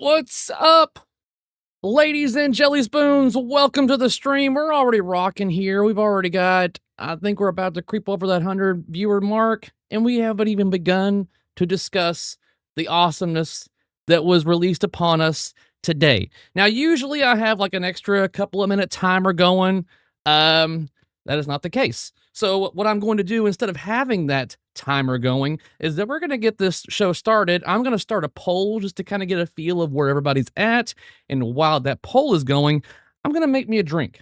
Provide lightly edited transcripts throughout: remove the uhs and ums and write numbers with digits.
What's up, ladies and jelly spoons? Welcome to the stream. We're already rocking here. We've already got, I think we're about to creep over that 100 viewer mark, and we haven't even begun to discuss the awesomeness that was released upon us today. Now, usually I have like an extra couple of minute timer going. That is not the case. So what I'm going to do instead of having that timer going is that we're going to get this show started. I'm going to start a poll just to kind of get a feel of where everybody's at. And while that poll is going, I'm going to make me a drink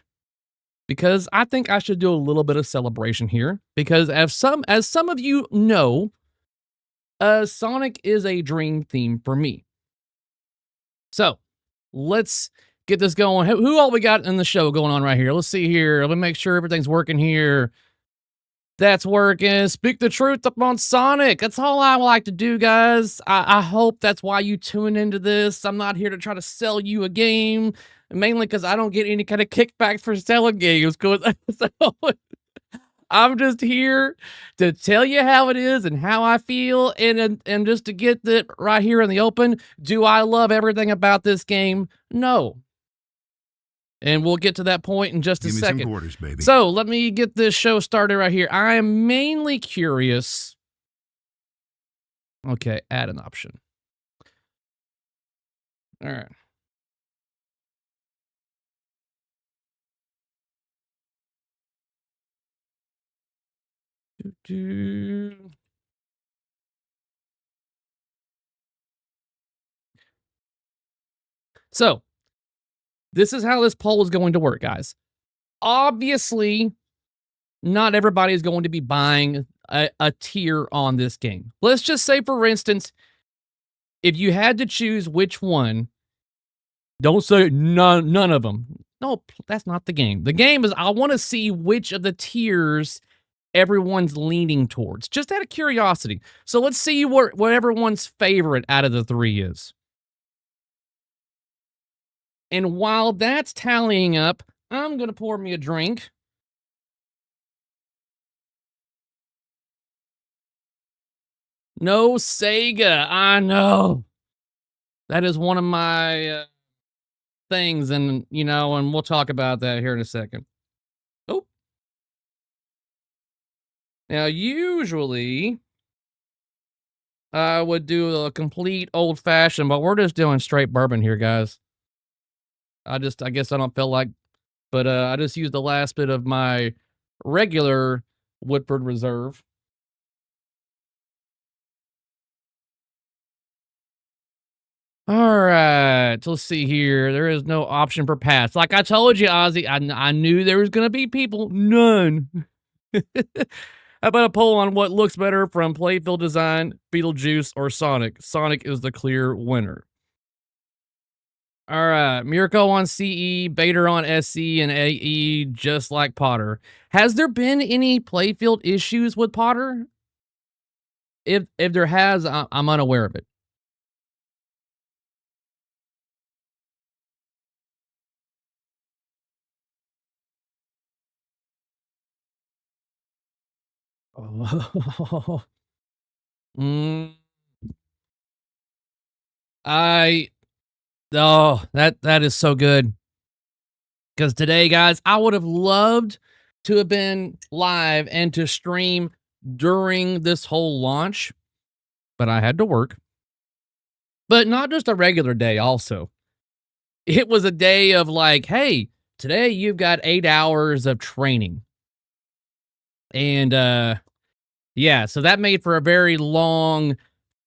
because I think I should do a little bit of celebration here because as some of you know, Sonic is a dream theme for me. So let's get this going. Who all we got in the show going on right here? Let's see here. Let me make sure everything's working here. That's working. Speak the truth up on Sonic. That's all I like to do, guys. I hope that's why you tune into this. I'm not here to try to sell you a game, mainly because I don't get any kind of kickbacks for selling games. So I'm just here to tell you how it is and how I feel, and just to get that right here in the open. Do I love everything about this game? No. And we'll get to that point in just a second. Give me some quarters, baby. So let me get this show started right here. I am mainly curious. Okay, add an option. All right. So this is how this poll is going to work, guys. Obviously, not everybody is going to be buying a tier on this game. Let's just say, for instance, if you had to choose which one, don't say none of them. No, that's not the game. The game is I want to see which of the tiers everyone's leaning towards, just out of curiosity. So let's see what everyone's favorite out of the three is. And while that's tallying up, I'm going to pour me a drink. No Sega. I know. That is one of my things, and, and we'll talk about that here in a second. Oh. Now, usually, I would do a complete old-fashioned, but we're just doing straight bourbon here, guys. I guess I don't feel like, but I just used the last bit of my regular Woodford Reserve. All right, let's see here. There is no option for pass. Like I told you, Ozzy, I knew there was going to be people. None. How about a poll on what looks better from Playfield design, Beetlejuice, or Sonic? Sonic is the clear winner. All right, Mirko on CE, Bader on SE, and AE, just like Potter. Has there been any Playfield issues with Potter? If there has, I'm unaware of it. Oh. That is so good. Because today, guys, I would have loved to have been live and to stream during this whole launch, but I had to work. But not just a regular day, also. It was a day of like, hey, today you've got 8 hours of training. And, yeah, so that made for a very long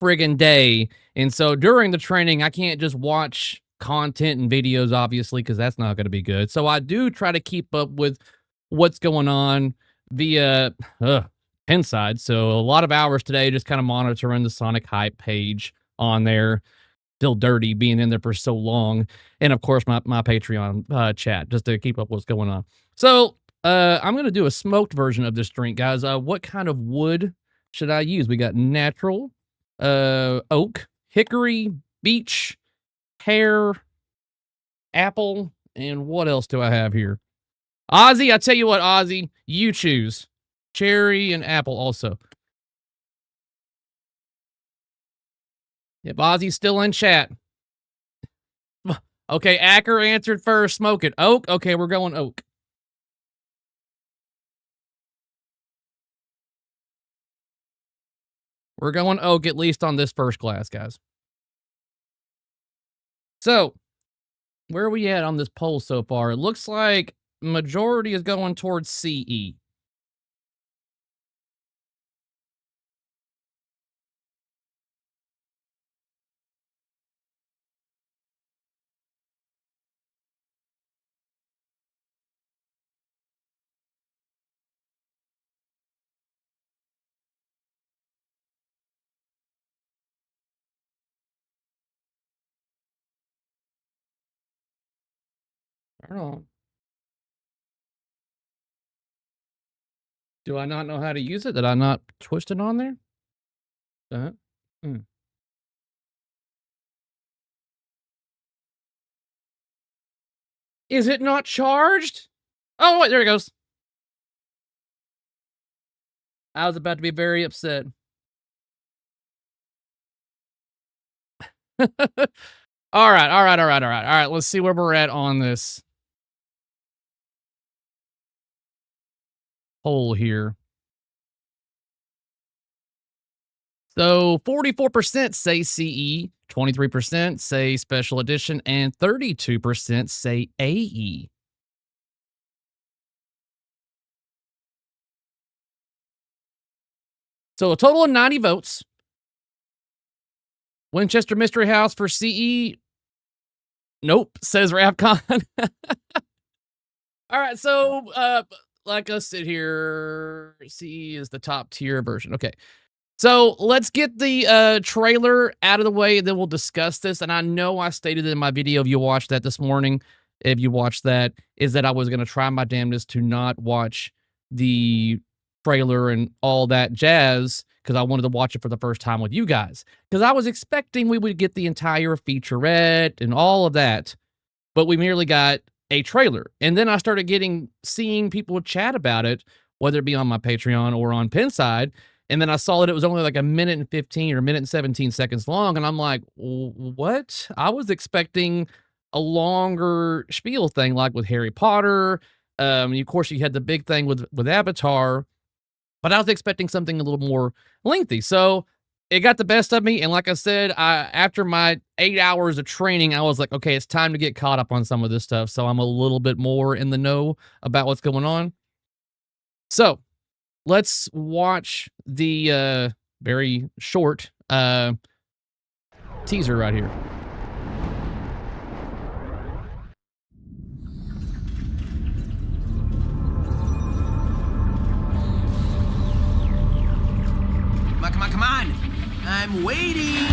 friggin' day. And so during the training, I can't just watch content and videos, obviously, because that's not going to be good. So I do try to keep up with what's going on via Pinside. So a lot of hours today just kind of monitoring the Sonic Hype page on there. Still dirty being in there for so long. And of course, my Patreon chat just to keep up what's going on. So I'm going to do a smoked version of this drink, guys. What kind of wood should I use? We got natural, oak, hickory, beech, pear, apple, and what else do I have here? Ozzy, I tell you what, Ozzy, you choose. Cherry and apple also. Yep, Ozzy's still in chat. Okay, Acker answered first. Smoke it. Oak? Okay, we're going oak. We're going oak, at least on this first class, guys. So, where are we at on this poll so far? It looks like majority is going towards CE. I don't know. Do I not know how to use it? Did I not twist it on there? Uh-huh. Hmm. Is it not charged? Oh, wait, there it goes. I was about to be very upset. All right, all right, all right, all right. All right, let's see where we're at on this poll here. So 44% say CE, 23% say special edition, and 32% say AE. So a total of 90 votes. Winchester Mystery House for CE. Nope, says Rapcon. All right, so like us sit here, CE is the top tier version. Okay. So let's get the trailer out of the way, then we'll discuss this. And I know I stated in my video, if you watched that this morning, if you watched that, is that I was going to try my damnedest to not watch the trailer and all that jazz because I wanted to watch it for the first time with you guys. Because I was expecting we would get the entire featurette and all of that, but we merely got a trailer. And then I started seeing people chat about it, whether it be on my Patreon or on Pinside. And then I saw that it was only like a minute and 15 or a minute and 17 seconds long. And I'm like, what? I was expecting a longer spiel thing like with Harry Potter. And of course, you had the big thing with Avatar. But I was expecting something a little more lengthy. So it got the best of me. And like I said, after my 8 hours of training, I was like, okay, it's time to get caught up on some of this stuff. So I'm a little bit more in the know about what's going on. So let's watch the very short teaser right here. Come on, come on! I'm waiting!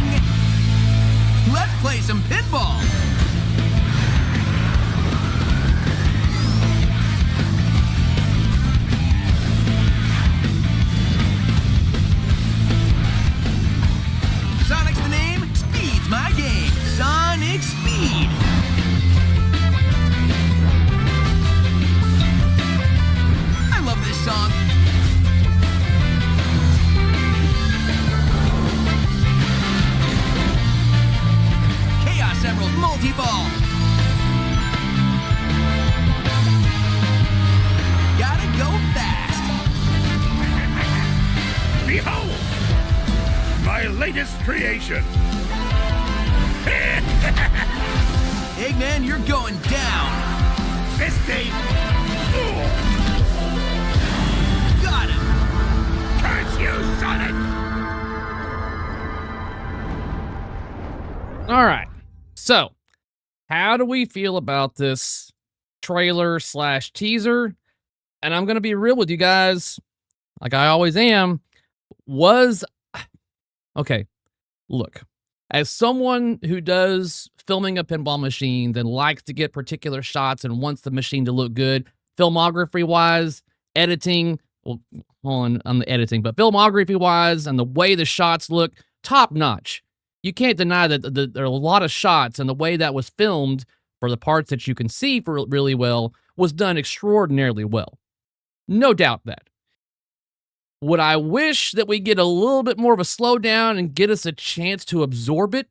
Let's play some pinball! Sonic's the name, speed's my game. Sonic Speed! I love this song. Chaos Emerald multi-ball. Gotta go fast. Behold! My latest creation! Eggman, you're going down. Fisty! Got him. Curse you, Sonic! All right. So, how do we feel about this trailer / teaser? And I'm going to be real with you guys, like I always am. Okay, look, as someone who does filming a pinball machine, then likes to get particular shots and wants the machine to look good, filmography-wise, editing, well, on the editing, but filmography-wise and the way the shots look, top-notch. You can't deny that there are a lot of shots, and the way that was filmed for the parts that you can see for really well was done extraordinarily well. No doubt that. Would I wish that we get a little bit more of a slowdown and get us a chance to absorb it?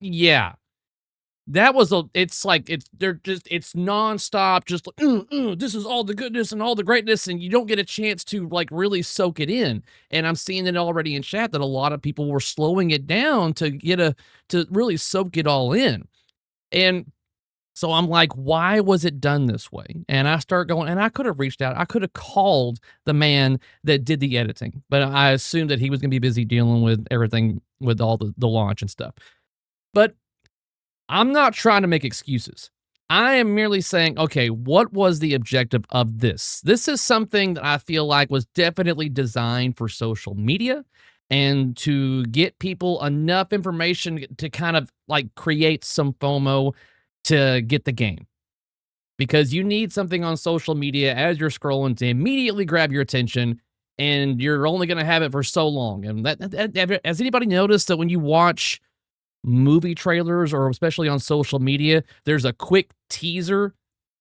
Yeah. That was it's nonstop, just like, this is all the goodness and all the greatness, and you don't get a chance to like really soak it in. And I'm seeing it already in chat that a lot of people were slowing it down to really soak it all in. And so I'm like, why was it done this way? And I start going, and I could have reached out. I could have called the man that did the editing, but I assumed that he was going to be busy dealing with everything with all the launch and stuff. But I'm not trying to make excuses. I am merely saying, okay, what was the objective of this? This is something that I feel like was definitely designed for social media and to get people enough information to kind of like create some FOMO to get the game. Because you need something on social media as you're scrolling to immediately grab your attention, and you're only going to have it for so long. And has anybody noticed that when you watch movie trailers or especially on social media, there's a quick teaser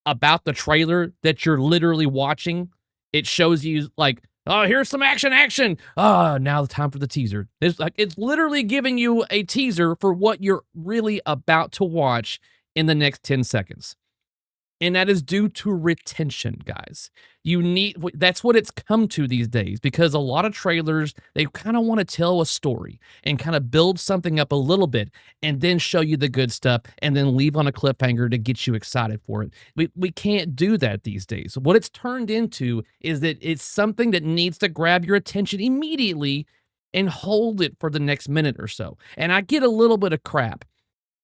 about the trailer that you're literally watching? It shows you like, oh, here's some action. Now the time for the teaser. It's literally giving you a teaser for what you're really about to watch in the next 10 seconds. And that is due to retention, guys. That's what it's come to these days, because a lot of trailers, they kind of want to tell a story and kind of build something up a little bit and then show you the good stuff and then leave on a cliffhanger to get you excited for it. We can't do that these days. What it's turned into is that it's something that needs to grab your attention immediately and hold it for the next minute or so. And I get a little bit of crap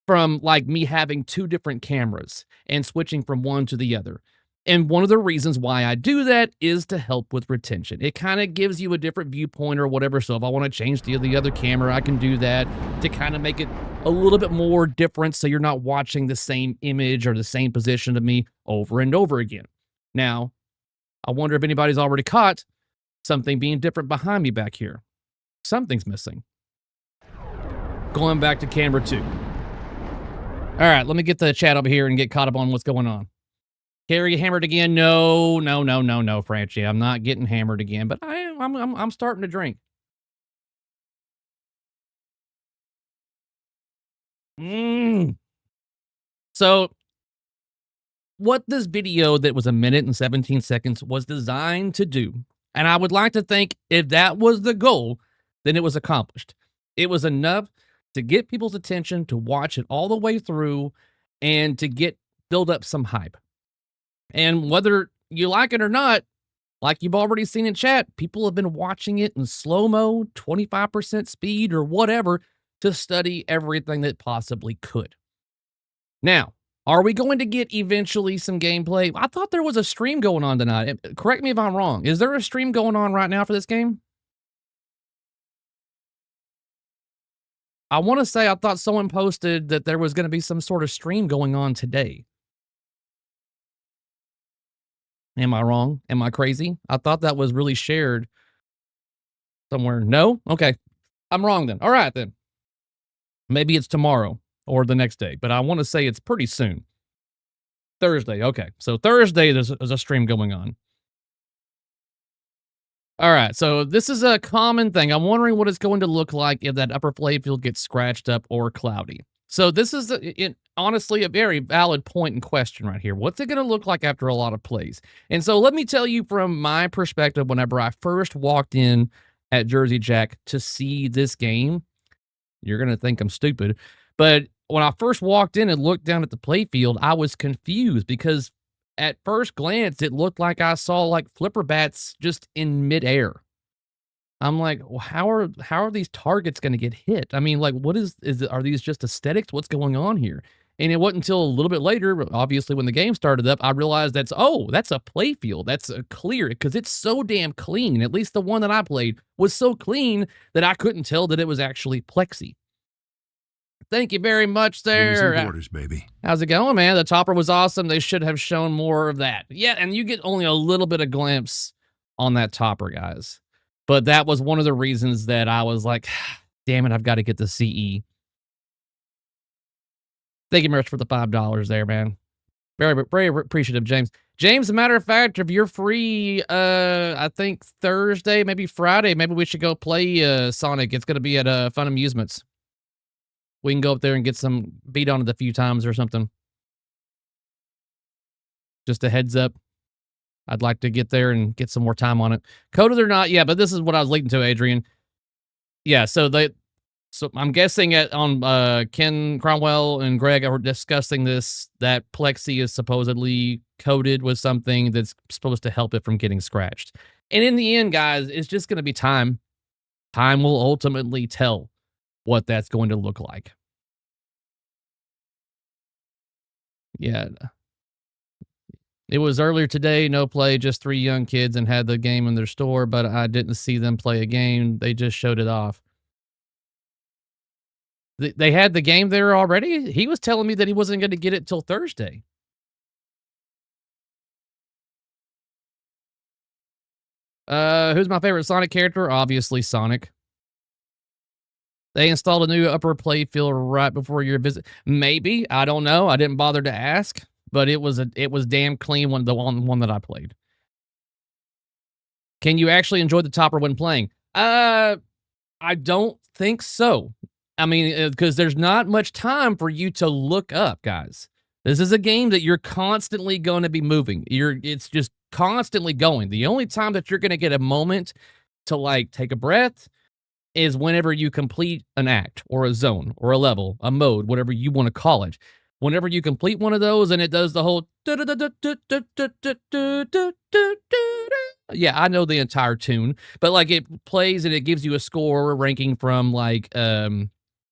from like me having two different cameras and switching from one to the other. And one of the reasons why I do that is to help with retention. It kind of gives you a different viewpoint or whatever. So if I want to change the other camera, I can do that to kind of make it a little bit more different, so you're not watching the same image or the same position of me over and over again. Now, I wonder if anybody's already caught something being different behind me back here. Something's missing. Going back to camera 2. All right, let me get the chat over here and get caught up on what's going on. Carrie hammered again? No, Francie. I'm not getting hammered again, but I'm starting to drink. So, what this video that was 1 minute and 17 seconds was designed to do, and I would like to think if that was the goal, then it was accomplished. It was enough to get people's attention, to watch it all the way through, and to build up some hype. And whether you like it or not, like you've already seen in chat, people have been watching it in slow-mo, 25% speed or whatever, to study everything that possibly could. Now, are we going to get eventually some gameplay? I thought there was a stream going on tonight. Correct me if I'm wrong. Is there a stream going on right now for this game? I want to say I thought someone posted that there was going to be some sort of stream going on today. Am I wrong? Am I crazy? I thought that was really shared somewhere. No? Okay. I'm wrong then. All right then. Maybe it's tomorrow or the next day, but I want to say it's pretty soon. Thursday. Okay. So Thursday there's a stream going on. All right, so this is a common thing. I'm wondering what it's going to look like if that upper playfield gets scratched up or cloudy. So this is, honestly, a very valid point and question right here. What's it going to look like after a lot of plays? And so let me tell you from my perspective, whenever I first walked in at Jersey Jack to see this game, you're going to think I'm stupid, but when I first walked in and looked down at the playfield, I was confused because at first glance, it looked like I saw like flipper bats just in midair. I'm like, well, how are these targets going to get hit? I mean, like, are these just aesthetics? What's going on here? And it wasn't until a little bit later, obviously, when the game started up, I realized that's a playfield. That's a clear, because it's so damn clean. At least the one that I played was so clean that I couldn't tell that it was actually plexi. Thank you very much there. Orders, baby. How's it going, man? The topper was awesome. They should have shown more of that. Yeah, and you get only a little bit of glimpse on that topper, guys. But that was one of the reasons that I was like, damn it, I've got to get the CE. Thank you very much for the $5 there, man. Very, very appreciative, James. James, as a matter of fact, if you're free, I think Thursday, maybe Friday, maybe we should go play Sonic. It's going to be at Fun Amusements. We can go up there and get some beat on it a few times or something. Just a heads up. I'd like to get there and get some more time on it. Coded or not, yeah, but this is what I was leading to, Adrian. Yeah, so I'm guessing on Ken Cromwell and Greg are discussing this, that Plexi is supposedly coded with something that's supposed to help it from getting scratched. And in the end, guys, it's just going to be time. Time will ultimately tell what that's going to look like. Yeah. It was earlier today, no play, just 3 young kids and had the game in their store, but I didn't see them play a game. They just showed it off. They had the game there already? He was telling me that he wasn't going to get it till Thursday. Who's my favorite Sonic character? Obviously Sonic. They installed a new upper playfield right before your visit. Maybe, I don't know. I didn't bother to ask, but it was damn clean one that I played. Can you actually enjoy the topper when playing? I don't think so. I mean, because there's not much time for you to look up, guys. This is a game that you're constantly going to be moving. It's just constantly going. The only time that you're going to get a moment to like take a breath is whenever you complete an act or a zone or a level, a mode, whatever you want to call it. Whenever you complete one of those and it does the whole yeah, I know the entire tune, but like it plays and it gives you a score ranking from like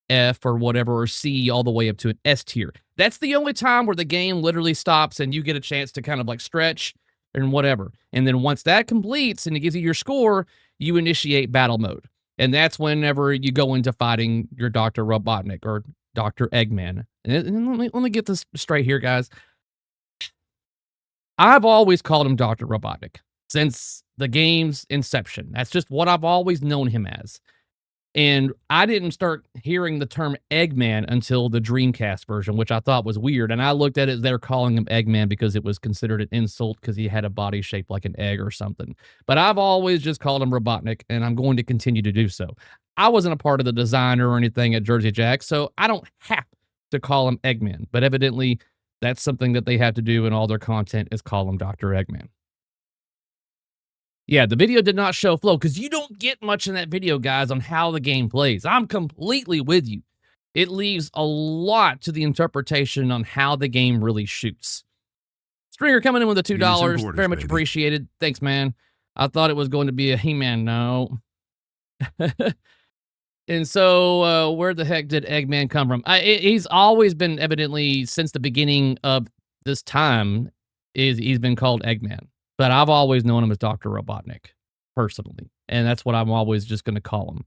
F or whatever or C all the way up to an S tier. That's the only time where the game literally stops and you get a chance to kind of like stretch and whatever. And then once that completes and it gives you your score, you initiate battle mode. And that's whenever you go into fighting your Dr. Robotnik or Dr. Eggman. And let me get this straight here, guys. I've always called him Dr. Robotnik since the game's inception. That's just what I've always known him as. And I didn't start hearing the term Eggman until the Dreamcast version, which I thought was weird. And I looked at it as they're calling him Eggman because it was considered an insult because he had a body shaped like an egg or something. But I've always just called him Robotnik, and I'm going to continue to do so. I wasn't a part of the design or anything at Jersey Jack, so I don't have to call him Eggman. But evidently, that's something that they have to do in all their content is call him Dr. Eggman. Yeah, the video did not show flow because you don't get much in that video, guys, on how the game plays. I'm completely with you. It leaves a lot to the interpretation on how the game really shoots. Stringer coming in with the $2. Very much appreciated. Thanks, man. I thought it was going to be a He-Man. No. And so where the heck did Eggman come from? He's always been, evidently, since the beginning of this time, he's been called Eggman. But I've always known him as Dr. Robotnik, personally. And that's what I'm always just going to call him.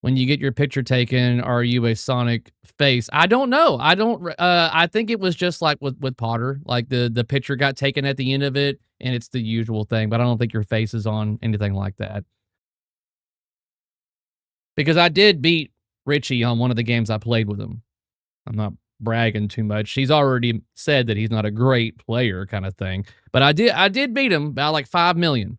When you get your picture taken, are you a Sonic face? I don't know. I think it was just like with Potter. Like the picture got taken at the end of it, and it's the usual thing. But I don't think your face is on anything like that. Because I did beat Richie on one of the games I played with him. I'm not bragging too much. He's already said that he's not a great player kind of thing. But I did beat him by like 5 million.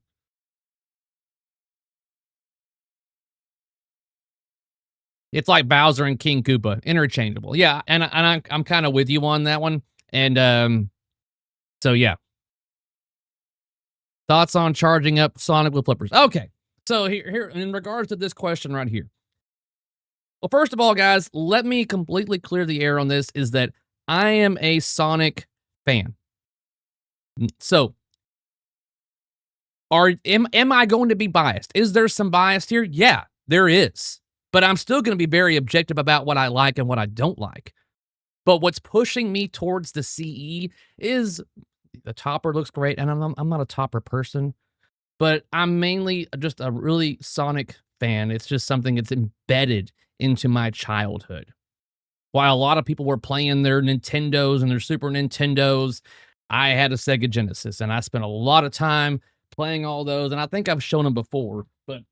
It's like Bowser and King Koopa, interchangeable. Yeah, and I'm kind of with you on that one. And so yeah. Thoughts on charging up Sonic with flippers? Okay. So here in regards to this question right here. Well, first of all, guys, let me completely clear the air on this, is that I am a Sonic fan. So, am I going to be biased? Is there some bias here? Yeah, there is. But I'm still going to be very objective about what I like and what I don't like. But what's pushing me towards the CE is the topper looks great, and I'm not a topper person, but I'm mainly just a really Sonic fan. It's just something that's embedded into my childhood. While a lot of people were playing their Nintendos and their Super Nintendos, I had a Sega Genesis, and I spent a lot of time playing all those, and I think I've shown them before, but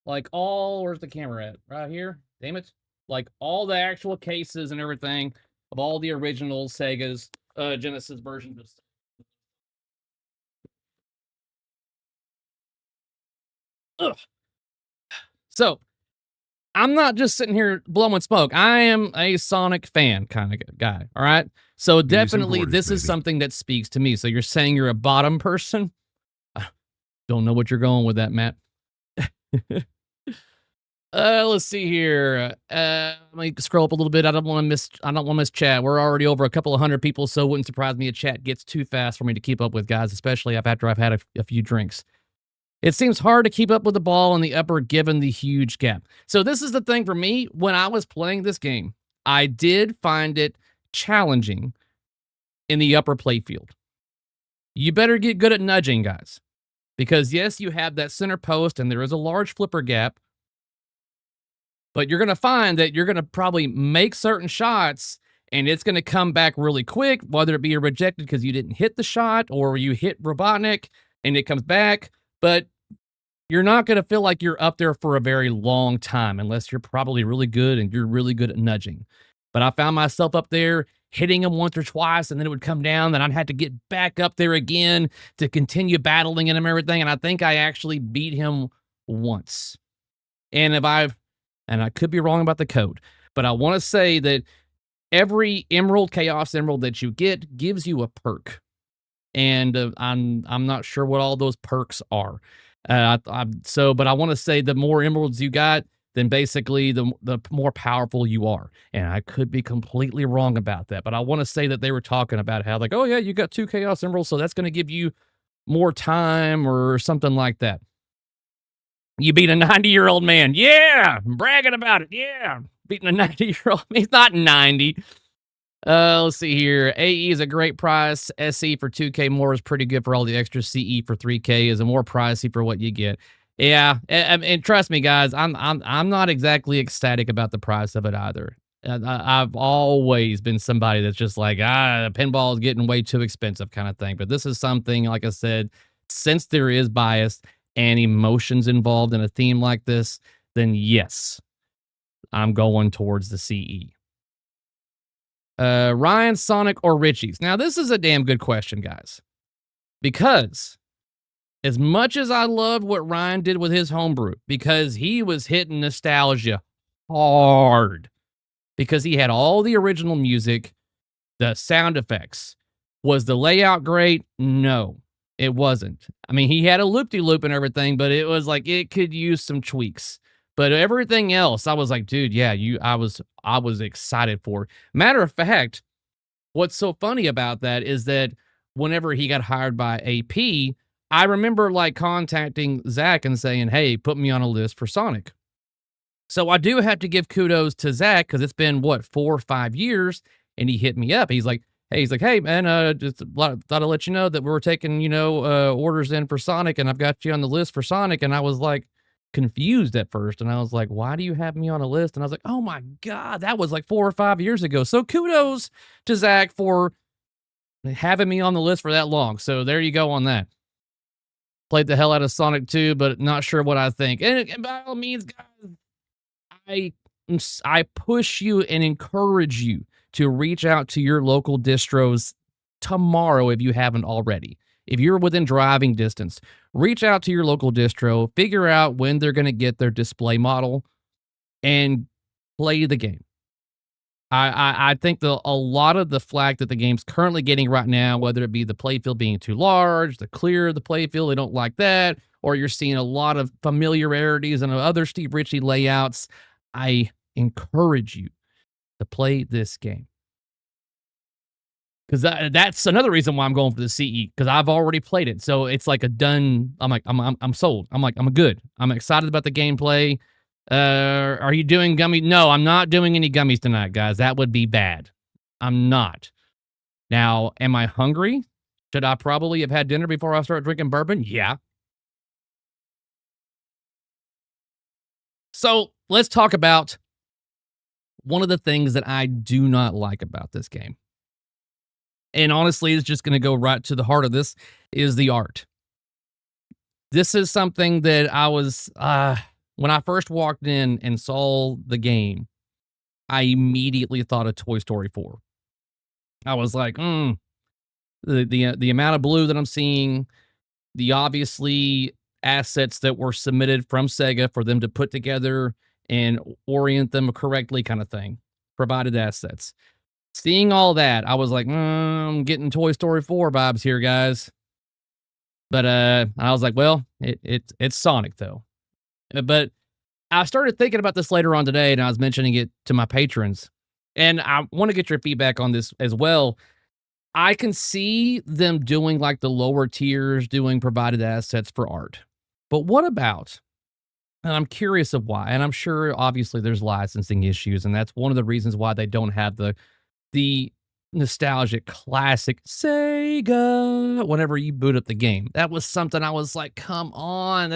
like where's the camera at? Right here? Damn it. Like all the actual cases and everything of all the original Sega's Genesis versions of Ugh. So I'm not just sitting here blowing smoke. I am a Sonic fan kind of guy. All right. So definitely quarters, this is baby. something that speaks to me. So you're saying you're a bottom person? I don't know what you're going with that, Matt. Let's see here. Let me scroll up a little bit. I don't want to miss chat. We're already over a couple of hundred people, so it wouldn't surprise me if chat gets too fast for me to keep up with, guys, especially after I've had a few drinks. It seems hard to keep up with the ball in the upper given the huge gap. So this is the thing for me. When I was playing this game, I did find it challenging in the upper playfield. You better get good at nudging, guys. Because yes, you have that center post and there is a large flipper gap. But you're going to find that you're going to probably make certain shots and it's going to come back really quick, whether it be a rejected because you didn't hit the shot or you hit Robotnik and it comes back. But you're not going to feel like you're up there for a very long time unless you're probably really good and you're really good at nudging. But I found myself up there hitting him once or twice, and then it would come down, and I'd have to get back up there again to continue battling him and everything. And I think I actually beat him once. And I could be wrong about the code, but I want to say that every Emerald, Chaos Emerald that you get gives you a perk. And I'm not sure what all those perks are. But I want to say the more emeralds you got, then basically the more powerful you are. And I could be completely wrong about that, but I want to say that they were talking about how like, oh yeah, you got 2 Chaos Emeralds, so that's going to give you more time or something like that. You beat a 90-year-old man. Yeah, I'm bragging about it. Yeah, beating a 90-year-old. He's not 90. Let's see here. AE is a great price. SE for 2K more is pretty good for all the extra. CE for 3K is a more pricey for what you get. Yeah, and trust me, guys, I'm not exactly ecstatic about the price of it either. I've always been somebody that's just like, pinball is getting way too expensive kind of thing. But this is something, like I said, since there is bias and emotions involved in a theme like this, then yes, I'm going towards the CE. Ryan, Sonic, or Richie's? Now, this is a damn good question, guys. Because as much as I loved what Ryan did with his homebrew, because he was hitting nostalgia hard, because he had all the original music, the sound effects. Was the layout great? No, it wasn't. I mean, he had a loop-de-loop and everything, but it was like it could use some tweaks. But everything else, I was like, dude, yeah, I was excited for. Matter of fact, what's so funny about that is that whenever he got hired by AP, I remember like contacting Zach and saying, hey, put me on a list for Sonic. So I do have to give kudos to Zach because it's been, 4 or 5 years, and he hit me up. He's like, hey, man, just thought I'd let you know that we're taking, orders in for Sonic, and I've got you on the list for Sonic. And I was like, confused at first, and I was like, why do you have me on a list? And I was like, oh my god, that was like 4 or 5 years ago. So kudos to Zach for having me on the list for that long. So there you go on that. Played the hell out of Sonic 2, but not sure what I think. And by all means, guys, I push you and encourage you to reach out to your local distros tomorrow if you haven't already. If you're within driving distance, reach out to your local distro, figure out when they're going to get their display model, and play the game. I think a lot of the flack that the game's currently getting right now, whether it be the playfield being too large, the clear of the playfield, they don't like that, or you're seeing a lot of familiarities and other Steve Ritchie layouts, I encourage you to play this game. Because that's another reason why I'm going for the CE, because I've already played it. So it's like a done, I'm sold. I'm good. I'm excited about the gameplay. Are you doing gummies? No, I'm not doing any gummies tonight, guys. That would be bad. I'm not. Now, am I hungry? Should I probably have had dinner before I start drinking bourbon? Yeah. So let's talk about one of the things that I do not like about this game. And honestly, it's just going to go right to the heart of this, is the art. This is something that I was, when I first walked in and saw the game, I immediately thought of Toy Story 4. I was like, the amount of blue that I'm seeing, the obviously assets that were submitted from Sega for them to put together and orient them correctly, kind of thing. Provided assets. Seeing all that, I was like, I'm getting Toy Story 4 vibes here, guys. But I was like, well, it's Sonic though. But I started thinking about this later on today, and I was mentioning it to my patrons. And I want to get your feedback on this as well. I can see them doing like the lower tiers, doing provided assets for art. But what about, and I'm curious of why, and I'm sure obviously there's licensing issues, and that's one of the reasons why they don't have the nostalgic classic Sega whenever you boot up the game. That was something I was like, come on,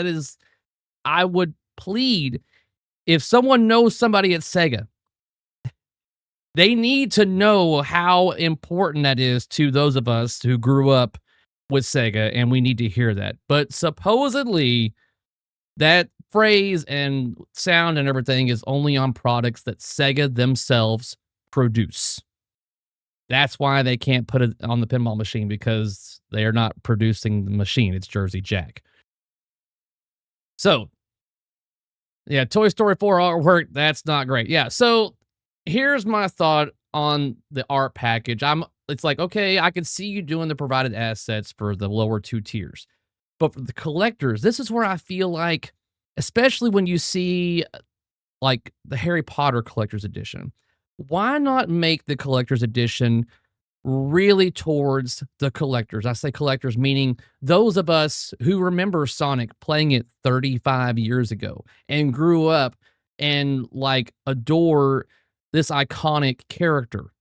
I would plead, if someone knows somebody at Sega, they need to know how important that is to those of us who grew up with Sega, and we need to hear that. But supposedly, that phrase and sound and everything is only on products that Sega themselves produce. That's why they can't put it on the pinball machine, because they are not producing the machine. It's Jersey Jack. So, yeah, Toy Story 4 artwork, that's not great. Yeah, so here's my thought on the art package. It's like, okay, I can see you doing the provided assets for the lower two tiers. But for the collectors, this is where I feel like, especially when you see like the Harry Potter Collector's Edition, why not make the Collector's Edition really towards the collectors? I say collectors, meaning those of us who remember Sonic playing it 35 years ago and grew up and like adore this iconic character.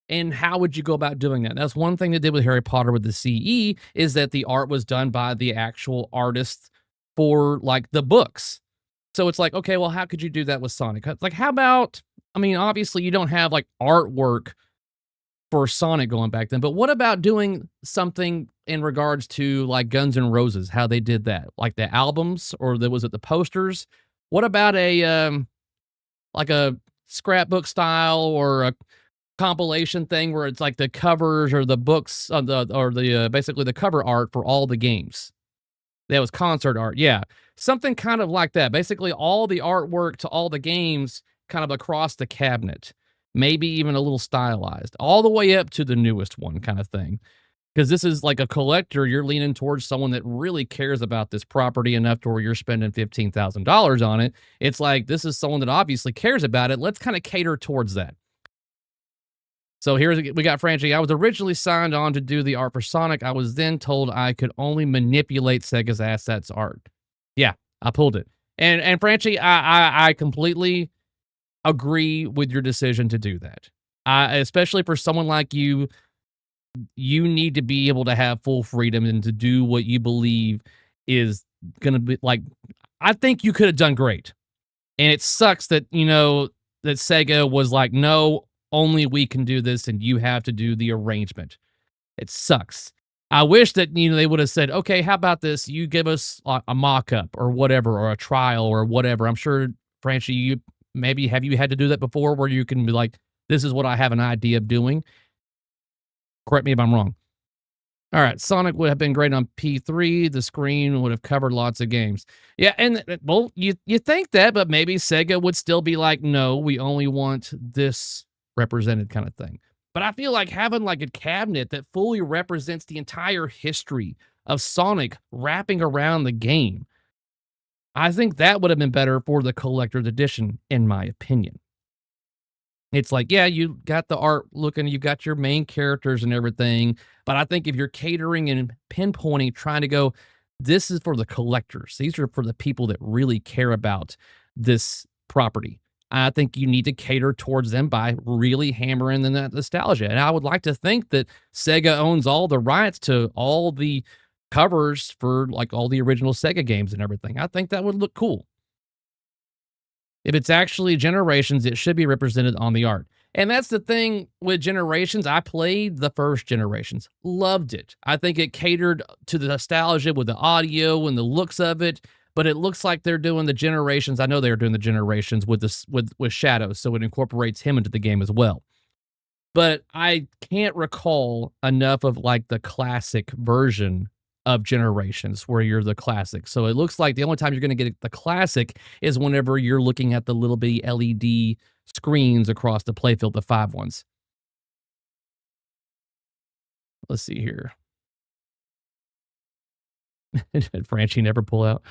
And how would you go about doing that? That's one thing they did with Harry Potter with the CE, is that the art was done by the actual artists for like the books. So it's like, okay, well, how could you do that with Sonic? Like, how about, I mean, obviously you don't have like artwork for Sonic going back then, but what about doing something in regards to like Guns N' Roses, how they did that, like the albums, or was it the posters? What about like a scrapbook style or a compilation thing where it's like the covers or the books on basically the cover art for all the games? That was concert art. Yeah. Something kind of like that. Basically all the artwork to all the games kind of across the cabinet. Maybe even a little stylized. All the way up to the newest one kind of thing. Because this is like a collector. You're leaning towards someone that really cares about this property enough to where you're spending $15,000 on it. It's like, this is someone that obviously cares about it. Let's kind of cater towards that. So we got Franchi. I was originally signed on to do the art for Sonic. I was then told I could only manipulate Sega's assets art. Yeah, I pulled it. And Franchi, I completely agree with your decision to do that. Especially for someone like you need to be able to have full freedom and to do what you believe is going to be like, I think you could have done great. And it sucks that, that Sega was like, no, only we can do this and you have to do the arrangement. It sucks. I wish that, they would have said, okay, how about this? You give us a mock-up or whatever, or a trial or whatever. I'm sure, Franchi, have you had to do that before where you can be like, this is what I have an idea of doing? Correct me if I'm wrong. All right, Sonic would have been great on P3. The screen would have covered lots of games. Yeah, and well, you think that, but maybe Sega would still be like, no, we only want this represented kind of thing. But I feel like having like a cabinet that fully represents the entire history of Sonic wrapping around the game, I think that would have been better for the collector's edition, in my opinion. It's like, yeah, you got the art looking, you got your main characters and everything, but I think if you're catering and pinpointing, trying to go, this is for the collectors, these are for the people that really care about this property, I think you need to cater towards them by really hammering in that nostalgia. And I would like to think that Sega owns all the rights to all the covers for like all the original Sega games and everything. I think that would look cool. If it's actually Generations, it should be represented on the art. And that's the thing with Generations. I played the first Generations. Loved it. I think it catered to the nostalgia with the audio and the looks of it. But it looks like they're doing the Generations. I know they're doing the Generations with this with Shadow, so it incorporates him into the game as well. But I can't recall enough of like the classic version of Generations, where you're the classic. So it looks like the only time you're going to get the classic is whenever you're looking at the little bitty LED screens across the playfield, the 5 ones. Let's see here. Did Franchi never pull out?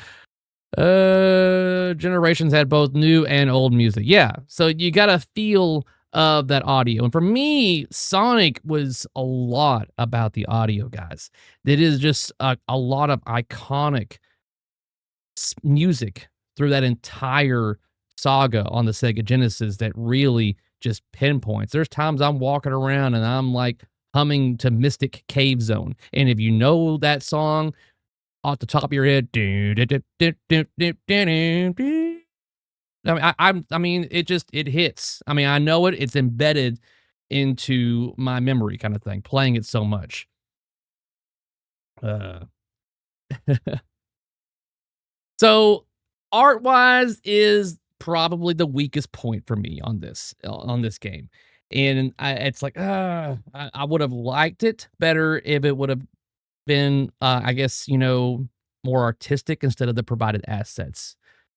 Generations had both new and old music. Yeah, so you got a feel of that audio. And for me, Sonic was a lot about the audio, guys. It is just a lot of iconic music through that entire saga on the Sega Genesis that really just pinpoints. There's times I'm walking around and I'm like humming to Mystic Cave Zone. And if you know that song off the top of your head, I mean, it hits. I mean, I know it. It's embedded into my memory, kind of thing. Playing it so much. So, art wise, is probably the weakest point for me on this game, and it's like, I would have liked it better if it would have been, I guess, more artistic instead of the provided assets.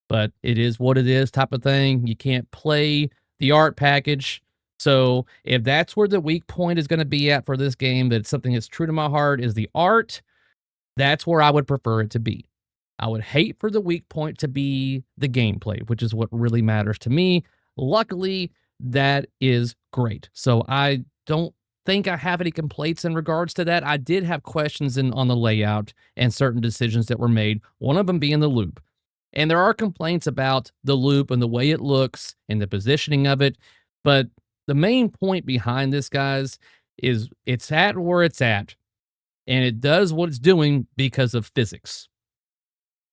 But it is what it is, type of thing. You can't play the art package. So if that's where the weak point is going to be at for this game, that's something that's true to my heart, is the art, that's where I would prefer it to be. I would hate for the weak point to be the gameplay, which is what really matters to me. Luckily, that is great. So I don't think I have any complaints in regards to that. I did have questions on the layout and certain decisions that were made, one of them being the loop. And there are complaints about the loop and the way it looks and the positioning of it. But the main point behind this, guys, is it's at where it's at. And it does what it's doing because of physics.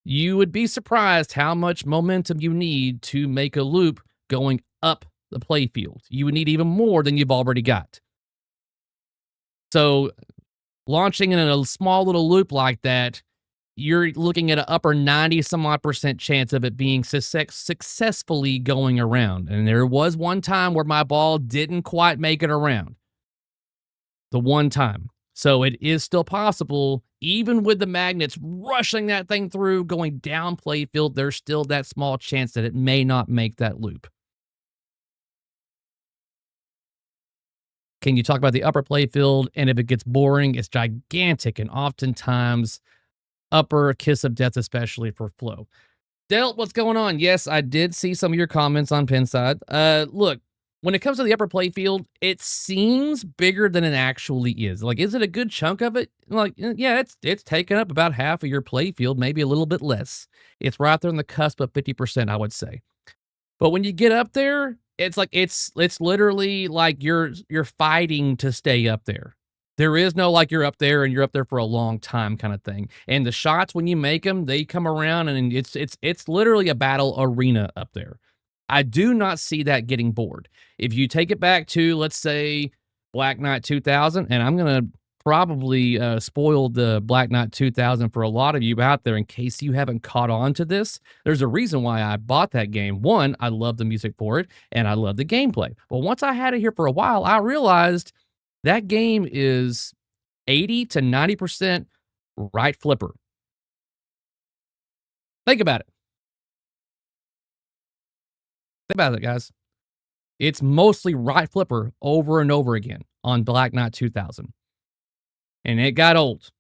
You would be surprised how much momentum you need to make a loop going up the playfield. You would need even more than you've already got. So launching in a small little loop like that, you're looking at an upper 90-some-odd% chance of it being successfully going around. And there was one time where my ball didn't quite make it around. The one time. So it is still possible, even with the magnets rushing that thing through, going down playfield, there's still that small chance that it may not make that loop. Can you talk about the upper playfield? And if it gets boring, it's gigantic and oftentimes upper kiss of death, especially for flow. Delt, what's going on? Yes, I did see some of your comments on Pinside. Look, when it comes to the upper playfield, it seems bigger than it actually is. Like, is it a good chunk of it? Like, yeah, it's taken up about half of your playfield, maybe a little bit less. It's right there on the cusp of 50%, I would say. But when you get up there, it's like it's literally like you're fighting to stay up there. There is no like you're up there and you're up there for a long time kind of thing. And the shots, when you make them, they come around and it's literally a battle arena up there. I do not see that getting bored. If you take it back to, let's say, Black Knight 2000, and I'm going to probably spoil the Black Knight 2000 for a lot of you out there in case you haven't caught on to this. There's a reason why I bought that game. One, I love the music for it, and I love the gameplay. But once I had it here for a while, I realized that game is 80 to 90% right flipper. Think about it. Think about it, guys. It's mostly right flipper over and over again on Black Knight 2000. And it got old.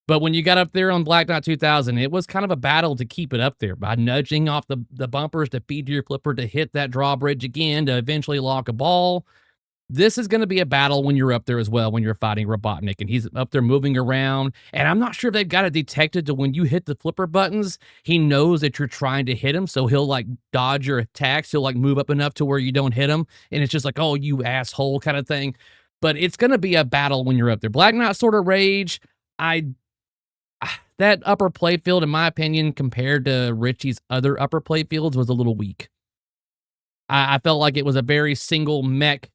But when you got up there on Black Knight 2000, it was kind of a battle to keep it up there by nudging off the bumpers to feed your flipper to hit that drawbridge again to eventually lock a ball. This is going to be a battle when you're up there as well, when you're fighting Robotnik, and he's up there moving around. And I'm not sure if they've got it detected to when you hit the flipper buttons, he knows that you're trying to hit him, so he'll like dodge your attacks. He'll like move up enough to where you don't hit him, and it's just like, oh, you asshole kind of thing. But it's going to be a battle when you're up there. Black Knight Sword of Rage, that upper playfield, in my opinion, compared to Richie's other upper playfields, was a little weak. I felt like it was a very single mech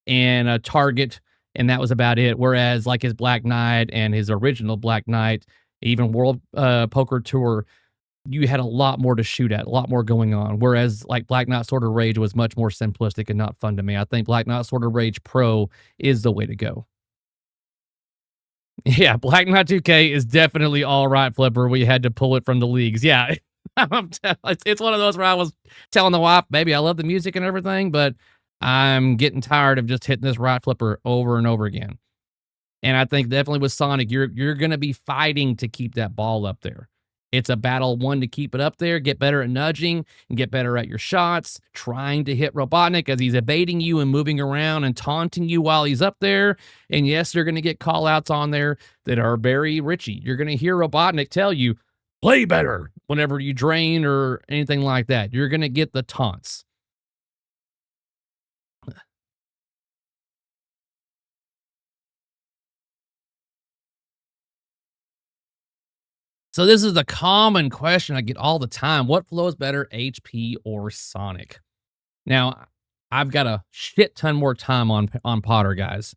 and a target, and that was about it. Whereas like his Black Knight and his original Black Knight, even World Poker Tour, you had a lot more to shoot at, a lot more going on. Whereas like Black Knight Sword of Rage was much more simplistic and not fun to me. I think Black Knight Sword of Rage Pro is the way to go. Yeah, Black Knight 2K is definitely all right, Flipper. We had to pull it from the leagues. Yeah, it's one of those where I was telling the wife, "Baby, I love the music and everything, but I'm getting tired of just hitting this right flipper over and over again." And I think definitely with Sonic, you're gonna be fighting to keep that ball up there. It's a battle one to keep it up there, get better at nudging, and get better at your shots, trying to hit Robotnik as he's evading you and moving around and taunting you while he's up there. And yes, you're gonna get call outs on there that are very Richie. You're gonna hear Robotnik tell you, play better whenever you drain or anything like that. You're gonna get the taunts. So this is a common question I get all the time. What flows better, HP or Sonic? Now, I've got a shit ton more time on Potter, guys.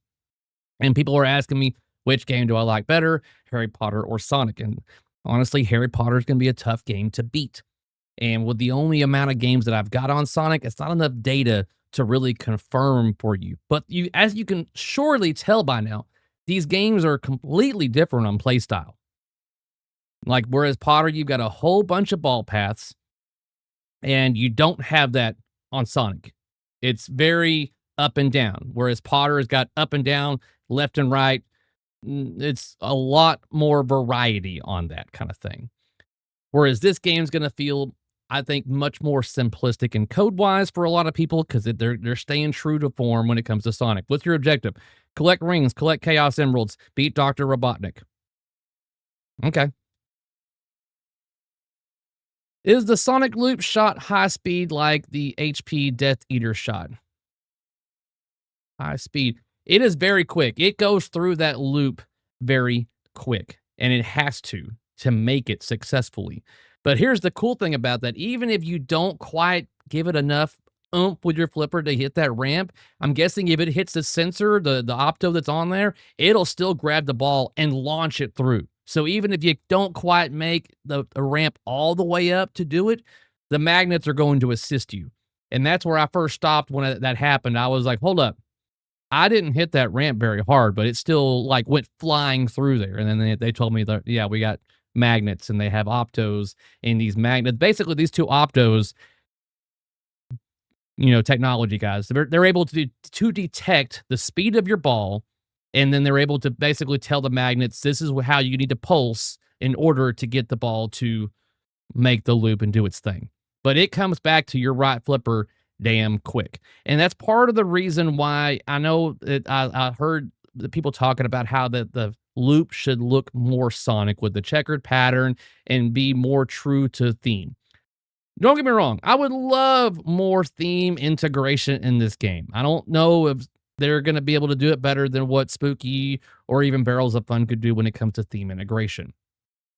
And people are asking me, which game do I like better, Harry Potter or Sonic? And honestly, Harry Potter is going to be a tough game to beat. And with the only amount of games that I've got on Sonic, it's not enough data to really confirm for you. But as you can surely tell by now, these games are completely different on playstyle. Like, whereas Potter, you've got a whole bunch of ball paths, and you don't have that on Sonic. It's very up and down, whereas Potter has got up and down, left and right. It's a lot more variety on that kind of thing. Whereas this game's going to feel, I think, much more simplistic and code-wise for a lot of people because they're staying true to form when it comes to Sonic. What's your objective? Collect rings, collect Chaos Emeralds, beat Dr. Robotnik. Okay. Is the Sonic loop shot high speed like the HP Death Eater shot? High speed. It is very quick. It goes through that loop very quick, and it has to make it successfully. But here's the cool thing about that. Even if you don't quite give it enough oomph with your flipper to hit that ramp, I'm guessing if it hits the sensor, the opto that's on there, it'll still grab the ball and launch it through. So even if you don't quite make the ramp all the way up to do it, the magnets are going to assist you. And that's where I first stopped when that happened. I was like, hold up. I didn't hit that ramp very hard, but it still like went flying through there. And then they told me that, yeah, we got magnets and they have optos in these magnets. Basically, these two optos, technology guys, they're able to detect the speed of your ball. And then they're able to basically tell the magnets, this is how you need to pulse in order to get the ball to make the loop and do its thing. But it comes back to your right flipper damn quick. And that's part of the reason why I know that I heard the people talking about how the loop should look more Sonic with the checkered pattern and be more true to theme. Don't get me wrong. I would love more theme integration in this game. I don't know if they're going to be able to do it better than what Spooky or even Barrels of Fun could do when it comes to theme integration.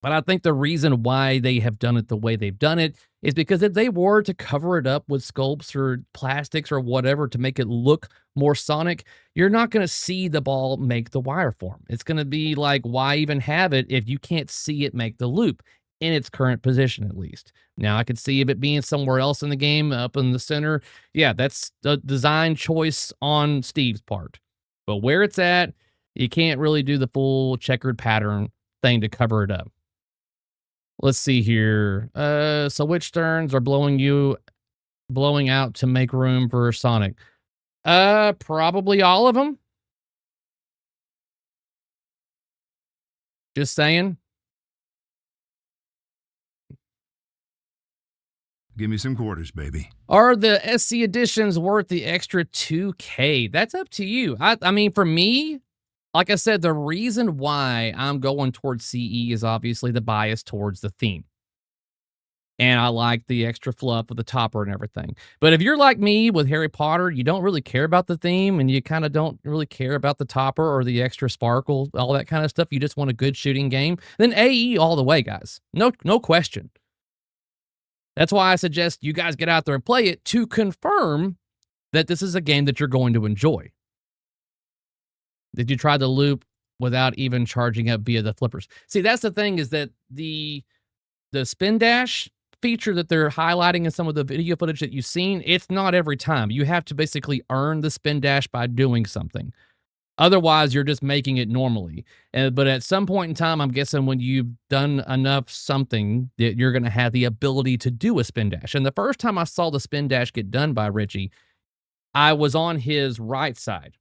But I think the reason why they have done it the way they've done it is because if they were to cover it up with sculpts or plastics or whatever to make it look more Sonic, you're not going to see the ball make the wire form. It's going to be like, why even have it if you can't see it make the loop in its current position, at least. Now, I could see if it being somewhere else in the game, up in the center. Yeah, that's the design choice on Steve's part. But where it's at, you can't really do the full checkered pattern thing to cover it up. Let's see here. So which turns are blowing out to make room for Sonic? Probably all of them. Just saying. Give me some quarters, baby. Are the SC editions worth the extra $2K? That's up to you. I mean, for me, like I said, the reason why I'm going towards CE is obviously the bias towards the theme. And I like the extra fluff of the topper and everything. But if you're like me with Harry Potter, you don't really care about the theme and you kind of don't really care about the topper or the extra sparkle, all that kind of stuff. You just want a good shooting game. Then AE all the way, guys. No question. That's why I suggest you guys get out there and play it to confirm that this is a game that you're going to enjoy. Did you try the loop without even charging up via the flippers? See, that's the thing is that the spin dash feature that they're highlighting in some of the video footage that you've seen, it's not every time. You have to basically earn the spin dash by doing something. Otherwise, you're just making it normally. But at some point in time, I'm guessing when you've done enough something that you're going to have the ability to do a spin dash. And the first time I saw the spin dash get done by Richie, I was on his right side.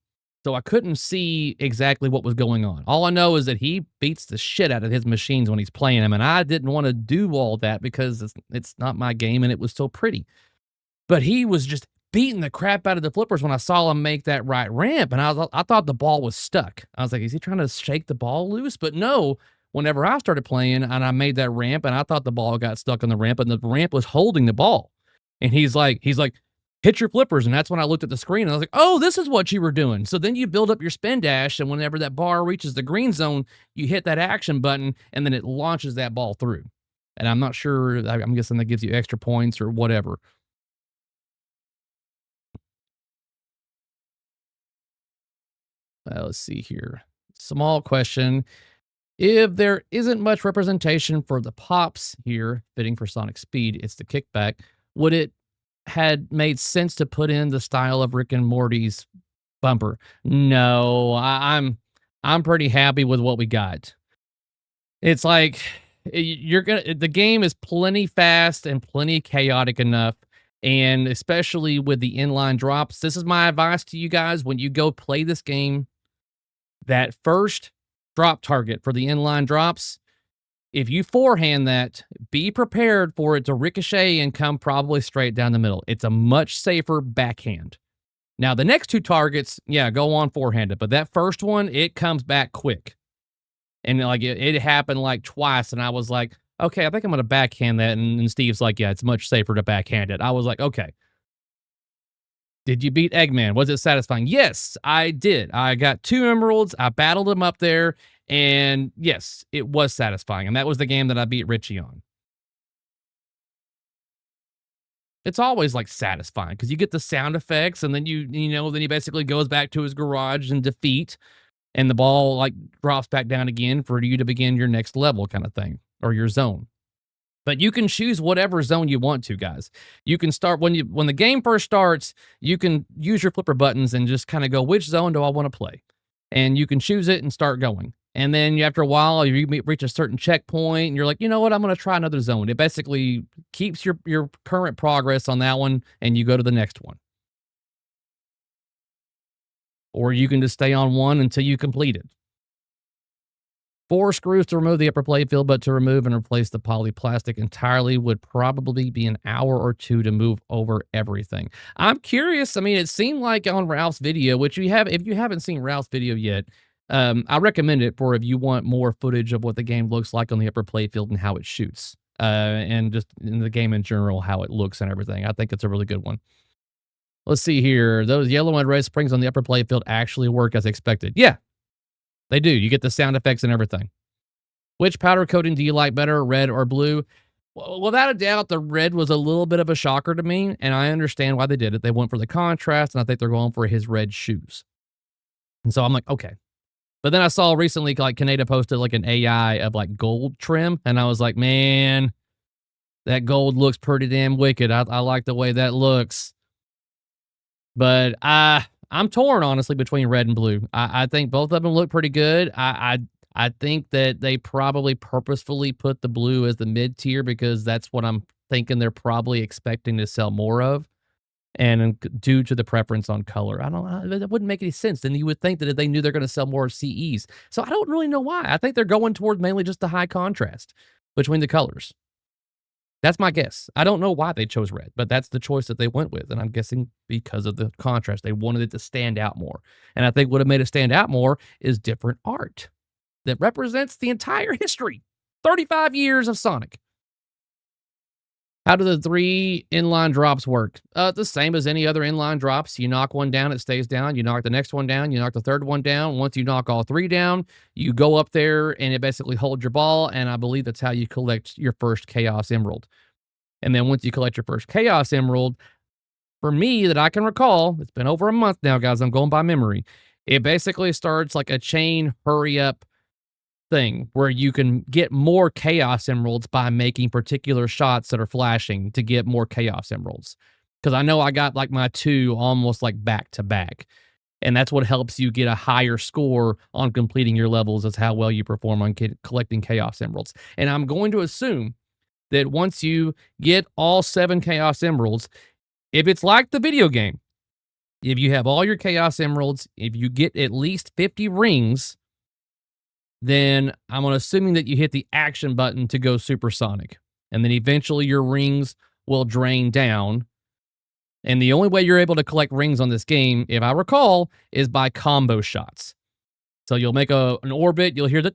So I couldn't see exactly what was going on. All I know is that he beats the shit out of his machines when he's playing them. And I didn't want to do all that because it's not my game and it was so pretty. But he was just beating the crap out of the flippers when I saw him make that right ramp. And I thought the ball was stuck. I was like, is he trying to shake the ball loose? But no, whenever I started playing and I made that ramp and I thought the ball got stuck on the ramp and the ramp was holding the ball. And he's like, hit your flippers. And that's when I looked at the screen and I was like, oh, this is what you were doing. So then you build up your spin dash. And whenever that bar reaches the green zone, you hit that action button and then it launches that ball through. And I'm not sure, I'm guessing that gives you extra points or whatever. Let's see here. Small question. If there isn't much representation for the pops here, fitting for Sonic Speed, it's the kickback. Would it had made sense to put in the style of Rick and Morty's bumper? No, I'm pretty happy with what we got. It's like the game is plenty fast and plenty chaotic enough. And especially with the inline drops, this is my advice to you guys when you go play this game. That first drop target for the inline drops, if you forehand that, be prepared for it to ricochet and come probably straight down the middle. It's a much safer backhand. Now, the next two targets, yeah, go on forehanded, but that first one, it comes back quick. And like it happened like twice, and I was like, okay, I think I'm going to backhand that. And Steve's like, yeah, it's much safer to backhand it. I was like, okay. Did you beat Eggman? Was it satisfying? Yes, I did. I got 2 emeralds. I battled him up there. And yes, it was satisfying. And that was the game that I beat Richie on. It's always like satisfying because you get the sound effects and then then he basically goes back to his garage and defeat. And the ball like drops back down again for you to begin your next level kind of thing or your zone. But you can choose whatever zone you want to, guys. You can start when the game first starts, you can use your flipper buttons and just kind of go, which zone do I want to play? And you can choose it and start going. And then after a while, you reach a certain checkpoint and you're like, you know what? I'm going to try another zone. It basically keeps your current progress on that one and you go to the next one. Or you can just stay on one until you complete it. 4 screws to remove the upper playfield, but to remove and replace the polyplastic entirely would probably be an hour or 2 to move over everything. I'm curious. I mean, it seemed like on Ralph's video, which if you haven't seen Ralph's video yet, I recommend it for if you want more footage of what the game looks like on the upper playfield and how it shoots, and just in the game in general, how it looks and everything. I think it's a really good one. Let's see here. Those yellow and red springs on the upper playfield actually work as expected. Yeah. They do. You get the sound effects and everything. Which powder coating do you like better, red or blue? Well, without a doubt, the red was a little bit of a shocker to me, and I understand why they did it. They went for the contrast, and I think they're going for his red shoes. And so I'm like, okay. But then I saw recently, like, Kaneda posted, like, an AI of, like, gold trim, and I was like, man, that gold looks pretty damn wicked. I like the way that looks. But I'm torn, honestly, between red and blue. I think both of them look pretty good. I think that they probably purposefully put the blue as the mid tier because that's what I'm thinking they're probably expecting to sell more of. And due to the preference on color, I don't know. That wouldn't make any sense. Then you would think that if they knew they're going to sell more CEs. So I don't really know why. I think they're going toward mainly just the high contrast between the colors. That's my guess. I don't know why they chose red, but that's the choice that they went with. And I'm guessing because of the contrast, they wanted it to stand out more. And I think what have made it stand out more is different art that represents the entire history. 35 years of Sonic. How do the 3 inline drops work? The same as any other inline drops. You knock one down, it stays down. You knock the next one down. You knock the third one down. Once you knock all 3 down, you go up there and it basically holds your ball. And I believe that's how you collect your first Chaos Emerald. And then once you collect your first Chaos Emerald, for me that I can recall, it's been over a month now, guys. I'm going by memory. It basically starts like a chain hurry up thing where you can get more Chaos Emeralds by making particular shots that are flashing to get more Chaos Emeralds. Because I know I got like my 2 almost like back to back. And that's what helps you get a higher score on completing your levels, is how well you perform on collecting Chaos Emeralds. And I'm going to assume that once you get all 7 Chaos Emeralds, if it's like the video game, if you have all your Chaos Emeralds, if you get at least 50 rings, then I'm assuming that you hit the action button to go supersonic. And then eventually your rings will drain down. And the only way you're able to collect rings on this game, if I recall, is by combo shots. So you'll make an orbit, you'll hear the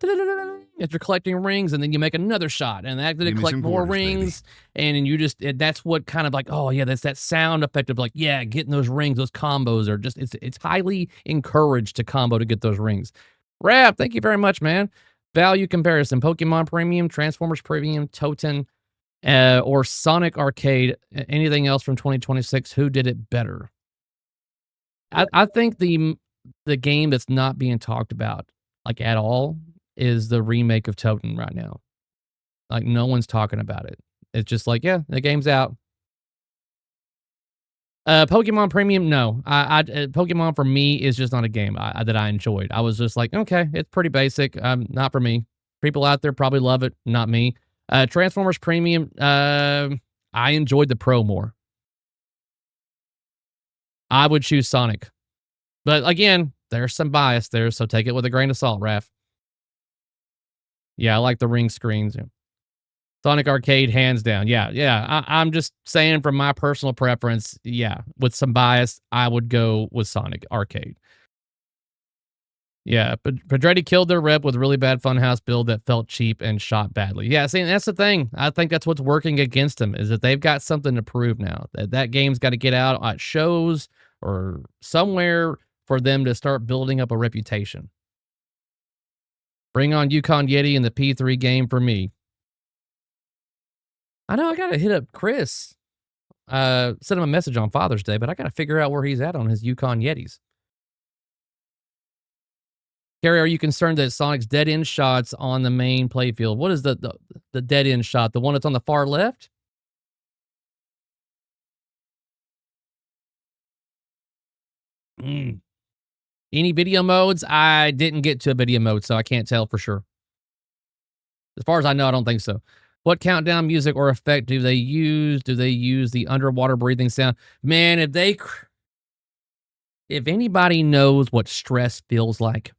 as you're collecting rings, and then you make another shot, and that going to collect more rings, baby. And you just, that's what kind of like, oh yeah, that's that sound effect of like, yeah, getting those rings, those combos are just, it's highly encouraged to combo to get those rings. Rap, thank you very much, man. Value comparison, Pokemon Premium, Transformers Premium, Toten, or Sonic Arcade, anything else from 2026, who did it better? I think the game that's not being talked about, like, at all, is the remake of Toten right now. Like, no one's talking about it. It's just like, yeah, the game's out. Pokemon Premium, no. Pokemon for me is just not a game that I enjoyed. I was just like, okay, it's pretty basic. Not for me. People out there probably love it, not me. Transformers Premium, I enjoyed the Pro more. I would choose Sonic. But again, there's some bias there, so take it with a grain of salt, Raph. Yeah, I like the ring screens. Sonic Arcade, hands down. Yeah. I'm just saying from my personal preference, yeah, with some bias, I would go with Sonic Arcade. Yeah, but Pedretti killed their rep with a really bad Funhouse build that felt cheap and shot badly. Yeah, see, that's the thing. I think that's what's working against them, is that they've got something to prove now. That game's got to get out at shows or somewhere for them to start building up a reputation. Bring on Yukon Yeti in the P3 game for me. I know I got to hit up Chris. Send him a message on Father's Day, but I got to figure out where he's at on his Yukon Yetis. Gary, are you concerned that Sonic's dead-end shots on the main playfield? What is the dead-end shot? The one that's on the far left? Any video modes? I didn't get to a video mode, so I can't tell for sure. As far as I know, I don't think so. What countdown music or effect do they use? Do they use the underwater breathing sound? Man, if anybody knows what stress feels like,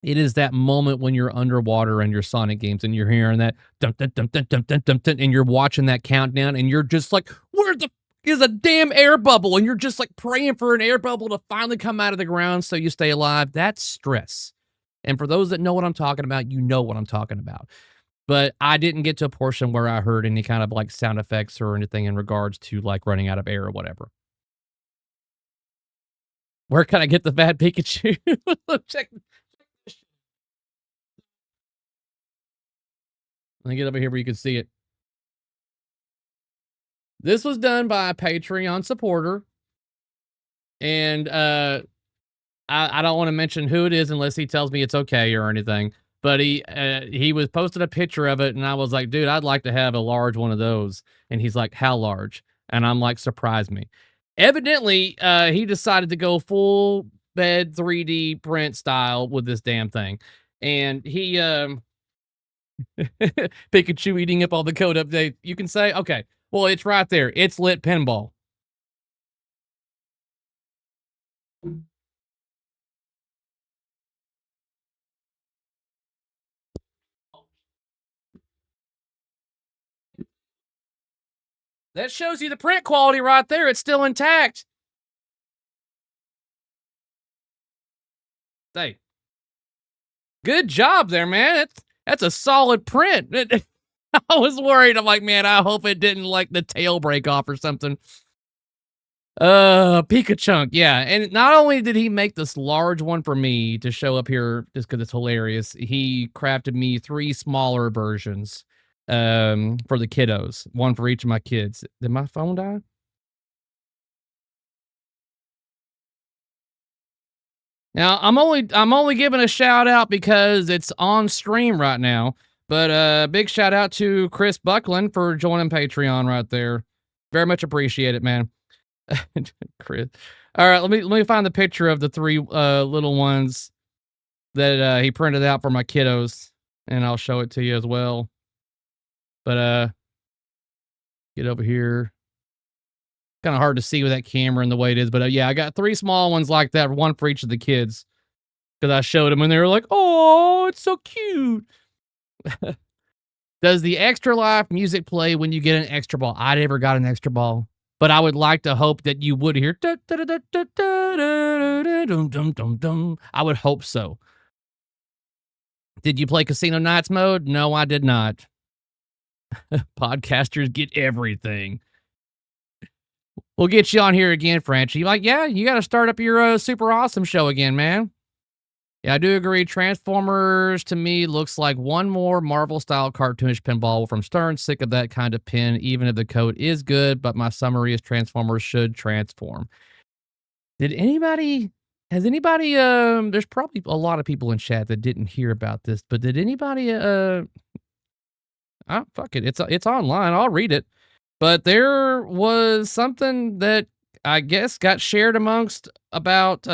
it is that moment when you're underwater in your Sonic games and you're hearing that dun, dun, dun, dun, dun, dun, dun, dun, and you're watching that countdown and you're just like, where the is a damn air bubble? And you're just like praying for an air bubble to finally come out of the ground so you stay alive. That's stress. And for those that know what I'm talking about, you know what I'm talking about. But I didn't get to a portion where I heard any kind of like sound effects or anything in regards to like running out of air or whatever. Where can I get the bad Pikachu? Check. Let me get over here where you can see it. This was done by a Patreon supporter. And I don't want to mention who it is unless he tells me it's okay or anything. But he was posted a picture of it, and I was like, dude, I'd like to have a large one of those. And he's like, how large? And I'm like, surprise me. Evidently, he decided to go full bed 3D print style with this damn thing. And he Pikachu eating up all the code update. You can say, okay, well, it's right there. It's lit pinball. That shows you the print quality right there. It's still intact. Hey, good job there, man. That's a solid print. I was worried. I'm like, man, I hope it didn't like the tail break off or something. Pikachu, yeah. And not only did he make this large one for me to show up here just because it's hilarious, he crafted me 3 smaller versions for the kiddos, one for each of my kids. Did my phone die? Now, I'm only giving a shout out because it's on stream right now. But big shout out to Chris Buckland for joining Patreon right there. Very much appreciate it, man. Chris. All right, let me find the picture of the three little ones that he printed out for my kiddos, and I'll show it to you as well. But get over here. Kind of hard to see with that camera and the way it is, but yeah, I got three small ones like that, one for each of the kids, because I showed them and they were like, "Oh, it's so cute." Does the Extra Life music play when you get an extra ball? I never got an extra ball, but I would like to hope that you would hear. I would hope so. Did you play Casino Nights mode? No, I did not. Podcasters get everything. We'll get you on here again, Franchi. Like, yeah, you got to start up your super awesome show again, man. Yeah, I do agree. Transformers, to me, looks like one more Marvel-style cartoonish pinball from Stern. Sick of that kind of pin, even if the code is good, but my summary is Transformers should transform. Has anybody, there's probably a lot of people in chat that didn't hear about this, but did anybody, fuck it, it's online, I'll read it. But there was something that I guess got shared amongst about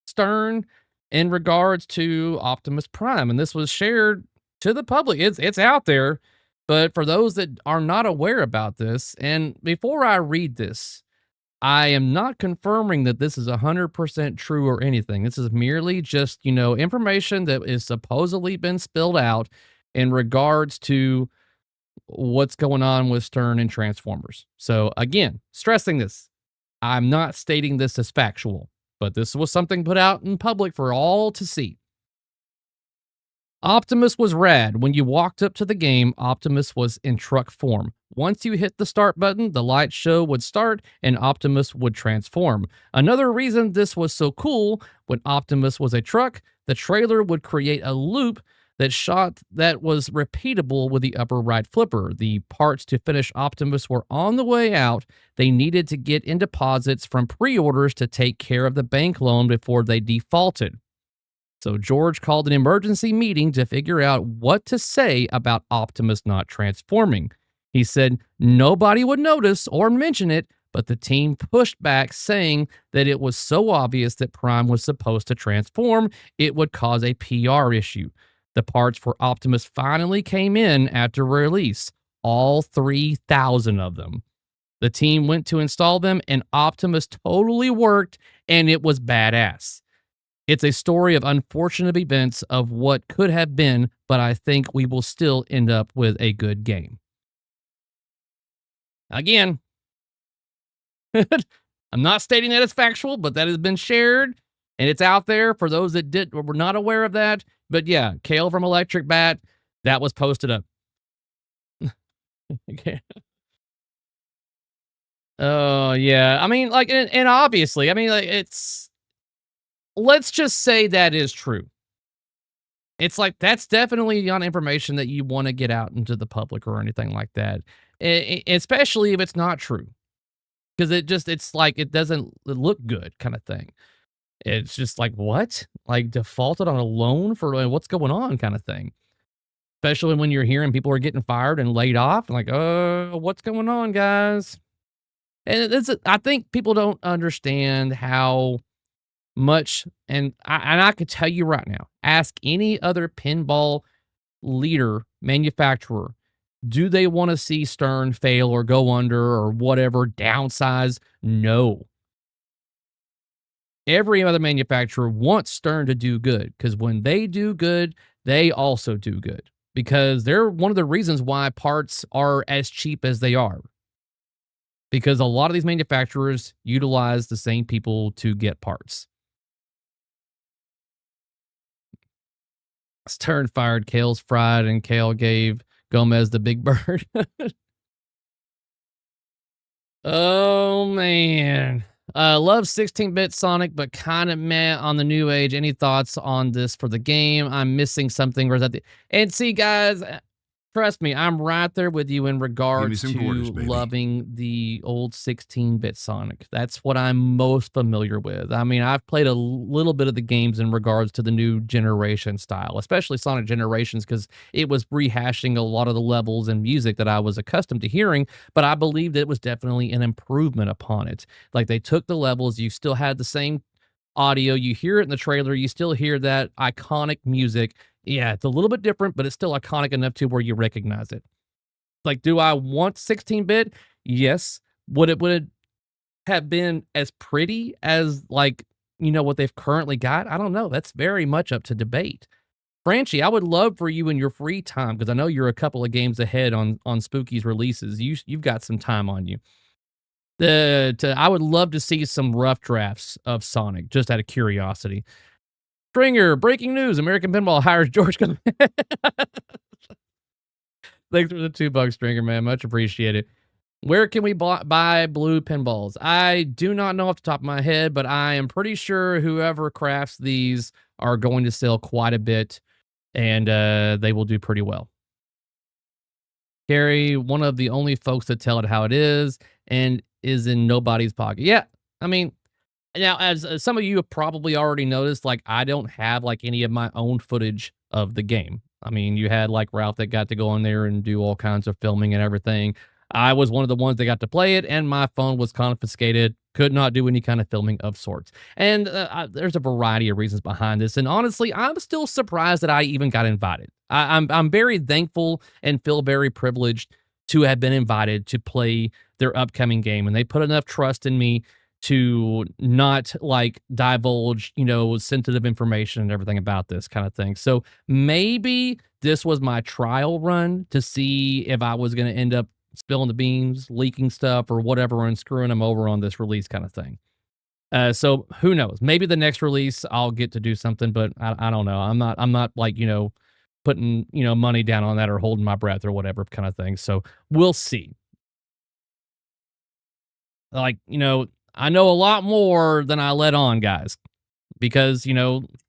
Stern in regards to Optimus Prime, and this was shared to the public. It's out there, but for those that are not aware about this, and before I read this, I am not confirming that this is 100% true or anything. This is merely just, information that is supposedly been spilled out in regards to what's going on with Stern and Transformers. So again, stressing this, I'm not stating this as factual, but this was something put out in public for all to see. Optimus was rad. When you walked up to the game, Optimus was in truck form. Once you hit the start button, the light show would start and Optimus would transform. Another reason this was so cool, when Optimus was a truck, the trailer would create a loop that was repeatable with the upper right flipper. The parts to finish Optimus were on the way out. They needed to get in deposits from pre-orders to take care of the bank loan before they defaulted. So George called an emergency meeting to figure out what to say about Optimus not transforming. He said nobody would notice or mention it, but the team pushed back, saying that it was so obvious that Prime was supposed to transform, it would cause a PR issue. The parts for Optimus finally came in after release, all 3,000 of them. The team went to install them, and Optimus totally worked, and it was badass. It's a story of unfortunate events of what could have been, but I think we will still end up with a good game. Again, I'm not stating that it's factual, but that has been shared, and it's out there for those that were not aware of that. But yeah, Kale from Electric Bat, that was posted up. Okay. Oh, yeah. I mean, like, and obviously, I mean, like, let's just say that is true. It's like, that's definitely not information that you want to get out into the public or anything like that, especially if it's not true. Because it's like, it doesn't look good kind of thing. It's just like, what? Like, defaulted on a loan for what's going on kind of thing. Especially when you're hearing people are getting fired and laid off. Like, what's going on, guys? And I think people don't understand how much, and I could tell you right now, ask any other pinball leader, manufacturer, do they want to see Stern fail or go under or whatever, downsize? No. Every other manufacturer wants Stern to do good, because when they do good, they also do good, because they're one of the reasons why parts are as cheap as they are, because a lot of these manufacturers utilize the same people to get parts. Stern fired, Kale's fried, and Kale gave Gomez the big bird. Oh, man. Love 16-bit Sonic, but kind of meh on the new age. Any thoughts on this for the game? I'm missing something. And see, guys, Trust me, I'm right there with you in regards some to quarters, baby. loving the old 16-bit Sonic. That's what I'm most familiar with. I mean, I've played a little bit of the games in regards to the new generation style, especially Sonic Generations, because it was rehashing a lot of the levels and music that I was accustomed to hearing, but I believed it was definitely an improvement upon it. Like, they took the levels, you still had the same audio, you hear it in the trailer, you still hear that iconic music. Yeah, it's a little bit different, but it's still iconic enough to where you recognize it. Like, do I want 16-bit? Yes. Would it have been as pretty as, like, what they've currently got? I don't know. That's very much up to debate. Franchi, I would love for you in your free time, because I know you're a couple of games ahead on Spooky's releases. You've got some time on you. I would love to see some rough drafts of Sonic, just out of curiosity. Stringer, breaking news: American Pinball hires George. Thanks for the $2, Stringer, man. Much appreciated. Where can we buy blue pinballs? I do not know off the top of my head, but I am pretty sure whoever crafts these are going to sell quite a bit, and they will do pretty well. Gary, one of the only folks that tell it how it is and is in nobody's pocket. Yeah, I mean, now, as some of you have probably already noticed, like, I don't have, like, any of my own footage of the game. I mean, you had, like, Ralph that got to go on there and do all kinds of filming and everything. I was one of the ones that got to play it, and my phone was confiscated. Could not do any kind of filming of sorts. And there's a variety of reasons behind this. And honestly, I'm still surprised that I even got invited. I'm very thankful and feel very privileged to have been invited to play their upcoming game. And they put enough trust in me to not, like, divulge, sensitive information and everything about this kind of thing. So maybe this was my trial run to see if I was going to end up spilling the beans, leaking stuff, or whatever, and screwing them over on this release kind of thing. So who knows? Maybe the next release I'll get to do something, but I don't know. I'm not like, putting, money down on that or holding my breath or whatever kind of thing. So we'll see. Like, I know a lot more than I let on, guys, because,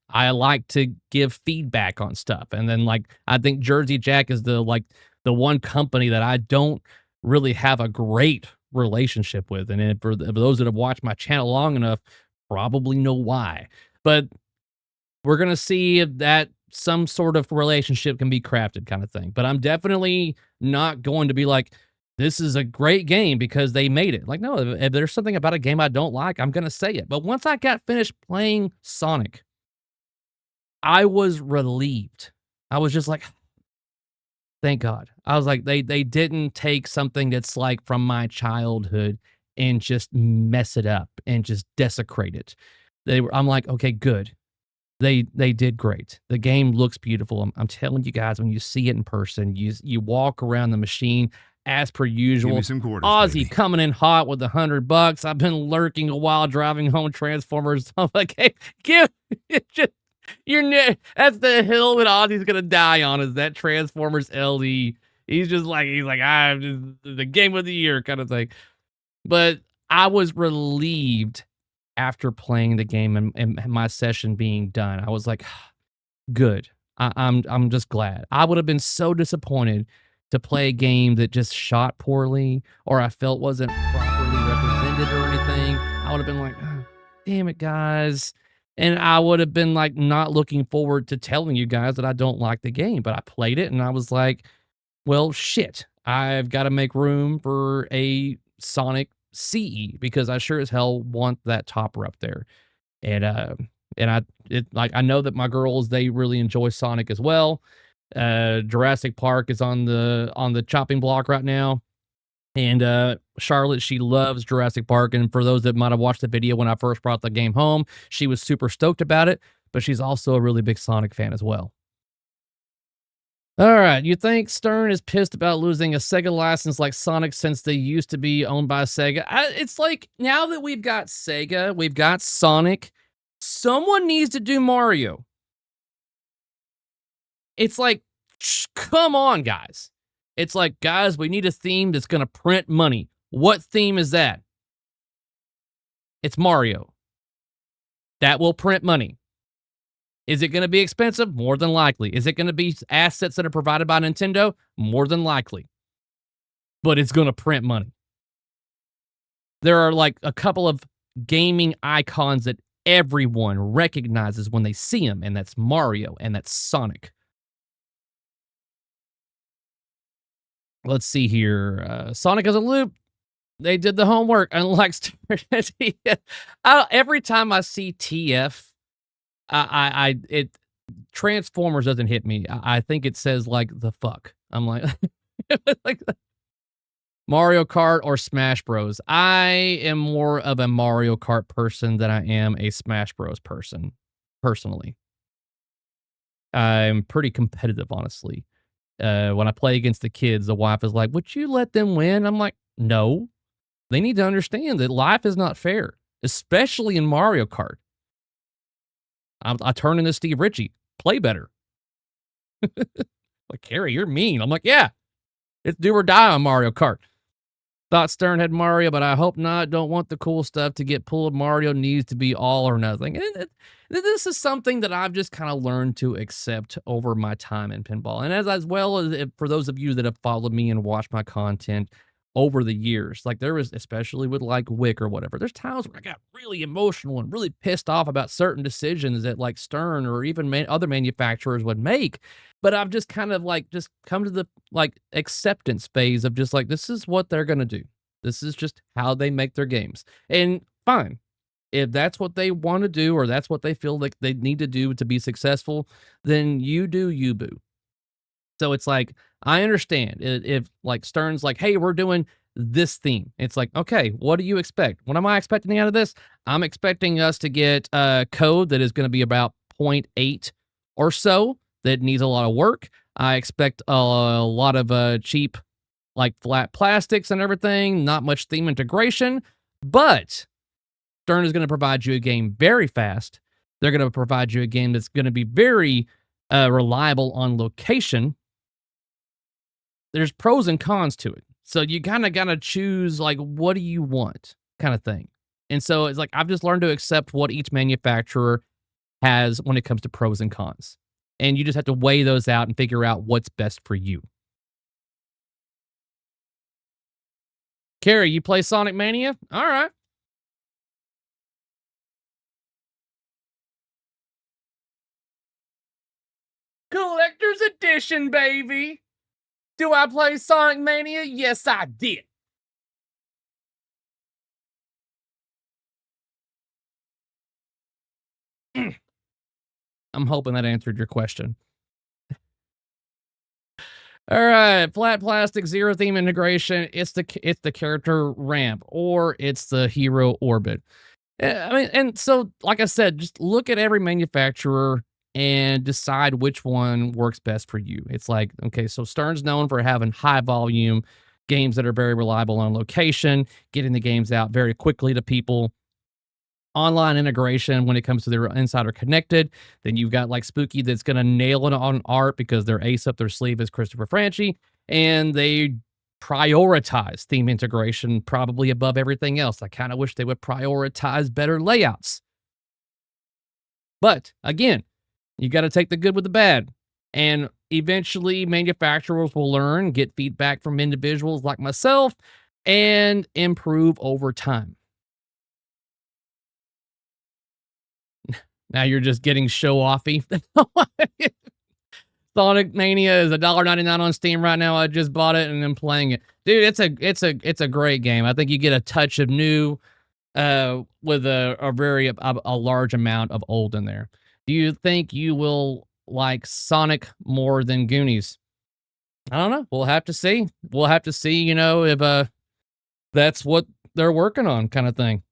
I like to give feedback on stuff. And then, like, I think Jersey Jack is the one company that I don't really have a great relationship with. And for those that have watched my channel long enough, probably know why. But we're going to see if that some sort of relationship can be crafted kind of thing. But I'm definitely not going to be like, this is a great game because they made it. Like, no, if there's something about a game I don't like, I'm going to say it. But once I got finished playing Sonic, I was relieved. I was just like, thank God. I was like, they didn't take something that's like from my childhood and just mess it up and just desecrate it. I'm like, okay, good. They did great. The game looks beautiful. I'm telling you guys, when you see it in person, you walk around the machine as per usual. Give me some quarters, Ozzy baby. coming in hot with $100. I've been lurking a while driving home Transformers. I'm like, hey, just that's the hill that Ozzy's gonna die on, is that Transformers LE. He's like, I'm just the game of the year kind of thing. But I was relieved after playing the game and my session being done. I was like, good. I'm just glad. I would have been so disappointed to play a game that just shot poorly or I felt wasn't properly represented or anything. I would have been like, oh, damn it, guys. And I would have been like not looking forward to telling you guys that I don't like the game. But I played it and I was like, well, shit. I've got to make room for a Sonic CE because I sure as hell want that topper up there. And I know that my girls, they really enjoy Sonic as well. Jurassic Park is on the chopping block right now. And Charlotte, she loves Jurassic Park. And for those that might have watched the video when I first brought the game home, she was super stoked about it, but she's also a really big Sonic fan as well. All right, you think Stern is pissed about losing a Sega license like Sonic since they used to be owned by Sega? It's like, now that we've got Sega, we've got Sonic, someone needs to do Mario. It's like, come on, guys. It's like, guys, we need a theme that's going to print money. What theme is that? It's Mario. That will print money. Is it going to be expensive? More than likely. Is it going to be assets that are provided by Nintendo? More than likely. But it's going to print money. There are like a couple of gaming icons that everyone recognizes when they see them, and that's Mario and that's Sonic. Let's see here. Sonic as a loop. They did the homework, unlike every time I see TF, it Transformers doesn't hit me. I think it says like the fuck. I'm like, like Mario Kart or Smash Bros. I am more of a Mario Kart person than I am a Smash Bros. Person, personally. I'm pretty competitive, honestly. When I play against the kids, the wife is like, would you let them win? I'm like, no. They need to understand that life is not fair, especially in Mario Kart. I turn into Steve Ritchie. Play better. Like, Carrie, you're mean. I'm like, yeah, it's do or die on Mario Kart. Thought Stern had Mario, but I hope not. Don't want the cool stuff to get pulled. Mario needs to be all or nothing. And this is something that I've just kind of learned to accept over my time in pinball. And as well as for those of you that have followed me and watched my content over the years, like there was, especially with like Wick or whatever, there's times where I got really emotional and really pissed off about certain decisions that like Stern or even other manufacturers would make. But I've just kind of like just come to the like acceptance phase of just like, this is what they're going to do. This is just how they make their games. And fine. If that's what they want to do, or that's what they feel like they need to do to be successful, then you do you, boo. So it's like, I understand if like Stern's like, hey, we're doing this theme. It's like, okay, what do you expect? What am I expecting out of this? I'm expecting us to get code that is going to be about 0.8 or so that needs a lot of work. I expect a lot of cheap, like flat plastics and everything, not much theme integration, but Stern is going to provide you a game very fast. They're going to provide you a game that's going to be very reliable on location. There's pros and cons to it. So you kind of got to choose, like, what do you want kind of thing. And so it's like, I've just learned to accept what each manufacturer has when it comes to pros and cons. And you just have to weigh those out and figure out what's best for you. Carrie, you play Sonic Mania? All right. Collector's Edition, baby. Do I play Sonic Mania? Yes, I did. I'm hoping that answered your question. All right, flat plastic, zero theme integration. It's the character ramp, or it's the hero orbit. I mean, and so, like I said, just look at every manufacturer and decide which one works best for you. It's like, okay, so Stern's known for having high volume games that are very reliable on location, getting the games out very quickly to people. Online integration when it comes to their Insider Connected. Then you've got like Spooky that's going to nail it on art because their ace up their sleeve is Christopher Franchi, and they prioritize theme integration probably above everything else. I kind of wish they would prioritize better layouts. But again, you got to take the good with the bad. And eventually manufacturers will learn, get feedback from individuals like myself, and improve over time. Now you're just getting show-offy. Sonic Mania is $1.99 on Steam right now. I just bought it and I'm playing it. Dude, it's a great game. I think you get a touch of new with a large amount of old in there. Do you think you will like Sonic more than Goonies? I don't know. We'll have to see. We'll have to see, you know, if that's what they're working on kind of thing.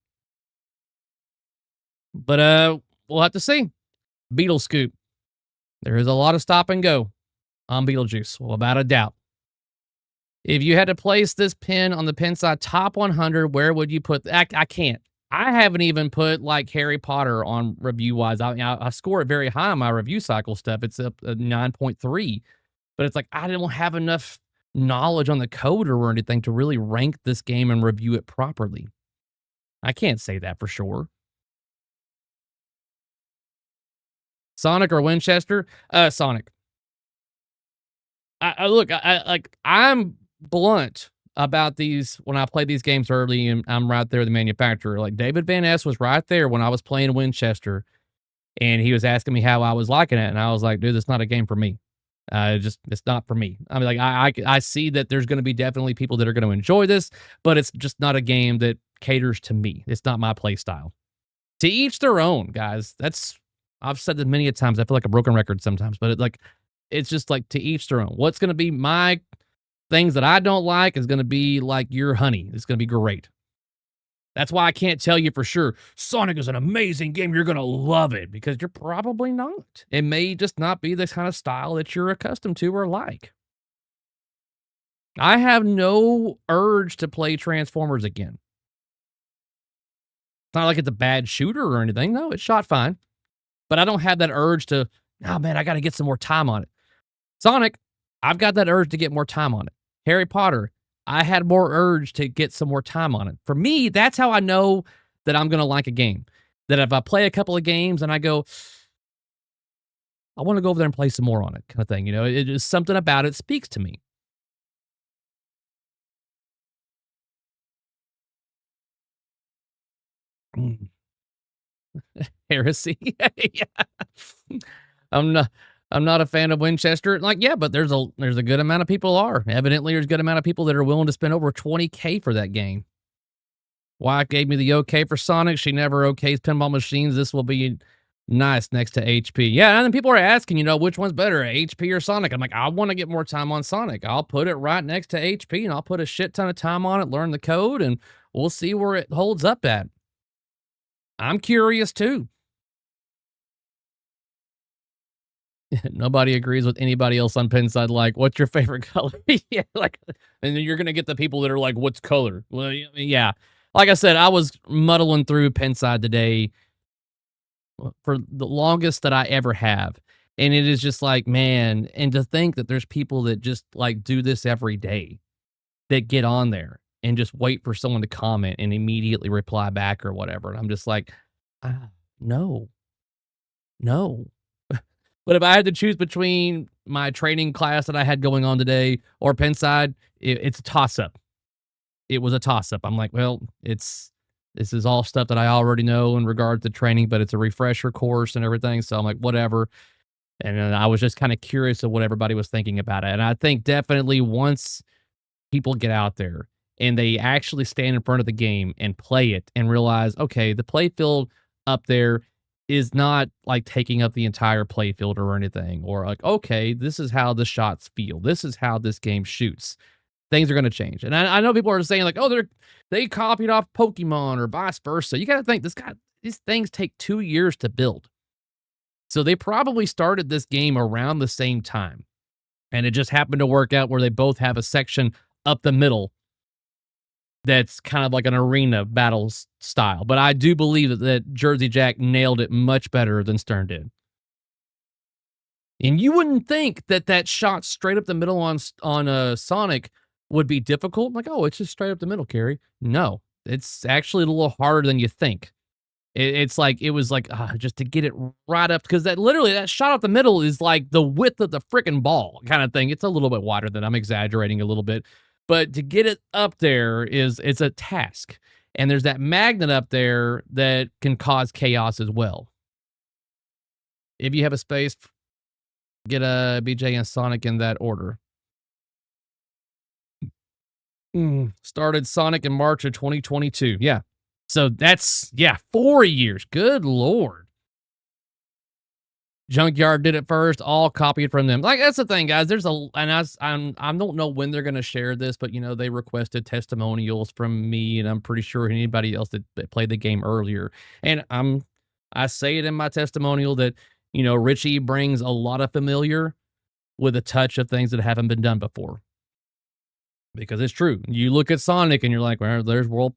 But we'll have to see. Beetle Scoop. There is a lot of stop and go on Beetlejuice, without a doubt. If you had to place this pin on the pin side top 100, where would you put? I can't. I haven't even put like Harry Potter on review wise. I score it very high on my review cycle stuff. It's up 9.3, but it's like I don't have enough knowledge on the coder or anything to really rank this game and review it properly. I can't say that for sure. Sonic or Winchester? Sonic. I'm blunt about these when I play these games early and I'm right there, the manufacturer. Like David Van Ness was right there when I was playing Winchester and he was asking me how I was liking it. And I was like, dude, it's not a game for me. It's not for me. I mean, like, I see that there's going to be definitely people that are going to enjoy this, but it's just not a game that caters to me. It's not my play style. To each their own, guys. I've said that many a times. I feel like a broken record sometimes, but it's just like to each their own. What's going to be my things that I don't like is going to be like your honey. It's going to be great. That's why I can't tell you for sure, Sonic is an amazing game. You're going to love it because you're probably not. It may just not be the kind of style that you're accustomed to or like. I have no urge to play Transformers again. It's not like it's a bad shooter or anything. No, it shot fine. But I don't have that urge to, oh man, I got to get some more time on it. Sonic, I've got that urge to get more time on it. Harry Potter, I had more urge to get some more time on it. For me, that's how I know that I'm going to like a game. That if I play a couple of games and I go, I want to go over there and play some more on it kind of thing. You know, it is something about it speaks to me. Mm. Heresy. Yeah. I'm not I'm not a fan of Winchester. Like, yeah, but there's a good amount of people are. Evidently, there's a good amount of people that are willing to spend over $20K for that game. Wyatt gave me the okay for Sonic. She never okays pinball machines. This will be nice next to HP. Yeah, and then people are asking, which one's better, HP or Sonic? I'm like, I want to get more time on Sonic. I'll put it right next to HP, and I'll put a shit ton of time on it, learn the code, and we'll see where it holds up at. I'm curious, too. Nobody agrees with anybody else on Pinside. Like, what's your favorite color? Yeah, and then you're going to get the people that are like, what's color? Well, yeah. Like I said, I was muddling through Pinside today for the longest that I ever have. And it is just like, man, and to think that there's people that just like do this every day that get on there and just wait for someone to comment and immediately reply back or whatever. And I'm just like, no. But if I had to choose between my training class that I had going on today or Pinside, it's a toss-up. It was a toss-up. I'm like, well, this is all stuff that I already know in regard to training, but it's a refresher course and everything. So I'm like, whatever. And then I was just kind of curious of what everybody was thinking about it. And I think definitely once people get out there and they actually stand in front of the game and play it and realize, okay, the playfield up there is not like taking up the entire playfield or anything, or like, okay, this is how the shots feel. This is how this game shoots. Things are going to change. And I know people are saying like, oh, they copied off Pokemon or vice versa. You got to think these things take 2 years to build. So they probably started this game around the same time. And it just happened to work out where they both have a section up the middle that's kind of like an arena battle style. But I do believe that Jersey Jack nailed it much better than Stern did. And you wouldn't think that shot straight up the middle on Sonic would be difficult. Like, oh, it's just straight up the middle, Carrie. No, it's actually a little harder than you think. It was like just to get it right up, because that shot up the middle is like the width of the freaking ball kind of thing. It's a little bit wider than I'm exaggerating a little bit. But to get it up there it's a task. And there's that magnet up there that can cause chaos as well. If you have a space, get a BJ and Sonic in that order. Started Sonic in March of 2022. Yeah. So that's, 4 years. Good Lord. Junkyard did it first, all copied from them. Like, that's the thing, guys. I don't know when they're going to share this, but, they requested testimonials from me, and I'm pretty sure anybody else that played the game earlier. And I say it in my testimonial that, Richie brings a lot of familiar with a touch of things that haven't been done before. Because it's true. You look at Sonic and you're like, well, there's World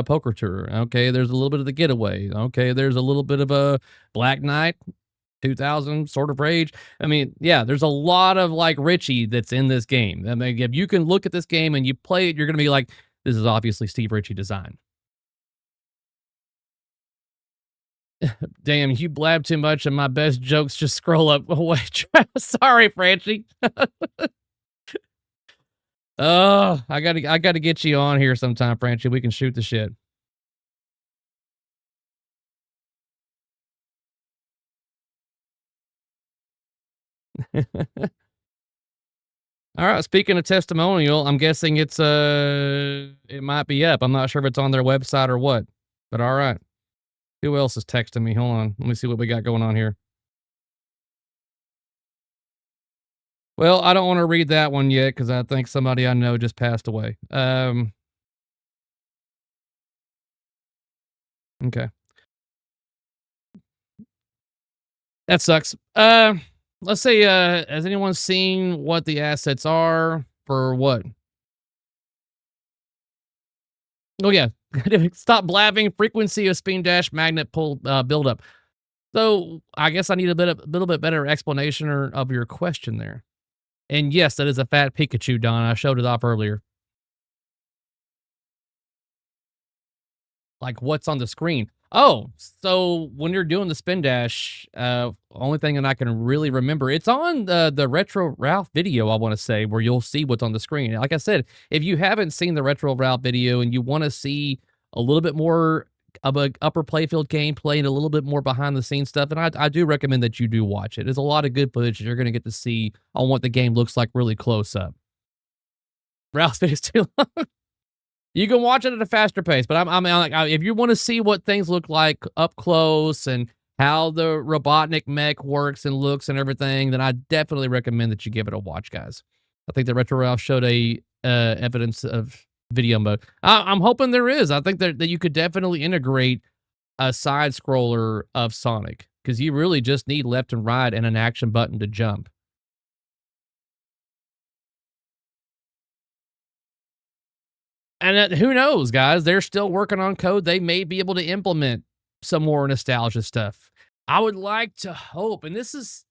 Poker Tour. Okay, there's a little bit of the Getaway. Okay, there's a little bit of a Black Knight, 2000 sort of Rage. I mean, yeah, there's a lot of like Richie that's in this game. I mean, if you can look at this game and you play it, you're going to be like, this is obviously Steve Ritchie design. Damn, you blab too much and my best jokes just scroll up away. Sorry, Francie. Oh, I gotta get you on here sometime, Francie. We can shoot the shit. All right. Speaking of testimonial, I'm guessing it might be up. I'm not sure if it's on their website or what. But all right. Who else is texting me? Hold on. Let me see what we got going on here. Well, I don't want to read that one yet because I think somebody I know just passed away. Okay. That sucks. Let's say, has anyone seen what the assets are for what? Oh yeah. Stop blabbing. Frequency of spin dash magnet pull buildup. So I guess I need a little bit better explanation of your question there. And yes, that is a fat Pikachu, Don. I showed it off earlier. Like what's on the screen? Oh, so when you're doing the spin dash, only thing that I can really remember, it's on the Retro Ralph video, I want to say, where you'll see what's on the screen. Like I said, if you haven't seen the Retro Ralph video and you want to see a little bit more of a upper playfield gameplay and a little bit more behind the scenes stuff, and I do recommend that you do watch it. There's a lot of good footage that you're going to get to see on what the game looks like really close up. Ralph's video is too long. You can watch it at a faster pace, but if you want to see what things look like up close and how the Robotnik mech works and looks and everything, then I definitely recommend that you give it a watch, guys. I think that Retro Ralph showed a evidence of video mode. I'm hoping there is. I think that you could definitely integrate a side scroller of Sonic because you really just need left and right and an action button to jump. And who knows, guys? They're still working on code. They may be able to implement some more nostalgia stuff. I would like to hope, and this is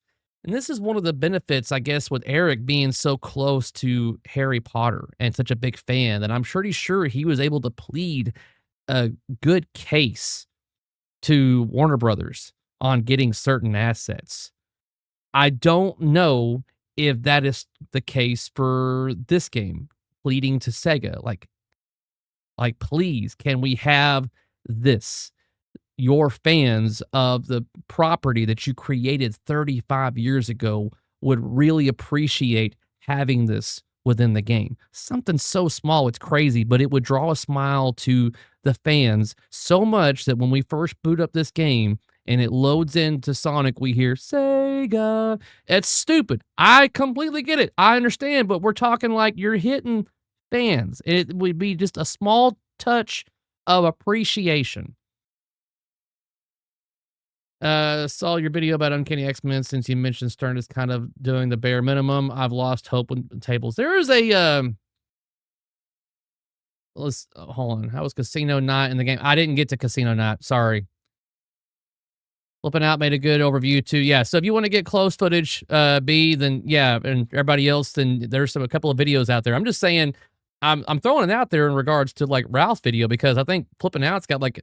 one of the benefits, I guess, with Eric being so close to Harry Potter and such a big fan that I'm pretty sure he was able to plead a good case to Warner Brothers on getting certain assets. I don't know if that is the case for this game, pleading to Sega. Like, please, can we have this? Your fans of the property that you created 35 years ago would really appreciate having this within the game. Something so small, it's crazy, but it would draw a smile to the fans so much that when we first boot up this game and it loads into Sonic, we hear Sega. It's stupid. I completely get it. I understand, but we're talking like you're hitting fans. It would be just a small touch of appreciation. Saw your video about Uncanny X-Men since you mentioned Stern is kind of doing the bare minimum. I've lost hope with tables. There is a let's hold on. How was Casino Night in the game? I didn't get to Casino Night. Sorry. Flipping Out made a good overview too. Yeah. So if you want to get close footage, then yeah, and everybody else, then there's a couple of videos out there. I'm just saying, I'm throwing it out there in regards to like Ralph's video because I think Flipping Out's got like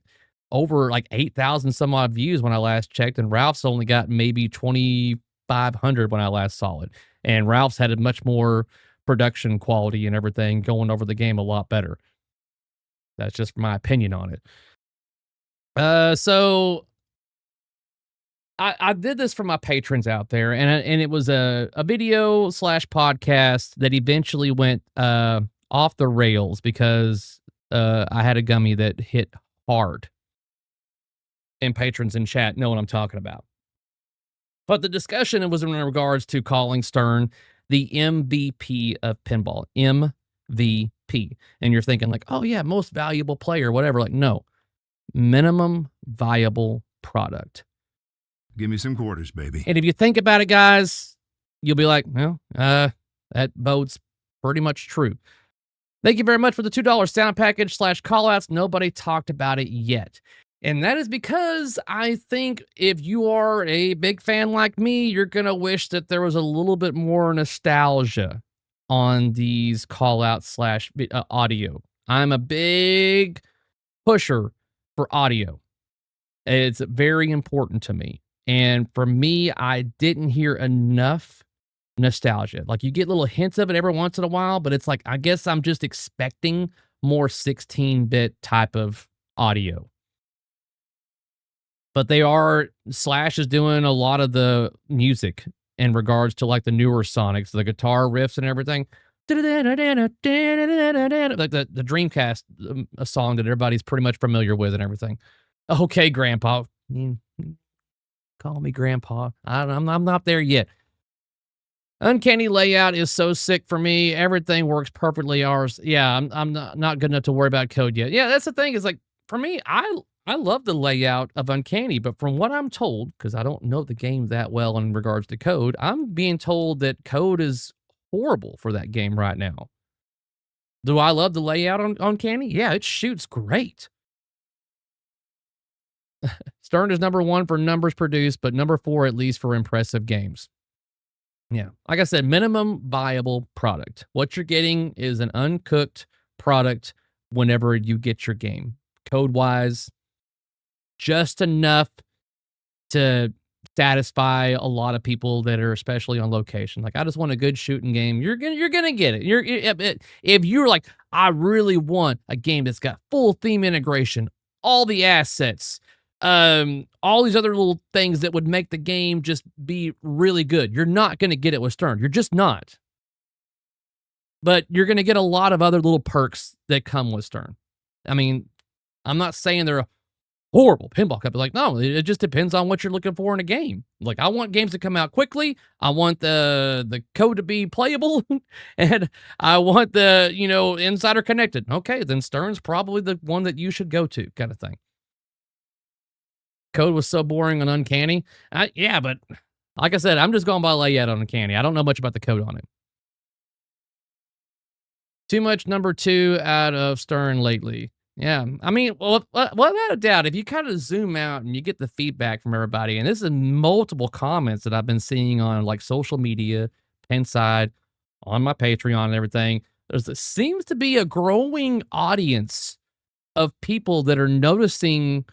over like 8,000 some odd views when I last checked, and Ralph's only got maybe 2,500 when I last saw it. And Ralph's had a much more production quality and everything, going over the game a lot better. That's just my opinion on it. So I did this for my patrons out there, and it was a video / podcast that eventually went off the rails because I had a gummy that hit hard. And patrons in chat know what I'm talking about. But the discussion was in regards to calling Stern the MVP of pinball. MVP. And you're thinking like, oh yeah, most valuable player, whatever. Like, no. Minimum viable product. Give me some quarters, baby. And if you think about it, guys, you'll be like, well, that bodes pretty much true. Thank you very much for the $2 sound package / callouts. Nobody talked about it yet. And that is because I think if you are a big fan like me, you're going to wish that there was a little bit more nostalgia on these callouts / audio. I'm a big pusher for audio. It's very important to me. And for me, I didn't hear enough nostalgia. Like you get little hints of it every once in a while, but it's like, I guess I'm just expecting more 16-bit type of audio. But Slash is doing a lot of the music in regards to like the newer Sonics, the guitar riffs and everything. Like the Dreamcast a song that everybody's pretty much familiar with and everything. Okay, Grandpa. Call me Grandpa. I'm not there yet. Uncanny layout is so sick for me. Everything works perfectly. I'm not good enough to worry about code yet. Yeah, that's the thing is like, for me, I love the layout of Uncanny, but from what I'm told, because I don't know the game that well in regards to code, I'm being told that code is horrible for that game right now. Do I love the layout on Uncanny? Yeah, it shoots great. Stern is number 1 for numbers produced, but number 4 at least for impressive games. Yeah, like I said, minimum viable product. What you're getting is an uncooked product whenever you get your game. Code-wise, just enough to satisfy a lot of people that are especially on location. Like, I just want a good shooting game. You're gonna get it. If you're like, I really want a game that's got full theme integration, all the assets, all these other little things that would make the game just be really good. You're not gonna get it with Stern. You're just not. But you're gonna get a lot of other little perks that come with Stern. I mean, I'm not saying they're a horrible pinball company. Like, no, it just depends on what you're looking for in a game. Like, I want games to come out quickly. I want the code to be playable, and I want the, insider connected. Okay, then Stern's probably the one that you should go to, kind of thing. Code was so boring and uncanny. Yeah, but like I said, I'm just going by layout on Uncanny. I don't know much about the code on it. Too much number 2 out of Stern lately. Yeah, I mean, well, without a doubt, if you kind of zoom out and you get the feedback from everybody, and this is multiple comments that I've been seeing on like social media, Pinside, on my Patreon and everything, seems to be a growing audience of people that are noticing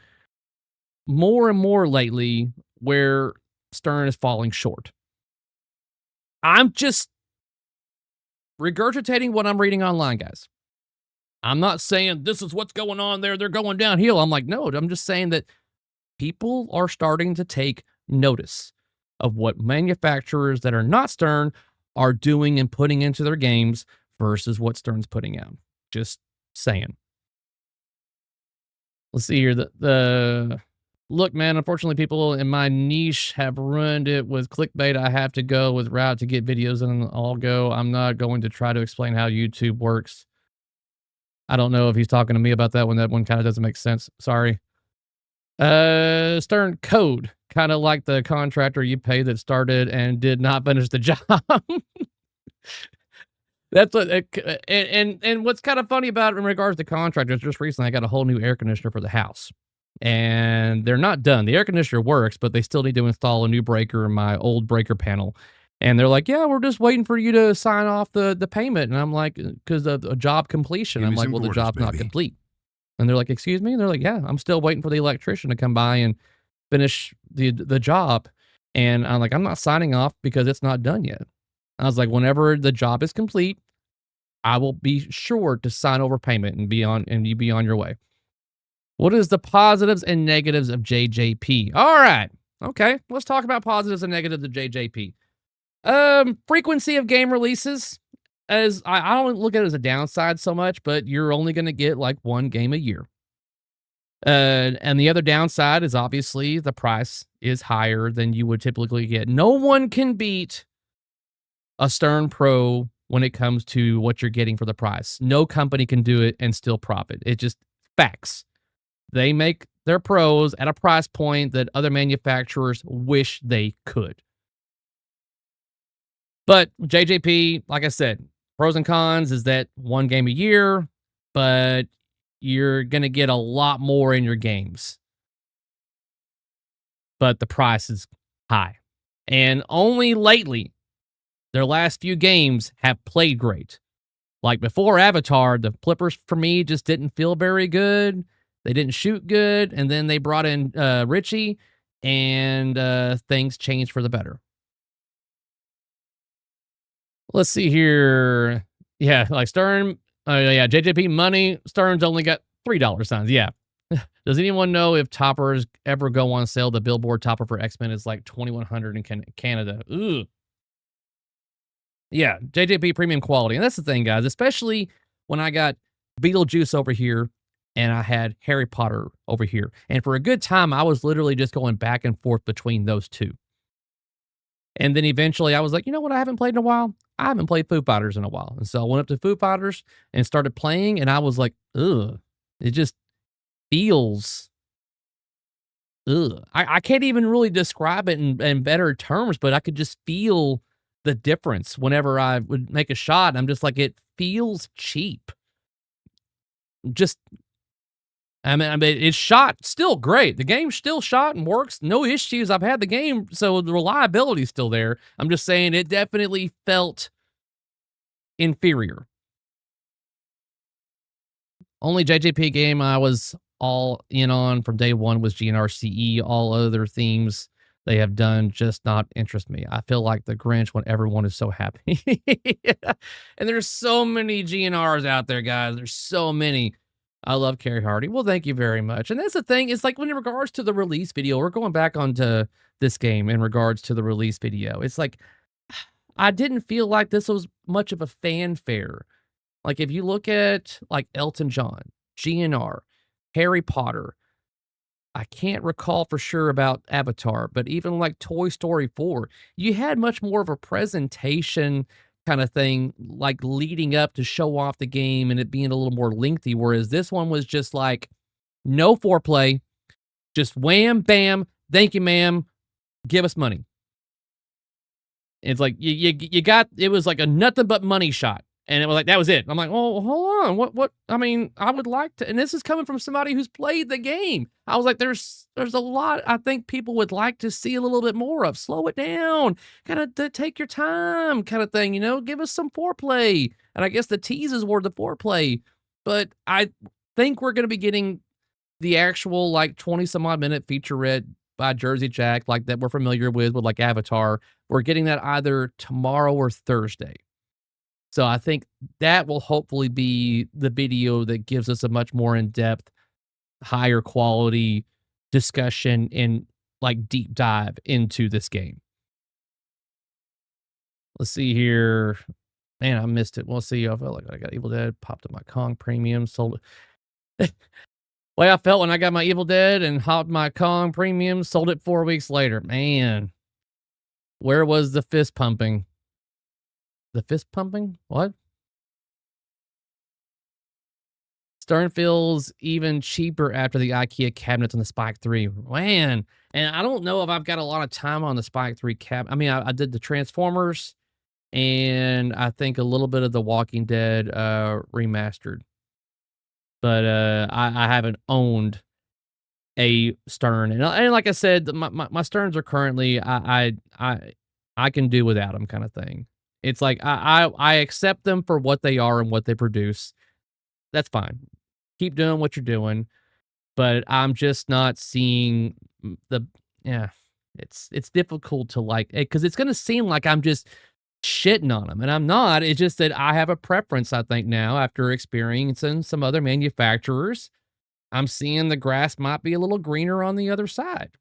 more and more lately where Stern is falling short. I'm just regurgitating what I'm reading online, guys. I'm not saying this is what's going on there. They're going downhill. I'm like, no, I'm just saying that people are starting to take notice of what manufacturers that are not Stern are doing and putting into their games versus what Stern's putting out. Just saying. Let's see here. Look, man, unfortunately, people in my niche have ruined it with clickbait. I have to go with route to get videos and I'll go. I'm not going to try to explain how YouTube works. I don't know if he's talking to me about that one. That one kind of doesn't make sense. Sorry. Stern code, kind of like the contractor you pay that started and did not finish the job. That's what, and what's kind of funny about it in regards to contractors, just recently I got a whole new air conditioner for the house. And they're not done. The air conditioner works, but they still need to install a new breaker in my old breaker panel. And they're like, yeah, we're just waiting for you to sign off the payment. And I'm like, because of a job completion. I'm like, well, the job's not complete. And they're like, excuse me? And they're like, yeah, I'm still waiting for the electrician to come by and finish the job. And I'm like, I'm not signing off because it's not done yet. I was like, whenever the job is complete, I will be sure to sign over payment and you be on your way. What is the positives and negatives of JJP? All right. Okay. Let's talk about positives and negatives of JJP. Frequency of game releases, as I don't look at it as a downside so much, but you're only going to get like one game a year. And the other downside is obviously the price is higher than you would typically get. No one can beat a Stern Pro when it comes to what you're getting for the price. No company can do it and still profit. It just facts. They make their pros at a price point that other manufacturers wish they could. But JJP, like I said, pros and cons is that one game a year, but you're going to get a lot more in your games. But the price is high. And only lately, their last few games have played great. Like before Avatar, the flippers for me just didn't feel very good. They didn't shoot good, and then they brought in Richie, and things changed for the better. Let's see here. Yeah, like Stern. Oh yeah, JJP money. Stern's only got $3 signs. Yeah. Does anyone know if toppers ever go on sale? The Billboard topper for X-Men is like 2,100 in Canada. Ooh. Yeah, JJP premium quality. And that's the thing, guys, especially when I got Beetlejuice over here and I had Harry Potter over here. And for a good time, I was literally just going back and forth between those two. And then eventually I was like, you know what I haven't played in a while? I haven't played Foo Fighters in a while. And so I went up to Foo Fighters and started playing, and I was like, ugh, it just feels ugh. I can't even really describe it in better terms, but I could just feel the difference whenever I would make a shot. I'm just like, it feels cheap. Just, I mean, it's shot still great. The game still shot and works. No issues. I've had the game, so the reliability is still there. I'm just saying it definitely felt inferior. Only JJP game I was all in on from day one was GNRCE. All other themes they have done just not interest me. I feel like the Grinch when everyone is so happy. And there's so many GNRs out there, guys. There's so many. I love Carrie Hardy. Well, thank you very much. And that's the thing. It's like when in regards to the release video, we're going back onto this game in regards to the release video. It's like, I didn't feel like this was much of a fanfare. Like, if you look at, like, Elton John, GNR, Harry Potter, I can't recall for sure about Avatar, but even, like, Toy Story 4, you had much more of a presentation kinda thing, like, leading up to show off the game and it being a little more lengthy, whereas this one was just like, no foreplay, just wham, bam, thank you, ma'am, give us money. It's like, you got it was like a nothing but money shot. And it was like, that was it. I'm like, oh, hold on. What? I mean, I would like to, and this is coming from somebody who's played the game. I was like, there's a lot I think people would like to see a little bit more of. Slow it down. Kind of take your time kind of thing, give us some foreplay. And I guess the teases were the foreplay. But I think we're going to be getting the actual like 20 some odd minute featurette by Jersey Jack, like that we're familiar with like Avatar. We're getting that either tomorrow or Thursday. So I think that will hopefully be the video that gives us a much more in-depth, higher quality discussion and like deep dive into this game. Let's see here. Man, I missed it. We'll see. I felt like I got Evil Dead, popped up my Kong Premium, sold it. Way I felt when I got my Evil Dead and hopped my Kong Premium, sold it 4 weeks later. Man, where was the fist pumping? The fist pumping? What? Stern feels even cheaper after the IKEA cabinets on the Spike 3. Man, and I don't know if I've got a lot of time on the Spike 3 I mean, I did the Transformers, and I think a little bit of the Walking Dead remastered. But I haven't owned a Stern. And like I said, my Sterns are currently, I can do without them kind of thing. It's like I accept them for what they are and what they produce. That's fine. Keep doing what you're doing, but I'm just not seeing it's difficult to like it because it's gonna seem like I'm just shitting on them, and I'm not. It's just that I have a preference, I think, now after experiencing some other manufacturers. I'm seeing the grass might be a little greener on the other side.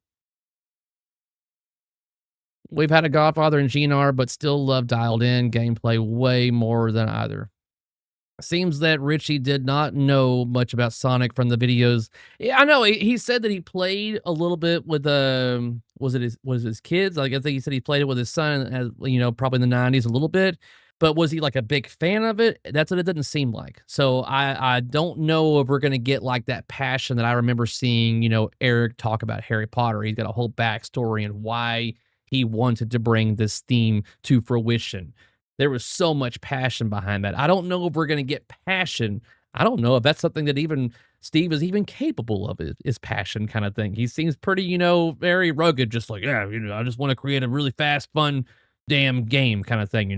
We've had a Godfather and GNR, but still love dialed in gameplay way more than either. Seems that Richie did not know much about Sonic from the videos. Yeah, I know. He said that he played a little bit with was it his kids? Like I think he said he played it with his son, as probably in the 90s a little bit. But was he like a big fan of it? That's what it didn't seem like. So I don't know if we're gonna get like that passion that I remember seeing, Eric talk about Harry Potter. He's got a whole backstory and why he wanted to bring this theme to fruition. There was so much passion behind that. I don't know if we're going to get passion. I don't know if that's something that even Steve is even capable of, is passion kind of thing. He seems pretty, very rugged, just like, I just want to create a really fast, fun, damn game kind of thing,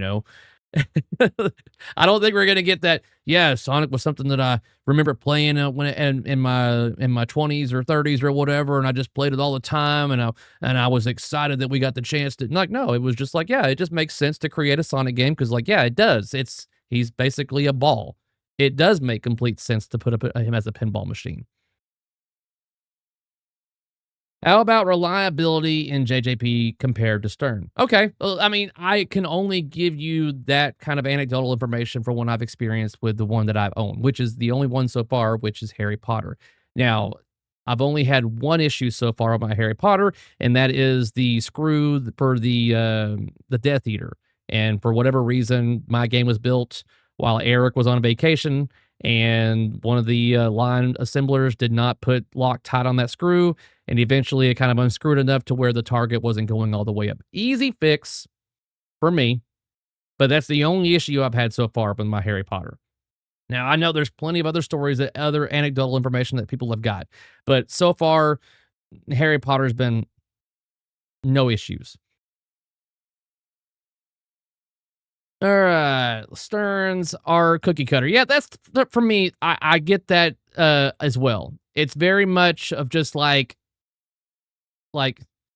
I don't think we're gonna get that. Yeah, Sonic was something that I remember playing when in my 20s or 30s or whatever, and I just played it all the time, and I was excited that we got the chance to like. No, it was just like, yeah, it just makes sense to create a Sonic game because, like, yeah, it does. He's basically a ball. It does make complete sense to put up him as a pinball machine. How about reliability in JJP compared to Stern? Okay, well, I mean, I can only give you that kind of anecdotal information for one I've experienced with the one that I've owned, which is the only one so far, which is Harry Potter. Now, I've only had one issue so far with my Harry Potter, and that is the screw for the Death Eater. And for whatever reason, my game was built while Eric was on vacation, and one of the line assemblers did not put Loctite on that screw, and eventually it kind of unscrewed enough to where the target wasn't going all the way up. Easy fix for me, but that's the only issue I've had so far with my Harry Potter. Now, I know there's plenty of other stories, that other anecdotal information that people have got, but so far, Harry Potter's been no issues. All right, Stearns are cookie cutter. Yeah, that's for me. I get that as well. It's very much of just like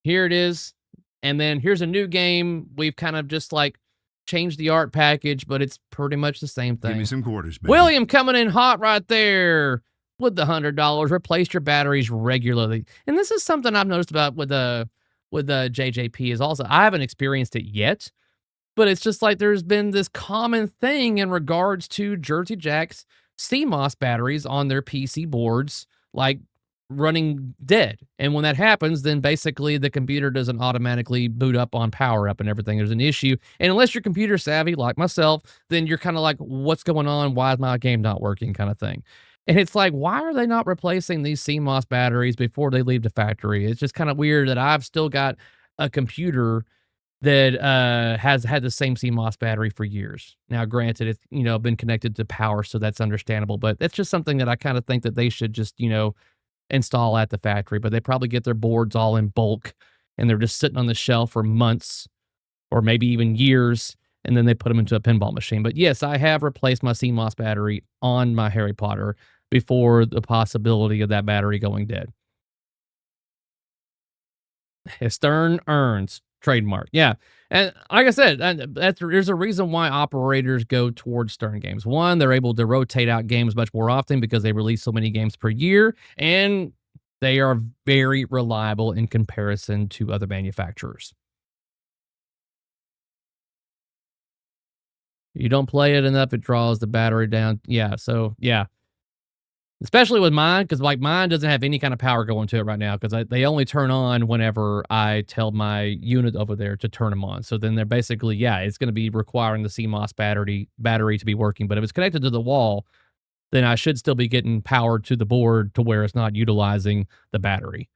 here it is, and then here's a new game. We've kind of just like changed the art package, but it's pretty much the same Give me thing. some quarters, baby. William coming in hot right there with the $100. Replace your batteries regularly, and this is something I've noticed about with JJP is also I haven't experienced it yet, but it's just like there's been this common thing in regards to Jersey Jack's CMOS batteries on their PC boards, like running dead. And when that happens, then basically the computer doesn't automatically boot up on power up and everything. There's an issue. And unless you're computer savvy like myself, then you're kind of like, what's going on? Why is my game not working? Kind of thing. And it's like, why are they not replacing these CMOS batteries before they leave the factory? It's just kind of weird that I've still got a computer that has had the same CMOS battery for years. Now, granted, it's been connected to power, so that's understandable. But that's just something that I kind of think that they should just install at the factory. But they probably get their boards all in bulk, and they're just sitting on the shelf for months, or maybe even years, and then they put them into a pinball machine. But yes, I have replaced my CMOS battery on my Harry Potter before the possibility of that battery going dead. Stern earns trademark. Yeah. And like I said, there's a reason why operators go towards Stern games. One, they're able to rotate out games much more often because they release so many games per year, and they are very reliable in comparison to other manufacturers. You don't play it enough, it draws the battery down. Yeah. So, yeah. Especially with mine, because like mine doesn't have any kind of power going to it right now, because they only turn on whenever I tell my unit over there to turn them on. So then they're basically, yeah, it's going to be requiring the CMOS battery to be working. But if it's connected to the wall, then I should still be getting power to the board to where it's not utilizing the battery.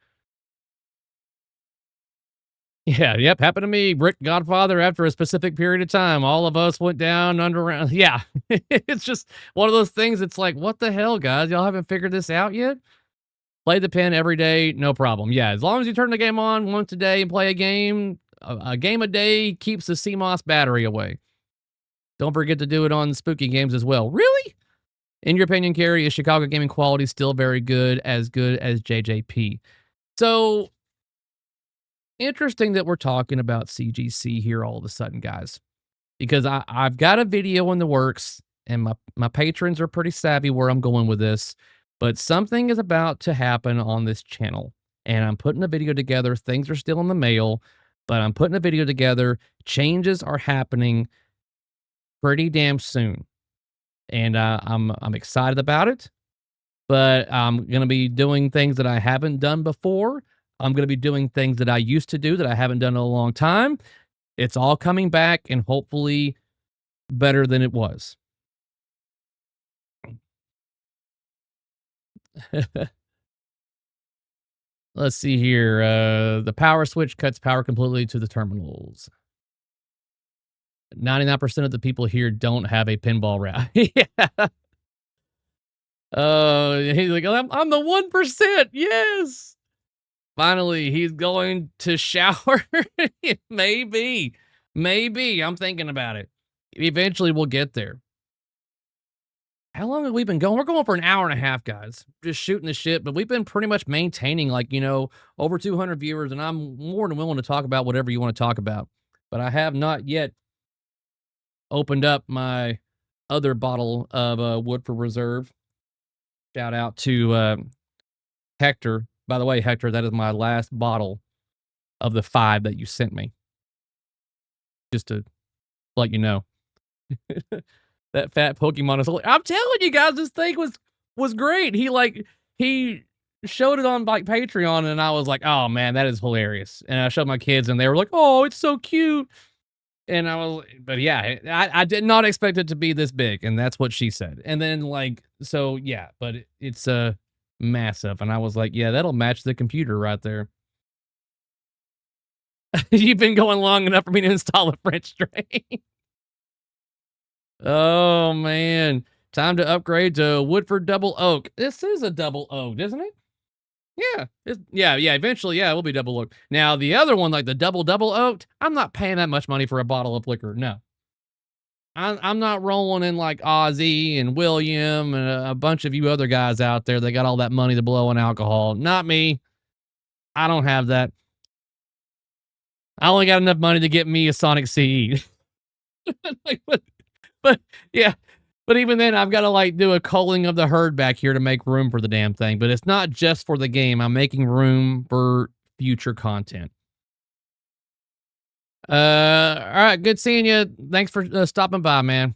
Yeah, yep, happened to me, Brick Godfather, after a specific period of time. All of us went down underground. Yeah, it's just one of those things. It's like, what the hell, guys? Y'all haven't figured this out yet? Play the pen every day, no problem. Yeah, as long as you turn the game on once a day and play a game a game a day keeps the CMOS battery away. Don't forget to do it on spooky games as well. Really? In your opinion, Carrie, is Chicago gaming quality still very good as JJP? So, interesting that we're talking about CGC here all of a sudden, guys, because I've got a video in the works, and my patrons are pretty savvy where I'm going with this, but something is about to happen on this channel, and I'm putting a video together. Things are still in the mail, but I'm putting a video together. Changes are happening pretty damn soon, and I'm excited about it, but I'm going to be doing things that I haven't done before. I'm going to be doing things that I used to do that I haven't done in a long time. It's all coming back, and hopefully better than it was. Let's see here. The power switch cuts power completely to the terminals. 99% of the people here don't have a pinball rack. Yeah. He's like, I'm the 1%. Yes. Finally, he's going to shower. Maybe. I'm thinking about it. Eventually, we'll get there. How long have we been going? We're going for an hour and a half, guys. Just shooting the shit, but we've been pretty much maintaining, like, over 200 viewers, and I'm more than willing to talk about whatever you want to talk about. But I have not yet opened up my other bottle of Woodford Reserve. Shout out to Hector. By the way, Hector, that is my last bottle of the 5 that you sent me. Just to let you know. That fat Pokemon is I'm telling you guys, this thing was great. He showed it on like Patreon, and I was like, oh man, that is hilarious. And I showed my kids, and they were like, oh, it's so cute. And but yeah, I did not expect it to be this big, and that's what she said. And then so yeah, but it's massive, and I was like, yeah, that'll match the computer right there. You've been going long enough for me to install a French drain. Oh man, time to upgrade to Woodford Double Oak. This is a double oak, isn't it? Yeah, yeah. Eventually, yeah, it will be double oak. Now the other one, like the double oaked, I'm not paying that much money for a bottle of liquor. No, I'm not rolling in like Ozzy and William and a bunch of you other guys out there that got all that money to blow on alcohol. Not me. I don't have that. I only got enough money to get me a Sonic CE. But yeah, but even then, I've got to like do a culling of the herd back here to make room for the damn thing. But it's not just for the game. I'm making room for future content. All right, good seeing you. Thanks for stopping by, man.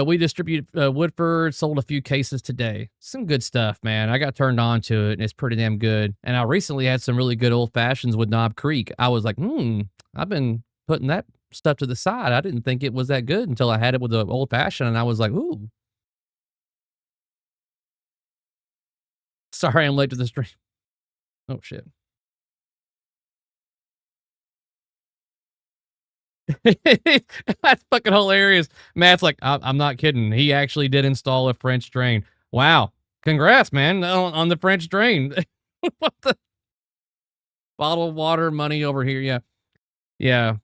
We distribute Woodford, sold a few cases today. Some good stuff, man. I got turned on to it, and it's pretty damn good. And I recently had some really good old fashions with Knob Creek. I was like, I've been putting that stuff to the side. I didn't think it was that good until I had it with the old fashioned, and I was like, ooh. Sorry, I'm late to the stream. Oh shit. That's fucking hilarious. Matt's like, I'm not kidding. He actually did install a French drain. Wow. Congrats, man, on the French drain. What the? Bottled water money over here. Yeah. Yeah.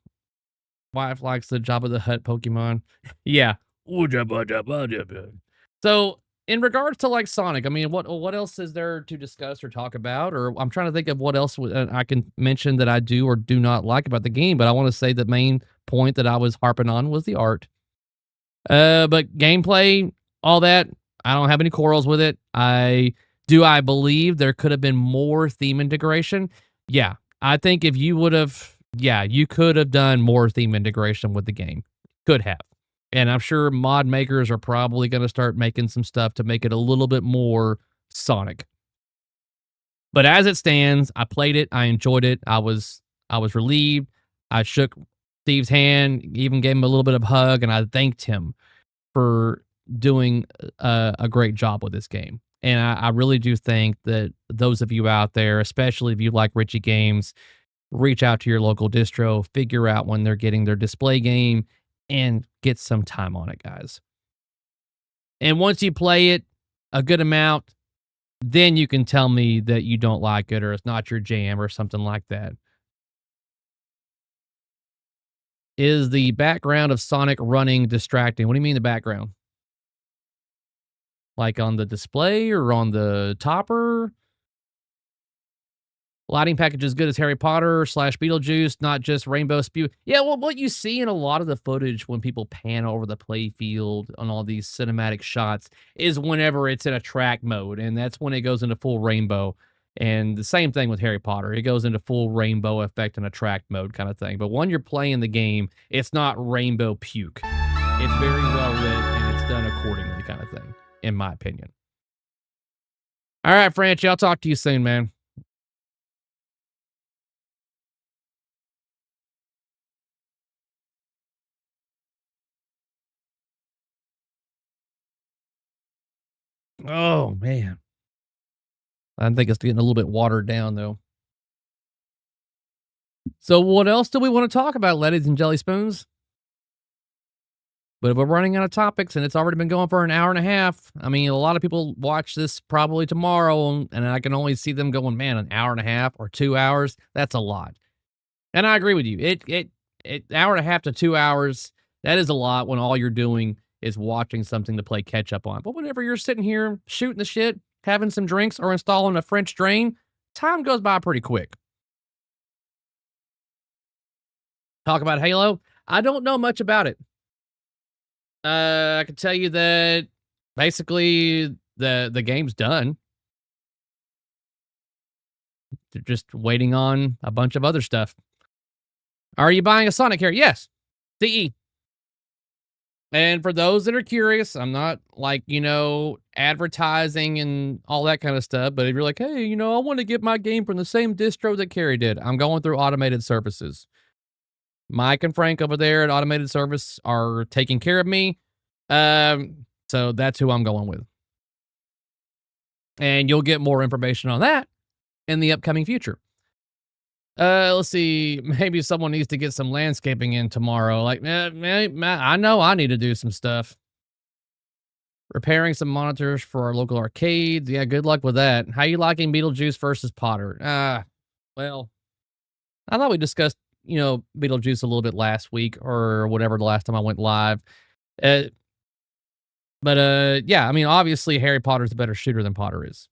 Wife likes the Jabba the Hutt Pokemon. Yeah. So, in regards to like Sonic, I mean, what else is there to discuss or talk about? Or I'm trying to think of what else I can mention that I do or do not like about the game. But I want to say the main point that I was harping on was the art. But gameplay, all that, I don't have any quarrels with it. I believe there could have been more theme integration. Yeah, I think if you would have, you could have done more theme integration with the game. Could have. And I'm sure mod makers are probably going to start making some stuff to make it a little bit more Sonic. But as it stands, I played it. I enjoyed it. I was relieved. I shook Steve's hand, even gave him a little bit of hug, and I thanked him for doing a great job with this game. And I really do think that those of you out there, especially if you like Richie Games, reach out to your local distro, figure out when they're getting their display game, and get some time on it, guys. And once you play it a good amount, then you can tell me that you don't like it or it's not your jam or something like that. Is the background of Sonic running distracting? What do you mean the background? Like on the display or on the topper? Lighting package as good as Harry Potter / Beetlejuice, not just rainbow spew. Yeah, well, what you see in a lot of the footage when people pan over the playfield on all these cinematic shots is whenever it's in a track mode, and that's when it goes into full rainbow. And the same thing with Harry Potter. It goes into full rainbow effect in a track mode kind of thing. But when you're playing the game, it's not rainbow puke. It's very well lit, and it's done accordingly kind of thing, in my opinion. All right, Franchi, I'll talk to you soon, man. Oh, man. I think it's getting a little bit watered down, though. So what else do we want to talk about, ladies and jelly spoons? But if we're running out of topics and it's already been going for an hour and a half, I mean, a lot of people watch this probably tomorrow, and I can only see them going, man, an hour and a half or 2 hours, that's a lot. And I agree with you. It hour and a half to 2 hours That is a lot when all you're doing is watching something to play catch up on. But whenever you're sitting here shooting the shit, having some drinks, or installing a French drain, time goes by pretty quick. Talk about Halo. I don't know much about it. I can tell you that basically the game's done. They're just waiting on a bunch of other stuff. Are you buying a Sonic here? Yes. CE. And for those that are curious, I'm not like, advertising and all that kind of stuff. But if you're like, hey, I want to get my game from the same distro that Carrie did, I'm going through automated services. Mike and Frank over there at Automated Service are taking care of me. So that's who I'm going with. And you'll get more information on that in the upcoming future. Let's see. Maybe someone needs to get some landscaping in tomorrow. Like, I know I need to do some stuff. Repairing some monitors for our local arcades. Yeah, good luck with that. How you liking Beetlejuice versus Potter? Well, I thought we discussed, Beetlejuice a little bit last week or whatever the last time I went live. Yeah, I mean, obviously Harry Potter's a better shooter than Potter is.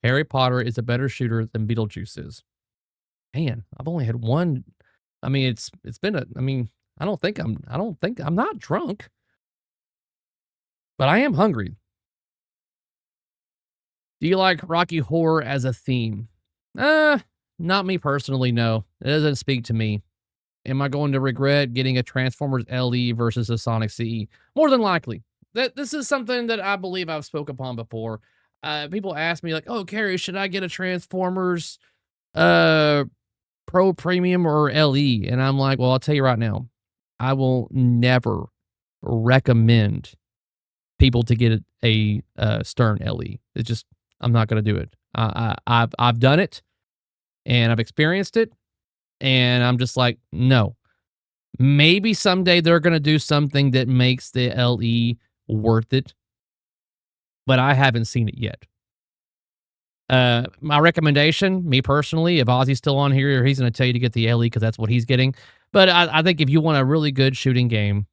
Harry Potter is a better shooter than Beetlejuice is. Man, I've only had one. I mean, it's been I don't think I'm not drunk, but I am hungry. Do you like Rocky Horror as a theme? Not me personally, no. It doesn't speak to me. Am I going to regret getting a Transformers LE versus a Sonic CE? More than likely. This is something that I believe I've spoke upon before. People ask me like, "Oh, Carrie, should I get a Transformers Pro Premium or LE?" And I'm like, "Well, I'll tell you right now, I will never recommend people to get a Stern LE. It's just I'm not going to do it. I've done it, and I've experienced it, and I'm just like, no. Maybe someday they're going to do something that makes the LE worth it, but I haven't seen it yet. My recommendation, me personally, if Ozzy's still on here, he's going to tell you to get the LE because that's what he's getting. But I think if you want a really good shooting game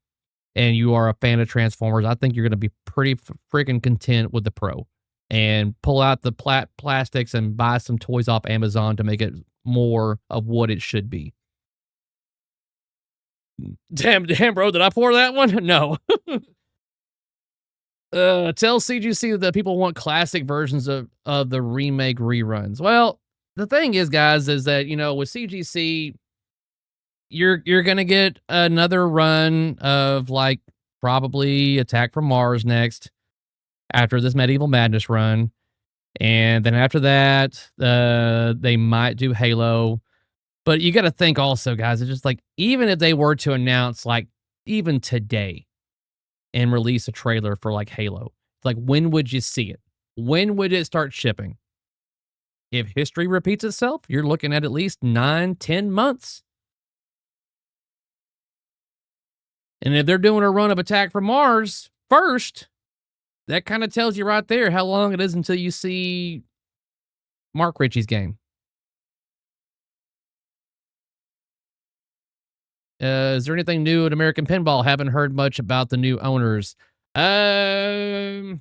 and you are a fan of Transformers, I think you're going to be pretty freaking content with the Pro. And pull out the plastics and buy some toys off Amazon to make it more of what it should be. Damn, bro, did I pour that one? No. Tell CGC that people want classic versions of the remake reruns. Well, the thing is, guys, is that, with CGC, you're going to get another run of, like, probably Attack from Mars next after this Medieval Madness run. And then after that, they might do Halo. But you got to think also, guys, it's just like, even if they were to announce, like, even today, and release a trailer for like Halo, like, when would you see it? When would it start shipping? If history repeats itself, you're looking at least 9-10 months. And if they're doing a run of Attack from Mars first, that kind of tells you right there how long it is until you see Mark Ritchie's game. Is there anything new at American Pinball? Haven't heard much about the new owners. Let's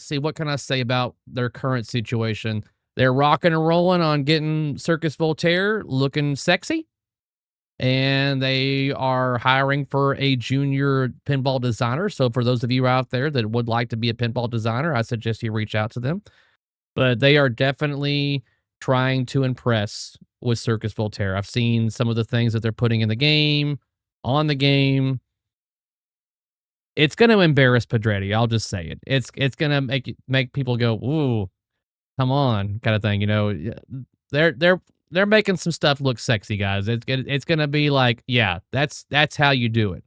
see. What can I say about their current situation? They're rocking and rolling on getting Circus Voltaire looking sexy. And they are hiring for a junior pinball designer. So for those of you out there that would like to be a pinball designer, I suggest you reach out to them. But they are definitely trying to impress with Circus Voltaire. I've seen some of the things that they're putting in the game, on the game. It's going to embarrass Pedretti. I'll just say it. It's going to make people go, ooh, come on, kind of thing. They're making some stuff look sexy, guys. It's going to be like, yeah, that's how you do it.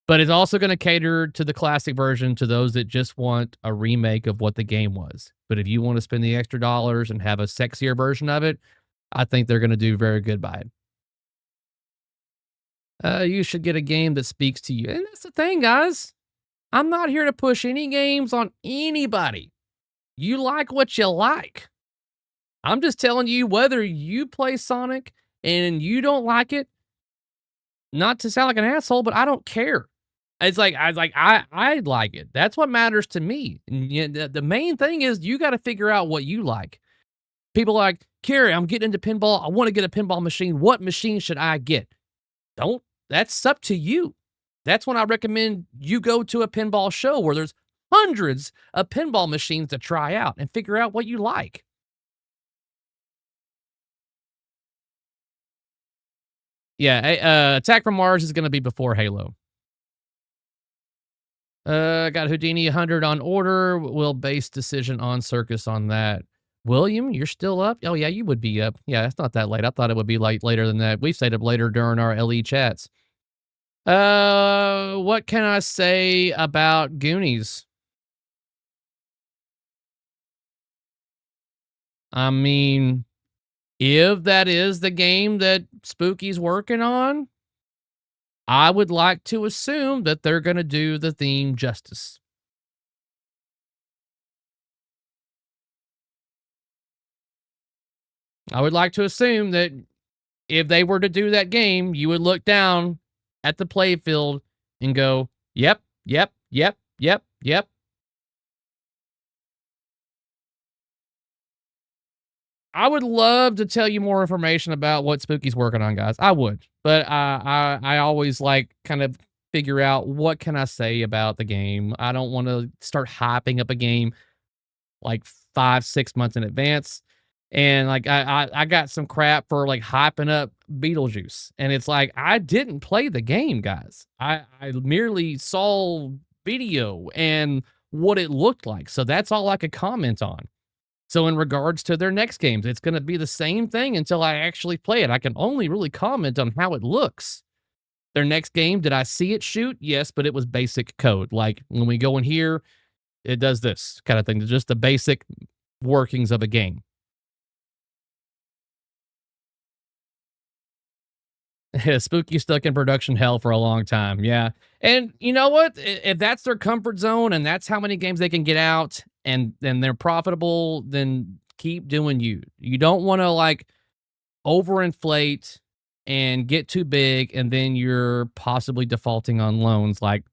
But it's also going to cater to the classic version, to those that just want a remake of what the game was. But if you want to spend the extra dollars and have a sexier version of it, I think they're going to do very good by it. You should get a game that speaks to you. And that's the thing, guys. I'm not here to push any games on anybody. You like what you like. I'm just telling you, whether you play Sonic and you don't like it, Not to sound like an asshole, but I don't care. I like it. That's what matters to me. And the main thing is you got to figure out what you like. People are like, Carrie, I'm getting into pinball. I want to get a pinball machine. What machine should I get? Don't. That's up to you. That's when I recommend you go to a pinball show where there's hundreds of pinball machines to try out and figure out what you like. Yeah, Attack from Mars is going to be before Halo. Got Houdini 100 on order. Will base decision on Circus on that. William, you're still up? Oh, yeah, you would be up. Yeah, it's not that late. I thought it would be later than that. We've stayed up later during our LE chats. What can I say about Goonies? I mean, if that is the game that Spooky's working on, I would like to assume that they're going to do the theme justice. I would like to assume that if they were to do that game, you would look down at the playfield and go, yep, yep, yep, yep, yep. I would love to tell you more information about what Spooky's working on, guys. I would, but I always like kind of figure out what can I say about the game. I don't want to start hyping up a game like 5-6 months in advance. And like I got some crap for like hyping up Beetlejuice. And it's like I didn't play the game, guys. I merely saw video and what it looked like. So that's all I could comment on. So in regards to their next games, it's going to be the same thing until I actually play it. I can only really comment on how it looks. Their next game, did I see it shoot? Yes, but it was basic code. Like when we go in here, it does this kind of thing. Just the basic workings of a game. Spooky stuck in production hell for a long time. Yeah. And you know what? If that's their comfort zone and that's how many games they can get out and they're profitable, then keep doing you. You don't want to like overinflate and get too big and then you're possibly defaulting on loans like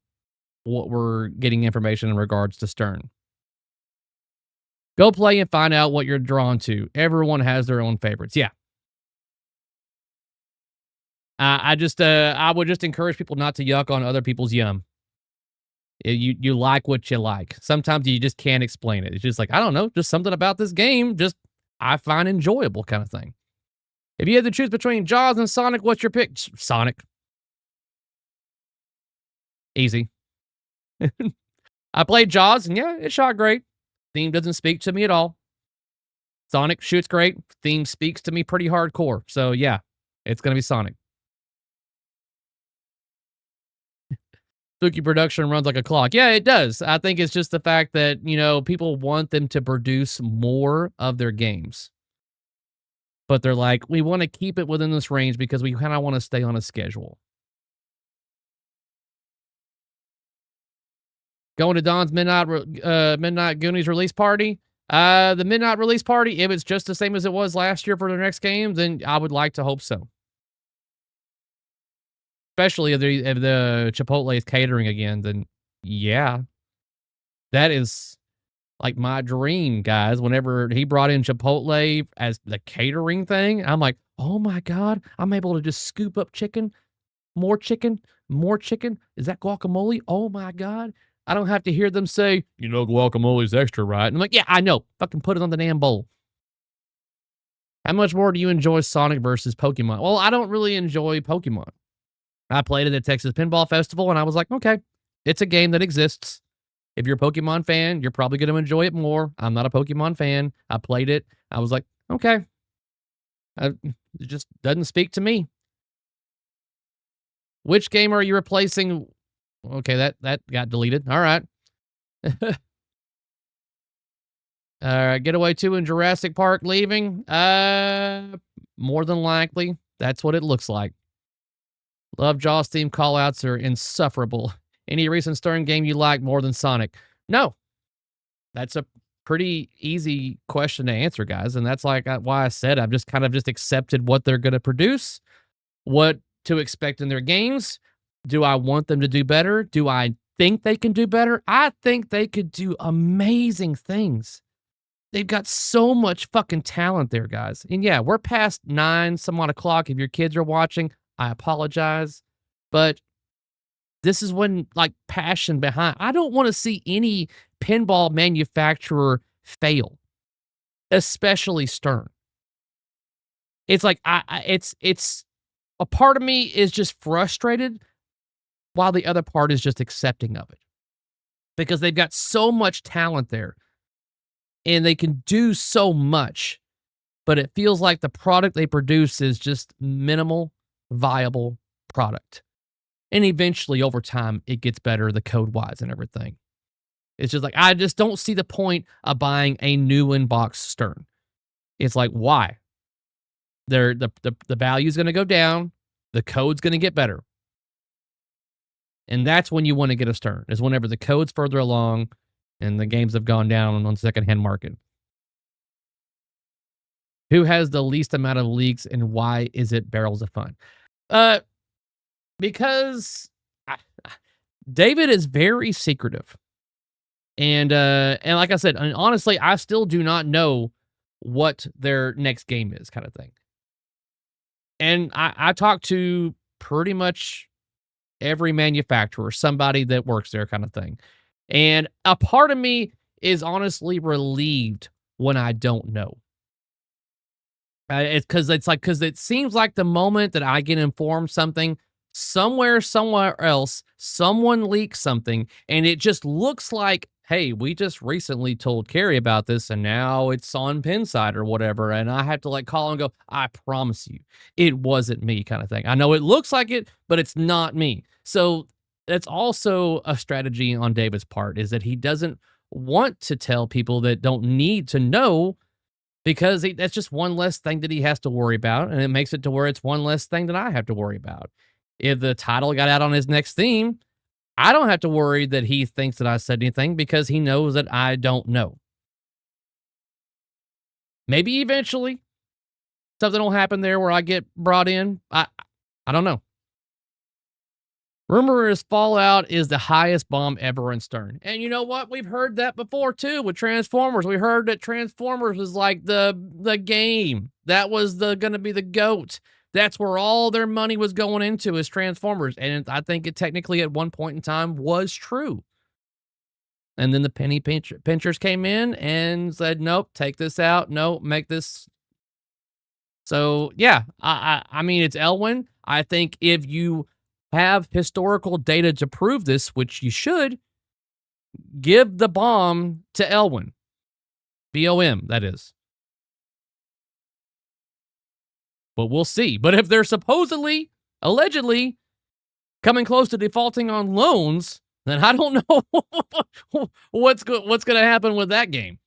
what we're getting information in regards to Stern. Go play and find out what you're drawn to. Everyone has their own favorites. Yeah. I would just encourage people not to yuck on other people's yum. You like what you like. Sometimes you just can't explain it. It's just like, I don't know, just something about this game just I find enjoyable kind of thing. If you had to choose between Jaws and Sonic, what's your pick? Sonic. Easy. I played Jaws and yeah, it shot great. Theme doesn't speak to me at all. Sonic shoots great. Theme speaks to me pretty hardcore. So yeah, it's going to be Sonic. Spooky production runs like a clock. Yeah, it does. I think it's just the fact that, you know, people want them to produce more of their games. But they're like, we want to keep it within this range because we kind of want to stay on a schedule. Going to Don's Midnight Goonies release party. The Midnight release party, if it's just the same as it was last year for their next game, then I would like to hope so. Especially if the Chipotle is catering again, then yeah. That is like my dream, guys. Whenever he brought in Chipotle as the catering thing, I'm like, oh my God, I'm able to just scoop up chicken, more chicken, more chicken. Is that guacamole? Oh my God. I don't have to hear them say, you know, guacamole's extra, right? And I'm like, yeah, I know. Fucking put it on the damn bowl. How much more do you enjoy Sonic versus Pokemon? Well, I don't really enjoy Pokemon. I played it at Texas Pinball Festival, and I was like, okay, it's a game that exists. If you're a Pokemon fan, you're probably going to enjoy it more. I'm not a Pokemon fan. I played it. I was like, okay. It just doesn't speak to me. Which game are you replacing? Okay, that got deleted. All right. Getaway 2 in Jurassic Park leaving? More than likely. That's what it looks like. Love Jaws theme callouts are insufferable. Any recent Stern game you like more than Sonic? No. That's a pretty easy question to answer, guys. And that's like why I said I've just kind of just accepted what they're going to produce. What to expect in their games. Do I want them to do better? Do I think they can do better? I think they could do amazing things. They've got so much fucking talent there, guys. And yeah, we're past 9 some odd o'clock. If your kids are watching, I apologize. But this is when, like, passion behind. I don't want to see any pinball manufacturer fail, especially Stern. It's like it's a part of me is just frustrated while the other part is just accepting of it. Because they've got so much talent there and they can do so much, but it feels like the product they produce is just minimal viable product. And eventually over time it gets better, the code wise and everything. It's just like, I just don't see the point of buying a new in-box Stern. It's like, why? The value's going to go down. The code's going to get better. And that's when you want to get a Stern, is whenever the code's further along and the games have gone down on the secondhand market. Who has the least amount of leaks and why is it Barrels of Fun? Because David is very secretive. And like I said, and honestly, I still do not know what their next game is, kind of thing. And I talked to pretty much every manufacturer, somebody that works there, kind of thing. And a part of me is honestly relieved when I don't know. It's because it seems like the moment that I get informed something, somewhere else, someone leaks something, and it just looks like, hey, we just recently told Carrie about this, and now it's on Pinside or whatever, and I have to like call and go, I promise you, it wasn't me, kind of thing. I know it looks like it, but it's not me. So that's also a strategy on David's part, is that he doesn't want to tell people that don't need to know, because that's just one less thing that he has to worry about, and it makes it to where it's one less thing that I have to worry about. If the title got out on his next theme, I don't have to worry that he thinks that I said anything, because he knows that I don't know. Maybe eventually something will happen there where I get brought in. I don't know. Rumor is Fallout is the highest bomb ever in Stern. And you know what? We've heard that before too with Transformers. We heard that Transformers was like the game. That was going to be the GOAT. That's where all their money was going into, is Transformers. And I think it technically at one point in time was true. And then the penny pinchers came in and said, nope, take this out. Nope, make this. So yeah, I mean, it's Elwyn. I think if you have historical data to prove this, which you should, give the bomb to Elwyn. BOM, that is. But we'll see. But if they're supposedly, allegedly, coming close to defaulting on loans, then I don't know what's going to happen with that game.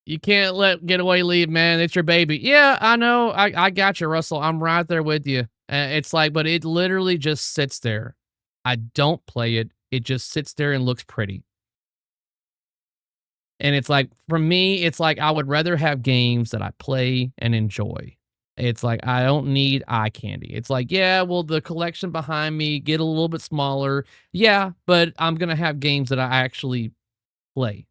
You can't let Getaway leave, man. It's your baby. Yeah, I know. I got you, Russell. I'm right there with you. It's like, but it literally just sits there. I don't play it. It just sits there and looks pretty. And it's like, for me, it's like I would rather have games that I play and enjoy. It's like, I don't need eye candy. It's like, yeah, well, the collection behind me get a little bit smaller. Yeah, but I'm going to have games that I actually play.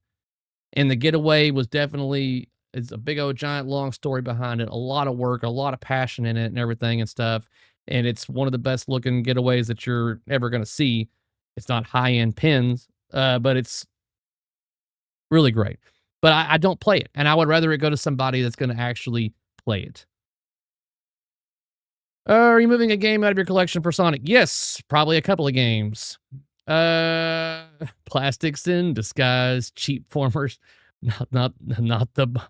And the Getaway was definitely, it's a big old giant long story behind it. A lot of work, a lot of passion in it and everything and stuff. And it's one of the best looking Getaways that you're ever going to see. It's not high end pins, but it's really great. But I don't play it. And I would rather it go to somebody that's going to actually play it. Are you moving a game out of your collection for Sonic? Yes, probably a couple of games. Plastics in disguise, cheap formers. Not the.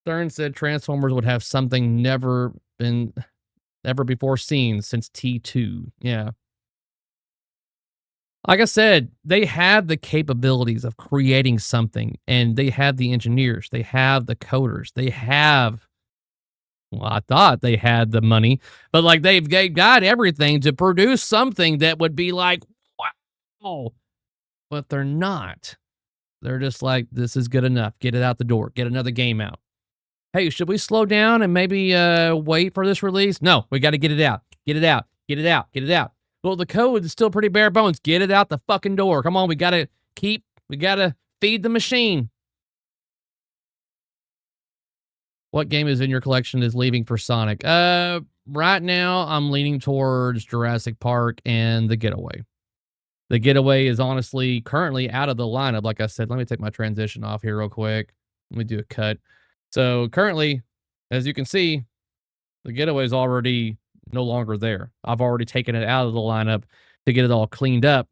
Stern said Transformers would have something never before seen since T2. Yeah. Like I said, they have the capabilities of creating something, and they have the engineers, they have the coders, they have. Well, I thought they had the money, but like they've got everything to produce something that would be like, wow, but they're not. They're just like, this is good enough. Get it out the door. Get another game out. hey, should we slow down and maybe wait for this release? No, we got to get it out. Get it out. Get it out. Get it out. Well, the code is still pretty bare bones. Get it out the fucking door. Come on, we got to feed the machine. What game is in your collection is leaving for Sonic? Right now, I'm leaning towards Jurassic Park and The Getaway. The Getaway is honestly currently out of the lineup. Like I said, let me take my transition off here real quick. Let me do a cut. So currently, as you can see, The Getaway is already no longer there. I've already taken it out of the lineup to get it all cleaned up.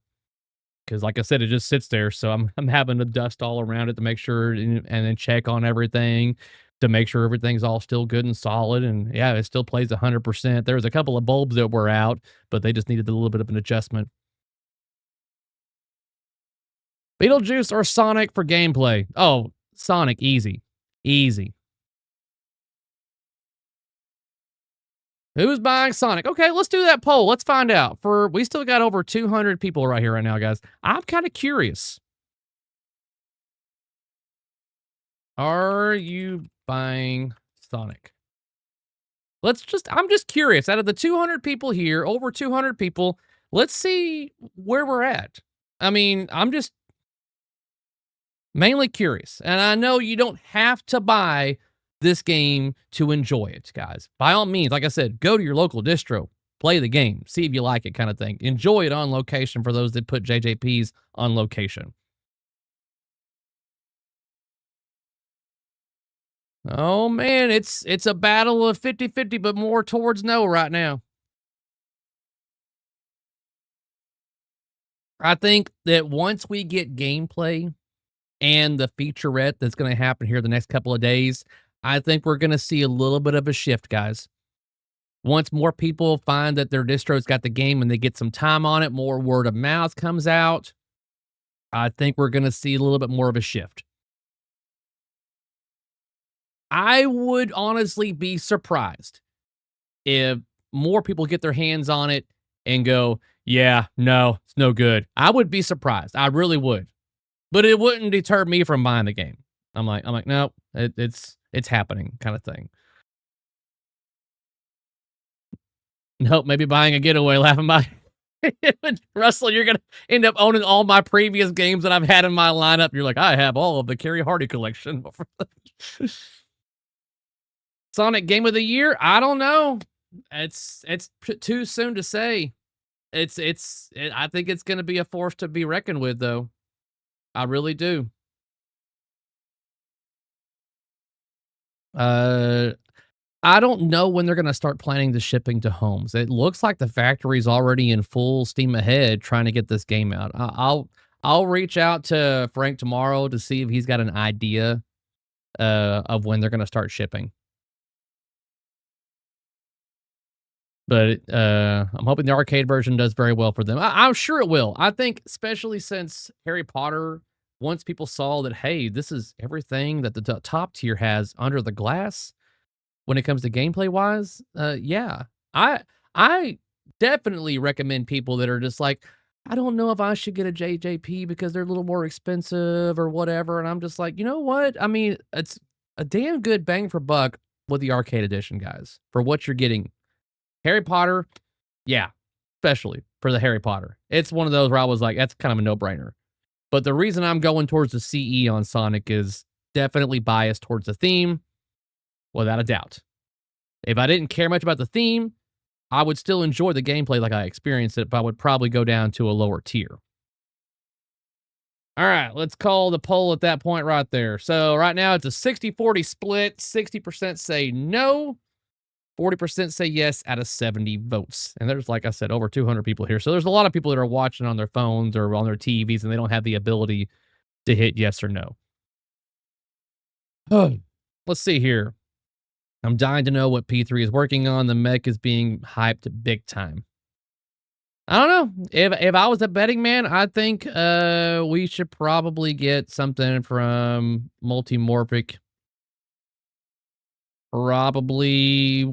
Because like I said, it just sits there. So I'm having to dust all around it to make sure and then check on everything to make sure everything's all still good and solid. And yeah, it still plays 100%. There was a couple of bulbs that were out, but they just needed a little bit of an adjustment. Beetlejuice or Sonic for gameplay? Oh, Sonic, easy. Easy. Who's buying Sonic? Okay, let's do that poll. Let's find out. We still got over 200 people right here right now, guys. I'm kind of curious. Are you buying Sonic? I'm just curious. Out of the 200 people here, over 200 people, let's see where we're at. I mean, I'm just mainly curious. And I know you don't have to buy this game to enjoy it, guys. By all means, like I said, go to your local distro, play the game, see if you like it kind of thing. Enjoy it on location for those that put JJPs on location. Oh man, it's a battle of 50-50, but more towards no right now. I think that once we get gameplay and the featurette that's going to happen here the next couple of days, I think we're going to see a little bit of a shift, guys. Once more people find that their distro's got the game and they get some time on it, more word of mouth comes out, I think we're going to see a little bit more of a shift. I would honestly be surprised if more people get their hands on it and go, yeah, no, it's no good. I would be surprised. I really would. But it wouldn't deter me from buying the game. I'm like, no, it's happening kind of thing. Nope, maybe buying a Getaway, laughing by Russell, you're going to end up owning all my previous games that I've had in my lineup. You're like, I have all of the Carrie Hardy collection. Sonic Game of the Year? I don't know. It's too soon to say. I think it's going to be a force to be reckoned with, though. I really do. I don't know when they're going to start planning the shipping to homes. It looks like the factory's already in full steam ahead trying to get this game out. I'll reach out to Frank tomorrow to see if he's got an idea of when they're going to start shipping. But I'm hoping the arcade version does very well for them. I'm sure it will. I think especially since Harry Potter, once people saw that, hey, this is everything that the top tier has under the glass when it comes to gameplay wise, yeah. I definitely recommend people that are just like, I don't know if I should get a JJP because they're a little more expensive or whatever. And I'm just like, you know what? I mean, it's a damn good bang for buck with the arcade edition, guys, for what you're getting. Harry Potter, yeah, especially for the Harry Potter. It's one of those where I was like, that's kind of a no-brainer. But the reason I'm going towards the CE on Sonic is definitely biased towards the theme, without a doubt. If I didn't care much about the theme, I would still enjoy the gameplay like I experienced it, but I would probably go down to a lower tier. All right, let's call the poll at that point right there. So right now it's a 60-40 split. 60% say no. 40% say yes out of 70 votes. And there's, like I said, over 200 people here. So there's a lot of people that are watching on their phones or on their TVs and they don't have the ability to hit yes or no. Let's see here. I'm dying to know what P3 is working on. The mech is being hyped big time. I don't know. If I was a betting man, I think we should probably get something from Multimorphic probably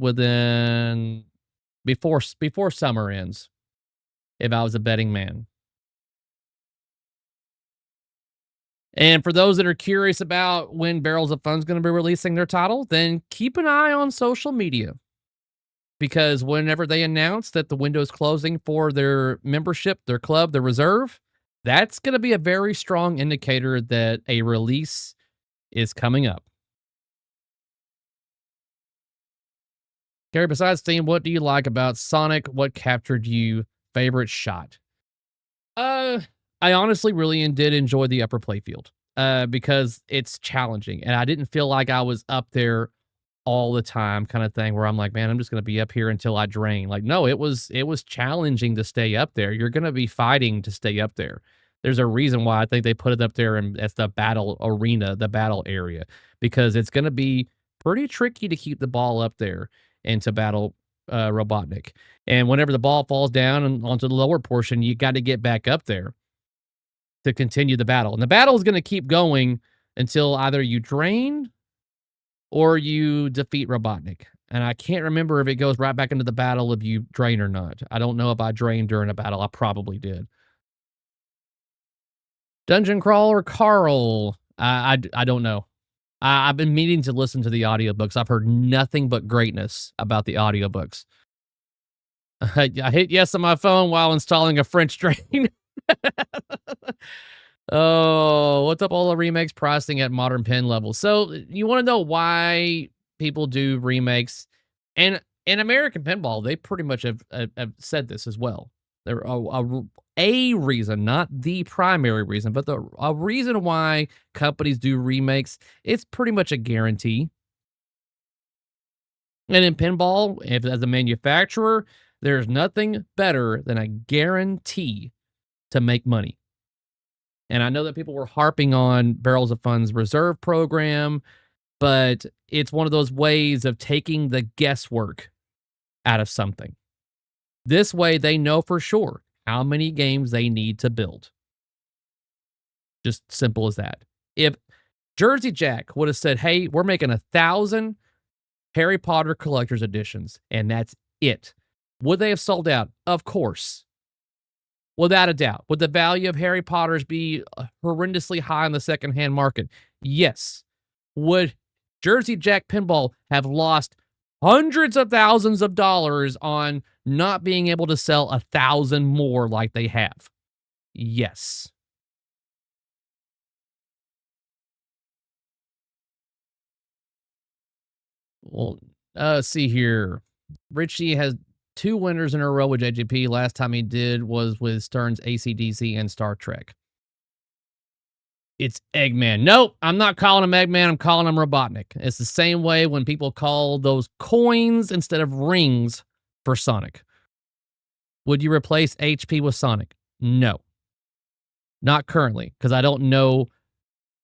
before summer ends, if I was a betting man. And for those that are curious about when Barrels of Fun's going to be releasing their title, then keep an eye on social media. Because whenever they announce that the window is closing for their membership, their club, their reserve, that's going to be a very strong indicator that a release is coming up. Gary, besides theme, what do you like about Sonic? What captured you? Favorite shot? I honestly really did enjoy the upper playfield because it's challenging, and I didn't feel like I was up there all the time, kind of thing. Where I'm like, man, I'm just gonna be up here until I drain. Like, no, it was challenging to stay up there. You're gonna be fighting to stay up there. There's a reason why I think they put it up there and as the battle arena, the battle area, because it's gonna be pretty tricky to keep the ball up there and to battle Robotnik. And whenever the ball falls down and onto the lower portion, you got to get back up there to continue the battle. And the battle is going to keep going until either you drain or you defeat Robotnik. And I can't remember if it goes right back into the battle if you drain or not. I don't know if I drained during a battle. I probably did. Dungeon Crawler Carl. I don't know. I've been meaning to listen to the audiobooks. I've heard nothing but greatness about the audiobooks. I hit yes on my phone while installing a French drain. Oh, what's up, all the remakes pricing at modern pen levels? So you want to know why people do remakes? And in American Pinball, they pretty much have said this as well. There a reason, not the primary reason, but a reason why companies do remakes. It's pretty much a guarantee. And in pinball, if as a manufacturer, there's nothing better than a guarantee to make money. And I know that people were harping on Barrels of Fun's reserve program, but it's one of those ways of taking the guesswork out of something. This way, they know for sure how many games they need to build. Just simple as that. If Jersey Jack would have said, hey, we're making 1,000 Harry Potter collector's editions, and that's it, would they have sold out? Of course. Without a doubt. Would the value of Harry Potter's be horrendously high in the secondhand market? Yes. Would Jersey Jack Pinball have lost hundreds of thousands of dollars on not being able to sell 1,000 more like they have? Yes. Well, let's see here. Richie has 2 winners in a row with JGP. Last time he did was with Stern's AC/DC and Star Trek. It's Eggman. Nope, I'm not calling him Eggman. I'm calling him Robotnik. It's the same way when people call those coins instead of rings for Sonic. Would you replace HP with Sonic? No. Not currently, because I don't know,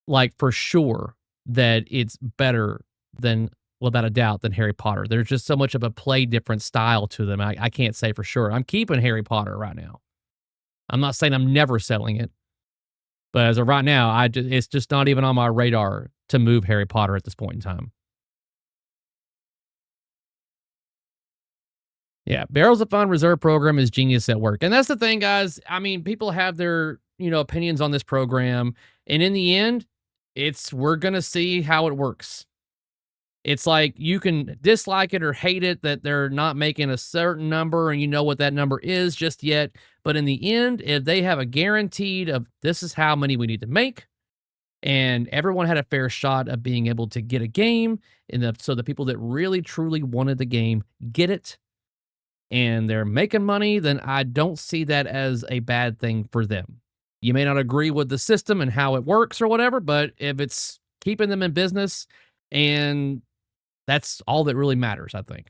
like, for sure that it's better than, without a doubt, than Harry Potter. There's just so much of a play different style to them. I can't say for sure. I'm keeping Harry Potter right now. I'm not saying I'm never selling it. But as of right now, it's just not even on my radar to move Harry Potter at this point in time. Yeah, Barrels of Fun Reserve program is genius at work. And that's the thing, guys. I mean, people have their, opinions on this program. And in the end, we're going to see how it works. It's like you can dislike it or hate it that they're not making a certain number and you know what that number is just yet. But in the end, if they have a guaranteed of this is how many we need to make, and everyone had a fair shot of being able to get a game, so the people that really truly wanted the game get it, and they're making money, then I don't see that as a bad thing for them. You may not agree with the system and how it works or whatever, but if it's keeping them in business, and that's all that really matters, I think.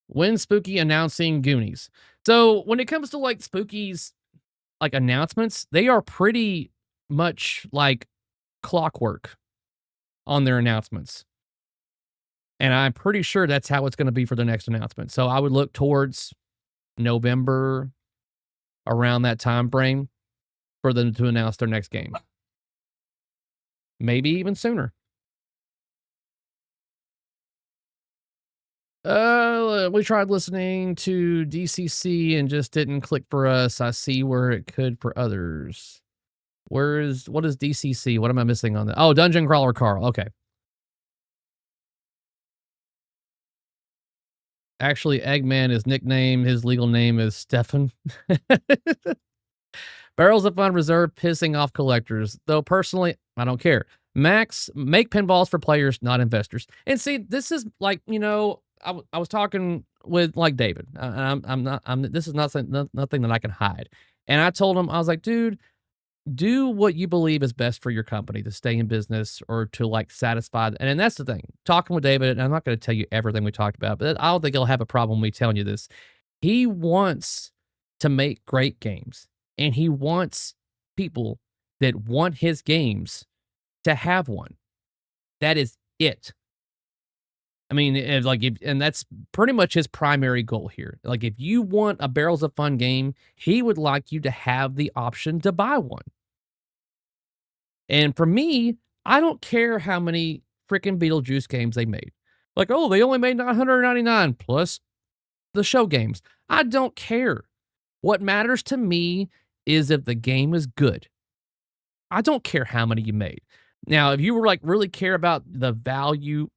When Spooky announcing Goonies. So when it comes to like Spooky's like announcements, they are pretty much like clockwork on their announcements. And I'm pretty sure that's how it's going to be for the next announcement. So I would look towards November, around that time frame, for them to announce their next game. Maybe even sooner. We tried listening to DCC and just didn't click for us. I see where it could for others. What is DCC? What am I missing on that? Oh, Dungeon Crawler Carl. Okay. Actually, Eggman is nickname. His legal name is Stefan. Barrels of Fun Reserve pissing off collectors. Though personally, I don't care. Max, make pinballs for players, not investors. And see, this is like, I was talking with like David. This is not nothing that I can hide. And I told him, I was like, dude, do what you believe is best for your company to stay in business or to like satisfy. And that's the thing. Talking with David, and I'm not going to tell you everything we talked about, but I don't think he'll have a problem with me telling you this. He wants to make great games, and he wants people that want his games to have one. That is it. I mean, and that's pretty much his primary goal here. Like, if you want a Barrels of Fun game, he would like you to have the option to buy one. And for me, I don't care how many freaking Beetlejuice games they made. Like, oh, they only made 999 plus the show games. I don't care. What matters to me is if the game is good. I don't care how many you made. Now, if you were like really care about the value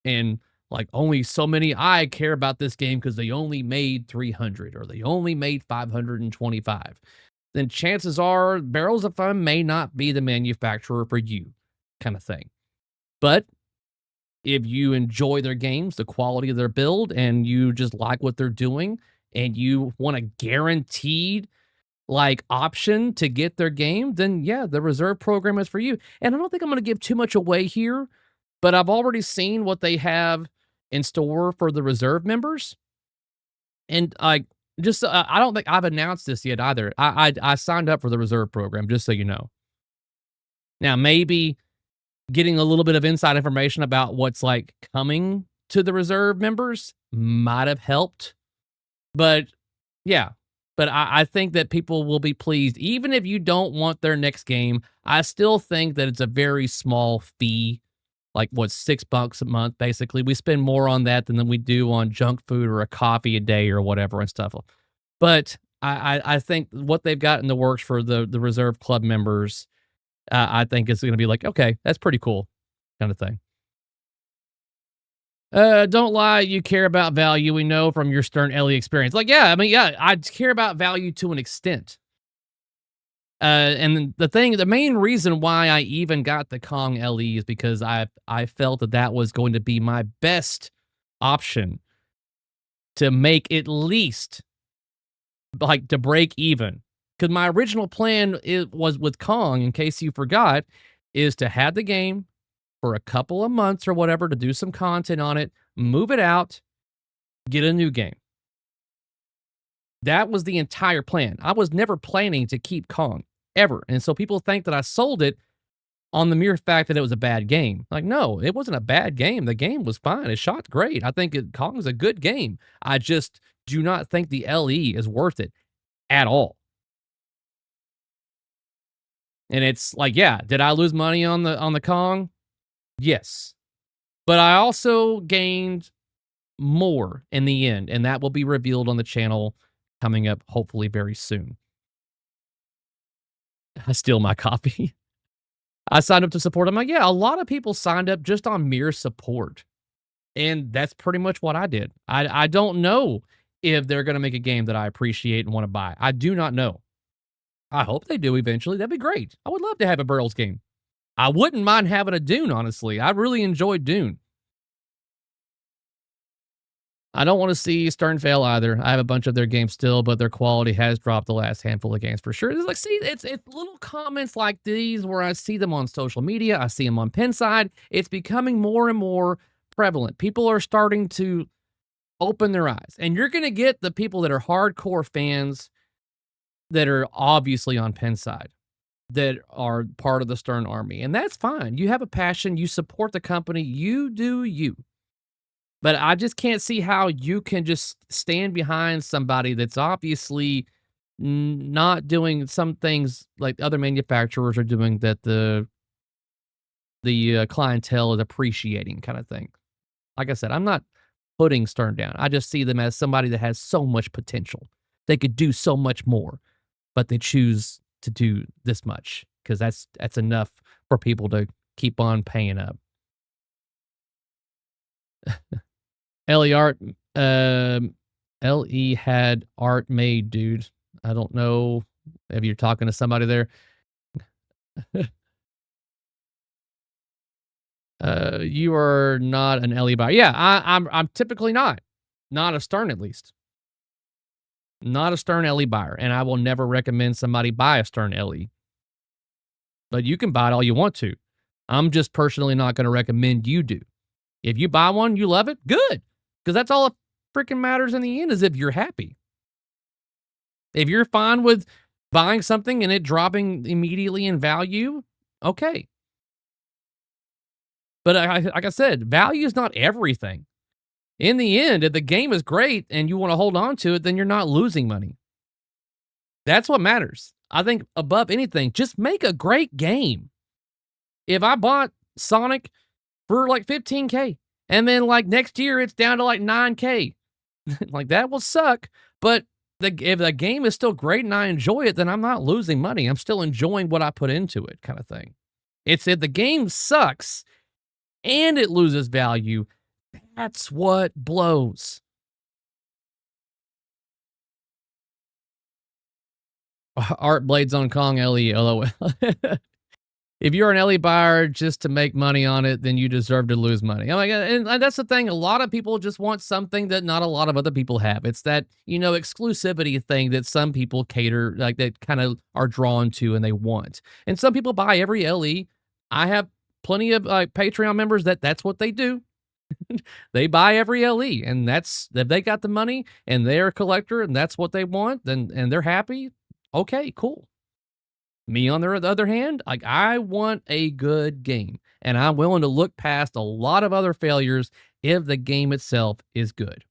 and like only so many, I care about this game because they only made 300 or they only made 525, then chances are Barrels of Fun may not be the manufacturer for you, kind of thing. But if you enjoy their games, the quality of their build, and you just like what they're doing, and you want a guaranteed like option to get their game, then yeah, the reserve program is for you. And I don't think I'm going to give too much away here, but I've already seen what they have in store for the reserve members. And like, just I don't think I've announced this yet either. I signed up for the reserve program, just so you know. Now, maybe getting a little bit of inside information about what's like coming to the reserve members might have helped. But yeah, but I think that people will be pleased. Even if you don't want their next game, I still think that it's a very small fee. Like, what, $6 a month, basically. We spend more on that than we do on junk food or a coffee a day or whatever and stuff. But I think what they've got in the works for the Reserve Club members, I think is going to be like, okay, that's pretty cool kind of thing. Don't lie, you care about value. We know from your Stern Ellie experience. Like, yeah, I mean, yeah, I care about value to an extent. And the main reason why I even got the Kong LE is because I felt that was going to be my best option to make at least like to break even. Because my original plan was with Kong, in case you forgot, is to have the game for a couple of months or whatever to do some content on it, move it out, get a new game. That was the entire plan. I was never planning to keep Kong, ever. And so people think that I sold it on the mere fact that it was a bad game. Like, no, it wasn't a bad game. The game was fine. It shot great. I think Kong's a good game. I just do not think the LE is worth it at all. And it's like, yeah, did I lose money on the Kong? Yes. But I also gained more in the end, and that will be revealed on the channel coming up hopefully very soon. I steal my copy. I signed up to support. I'm like, yeah, a lot of people signed up just on mere support. And that's pretty much what I did. I don't know if they're going to make a game that I appreciate and want to buy. I do not know. I hope they do eventually. That'd be great. I would love to have a Burls game. I wouldn't mind having a Dune, honestly. I really enjoyed Dune. I don't want to see Stern fail either. I have a bunch of their games still, but their quality has dropped the last handful of games for sure. It's like, see, it's little comments like these where I see them on social media. I see them on Pinside. It's becoming more and more prevalent. People are starting to open their eyes. And you're going to get the people that are hardcore fans that are obviously on Pinside, that are part of the Stern Army. And that's fine. You have a passion. You support the company. You do you. But I just can't see how you can just stand behind somebody that's obviously not doing some things like other manufacturers are doing that the clientele is appreciating, kind of thing. Like I said, I'm not putting Stern down. I just see them as somebody that has so much potential. They could do so much more, but they choose to do this much because that's enough for people to keep on paying up. Ellie art, LE had art made, dude. I don't know if you're talking to somebody there. You are not an LE buyer. Yeah, I'm typically not a Stern at least. Not a Stern LE buyer, and I will never recommend somebody buy a Stern LE. But you can buy it all you want to. I'm just personally not going to recommend you do. If you buy one, you love it, good. Because that's all that freaking matters in the end is if you're happy. If you're fine with buying something and it dropping immediately in value, okay. But like I said, value is not everything. In the end, if the game is great and you want to hold on to it, then you're not losing money. That's what matters. I think above anything, just make a great game. If I bought Sonic for like $15K and then like next year it's down to like $9K, like that will suck. But if the game is still great and I enjoy it, then I'm not losing money. I'm still enjoying what I put into it, kind of thing. It's if the game sucks and it loses value, that's what blows. Art Blades on Kong LE, LOL. If you're an LE buyer just to make money on it, then you deserve to lose money. Oh my God. And that's the thing. A lot of people just want something that not a lot of other people have. It's that, exclusivity thing that some people cater, like that kind of are drawn to and they want. And some people buy every LE. I have plenty of Patreon members that's what they do. They buy every LE, and that's if they got the money and they're a collector and that's what they want, and they're happy. Okay, cool. Me, on the other hand, like I want a good game, and I'm willing to look past a lot of other failures if the game itself is good.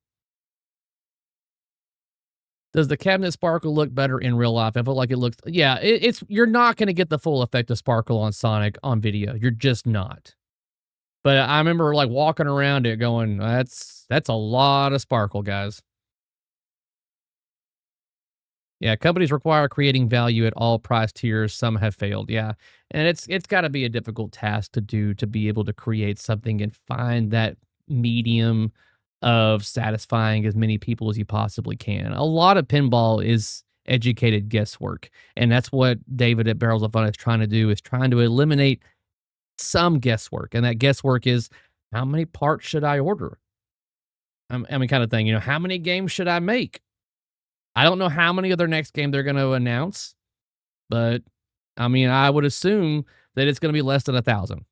Does the cabinet sparkle look better in real life? I feel like it looks, yeah, you're not going to get the full effect of sparkle on Sonic on video. You're just not. But I remember like walking around it going, that's a lot of sparkle, guys. Yeah, companies require creating value at all price tiers. Some have failed. Yeah. And it's got to be a difficult task to do to be able to create something and find that medium of satisfying as many people as you possibly can. A lot of pinball is educated guesswork. And that's what David at Barrels of Fun is trying to do, is trying to eliminate some guesswork. And that guesswork is, how many parts should I order? I mean, kind of thing, how many games should I make? I don't know how many of their next game they're going to announce, but I mean, I would assume that it's going to be less than 1,000.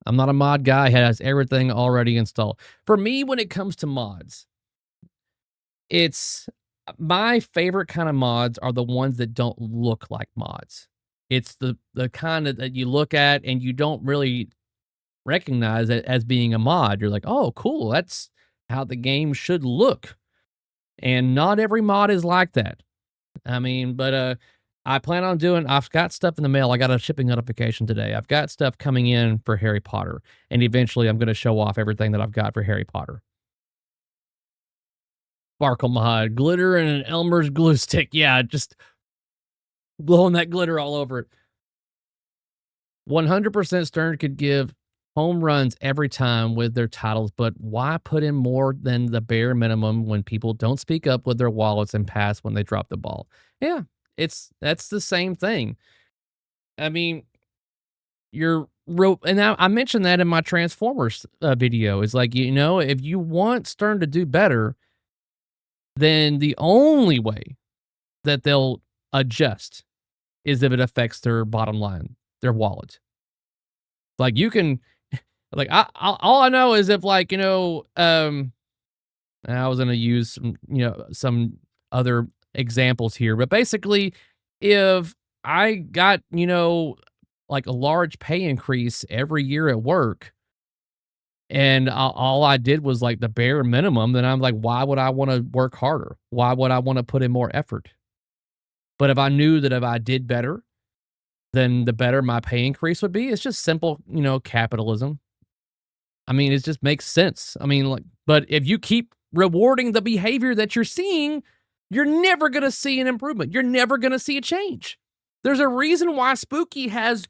I'm not a mod guy. It has everything already installed. For me, when it comes to mods, it's my favorite kind of mods are the ones that don't look like mods. It's the kind of that you look at and you don't really recognize it as being a mod. You're like, oh, cool. That's how the game should look. And not every mod is like that. I mean, but I plan on I've got stuff in the mail. I got a shipping notification today. I've got stuff coming in for Harry Potter. And eventually I'm going to show off everything that I've got for Harry Potter. Sparkle mod, glitter and an Elmer's glue stick. Yeah, just blowing that glitter all over it. 100% Stern could give home runs every time with their titles, but why put in more than the bare minimum when people don't speak up with their wallets and pass when they drop the ball? Yeah, that's the same thing. I mean, and I mentioned that in my Transformers video. It's like, if you want Stern to do better, then the only way that they'll adjust is if it affects their bottom line, their wallet. Like you can, like all I know is if like, I was going to use some, some other examples here, but basically if I got, like a large pay increase every year at work, and all I did was like the bare minimum, then I'm like, why would I want to work harder? Why would I want to put in more effort? But if I knew that if I did better, then the better my pay increase would be. It's just simple, capitalism. I mean, it just makes sense. I mean, like, but if you keep rewarding the behavior that you're seeing, you're never going to see an improvement. You're never going to see a change. There's a reason why Spooky has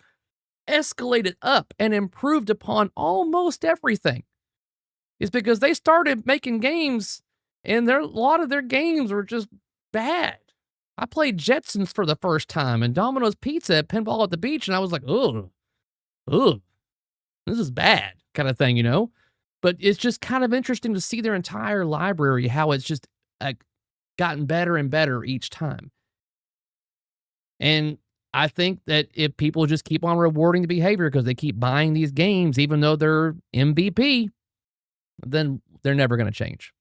escalated up and improved upon almost everything. It's because they started making games, and a lot of their games were just bad. I played Jetsons for the first time and Domino's Pizza at Pinball at the Beach, and I was like, ugh, this is bad kind of thing, But it's just kind of interesting to see their entire library, how it's just gotten better and better each time. And I think that if people just keep on rewarding the behavior because they keep buying these games, even though they're MVP, then they're never going to change.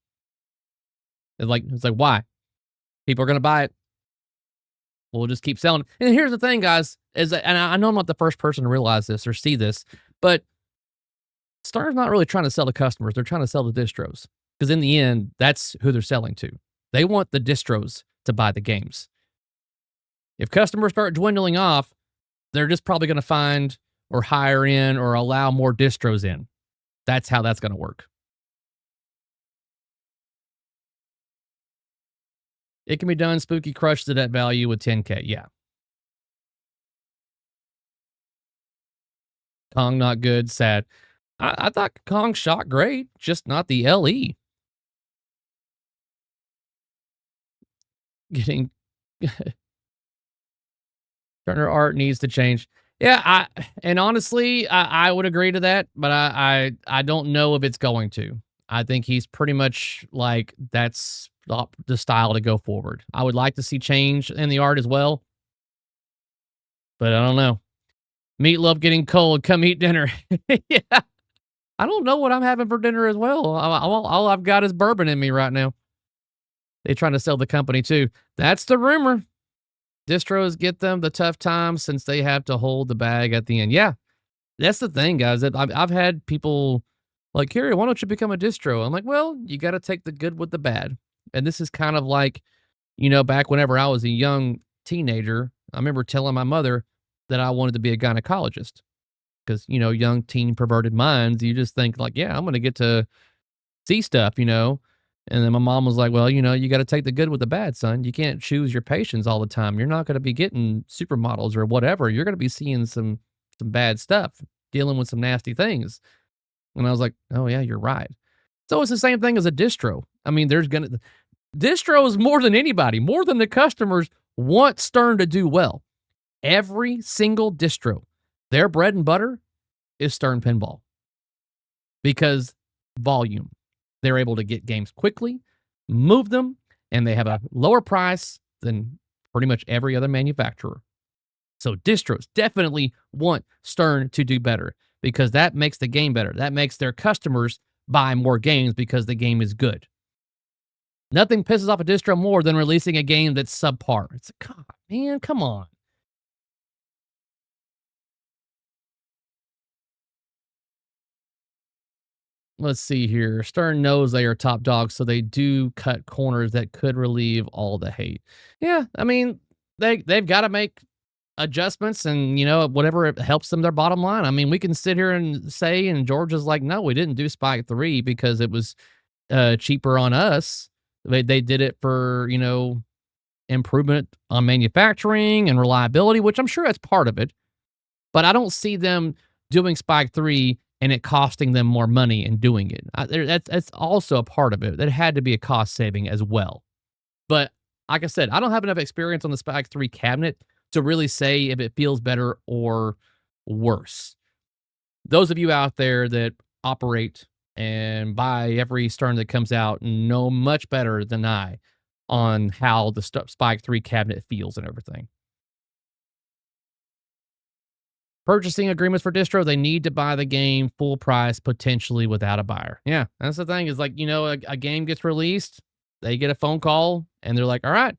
It's like, why? People are going to buy it. We'll just keep selling. And here's the thing, guys, and I know I'm not the first person to realize this or see this, but Star's not really trying to sell to customers. They're trying to sell to distros. Because in the end, that's who they're selling to. They want the distros to buy the games. If customers start dwindling off, they're just probably going to find or hire in or allow more distros in. That's how that's going to work. It can be done. Spooky crushed it at value with 10K. Yeah. Kong not good. Sad. I thought Kong shot great, just not the LE. Getting Turner art needs to change. Yeah, and honestly, I would agree to that, but I don't know if it's going to. I think he's pretty much like that's the style to go forward. I would like to see change in the art as well, but I don't know. Meatloaf getting cold. Come eat dinner. Yeah. I don't know what I'm having for dinner as well. All I've got is bourbon in me right now. They're trying to sell the company too. That's the rumor. Distros get them the tough times since they have to hold the bag at the end. Yeah, that's the thing, guys. That I've had people like, Carrie, why don't you become a distro? I'm like, well, you got to take the good with the bad. And this is kind of like, back whenever I was a young teenager, I remember telling my mother that I wanted to be a gynecologist. Because, young teen perverted minds, you just think like, yeah, I'm going to get to see stuff, And then my mom was like, well, you got to take the good with the bad, son. You can't choose your patients all the time. You're not going to be getting supermodels or whatever. You're going to be seeing some bad stuff, dealing with some nasty things. And I was like, oh, yeah, you're right. So it's the same thing as a distro. I mean, distros more than anybody, more than the customers want Stern to do well. Every single distro, their bread and butter is Stern Pinball because volume. They're able to get games quickly, move them, and they have a lower price than pretty much every other manufacturer. So distros definitely want Stern to do better because that makes the game better. That makes their customers buy more games because the game is good. Nothing pisses off a distro more than releasing a game that's subpar. It's like, God, man, come on. Let's see here. Stern knows they are top dogs, so they do cut corners that could relieve all the hate. Yeah, I mean, they've got to make adjustments and, whatever it helps them their bottom line. I mean, we can sit here and say, and George is like, no, we didn't do Spike 3 because it was cheaper on us. They did it for, improvement on manufacturing and reliability, which I'm sure that's part of it. But I don't see them doing Spike 3 and it costing them more money in doing it. That's also a part of it. That had to be a cost saving as well. But like I said, I don't have enough experience on the Spike 3 cabinet to really say if it feels better or worse. Those of you out there that operate and buy every Stern that comes out know much better than I on how the Spike 3 cabinet feels and everything. Purchasing agreements for distro, they need to buy the game full price, potentially without a buyer. Yeah, that's the thing is like, a game gets released, they get a phone call, and they're like, all right,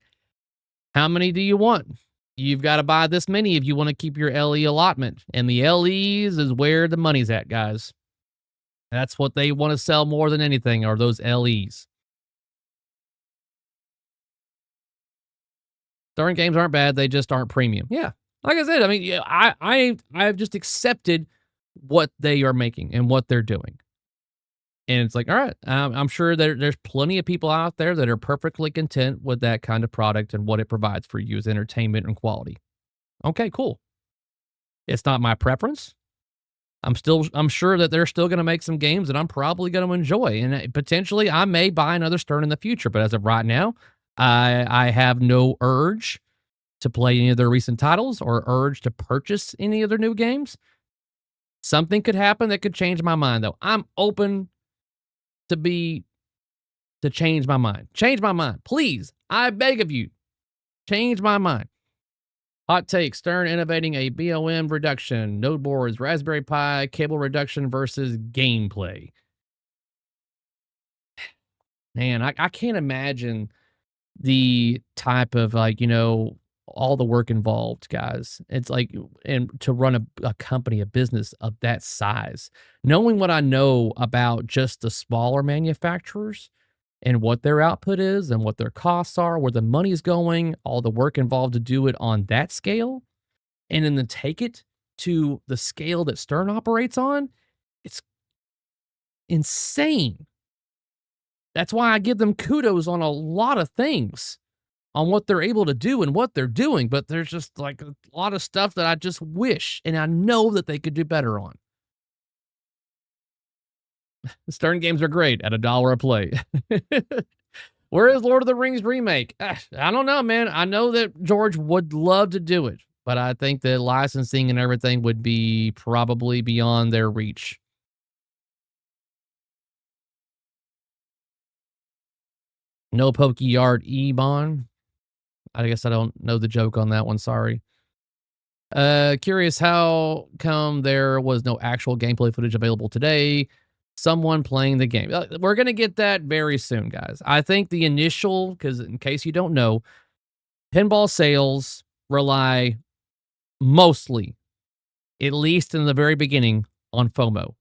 how many do you want? You've got to buy this many if you want to keep your LE allotment. And the LEs is where the money's at, guys. That's what they want to sell more than anything are those LEs. Stern games aren't bad, they just aren't premium. Yeah. Like I said, I mean, yeah, I've just accepted what they are making and what they're doing. And it's like, all right, I'm sure there's plenty of people out there that are perfectly content with that kind of product and what it provides for you as entertainment and quality. Okay, cool. It's not my preference. I'm sure that they're still going to make some games that I'm probably going to enjoy, and potentially I may buy another Stern in the future. But as of right now, I have no urge to play any of their recent titles or urge to purchase any of their new games. Something could happen that could change my mind, though. I'm open to change my mind. Change my mind, please. I beg of you, change my mind. Hot take, Stern innovating a BOM reduction, node boards, Raspberry Pi, cable reduction versus gameplay. Man, I can't imagine the type of all the work involved, guys. It's like, and to run a company, a business of that size, knowing what I know about just the smaller manufacturers and what their output is and what their costs are, where the money's going, all the work involved to do it on that scale, and then to take it to the scale that Stern operates on, it's insane. That's why I give them kudos on a lot of things, on what they're able to do and what they're doing. But there's just like a lot of stuff that I just wish, and I know that they could do better on. The Stern games are great at $1 a play. Where is Lord of the Rings remake? I don't know, man. I know that George would love to do it, but I think the licensing and everything would be probably beyond their reach. No pokey art, Ebon. I guess I don't know the joke on that one. Sorry. Curious how come there was no actual gameplay footage available today? Someone playing the game. We're going to get that very soon, guys. I think the initial, because in case you don't know, pinball sales rely mostly, at least in the very beginning, on FOMO.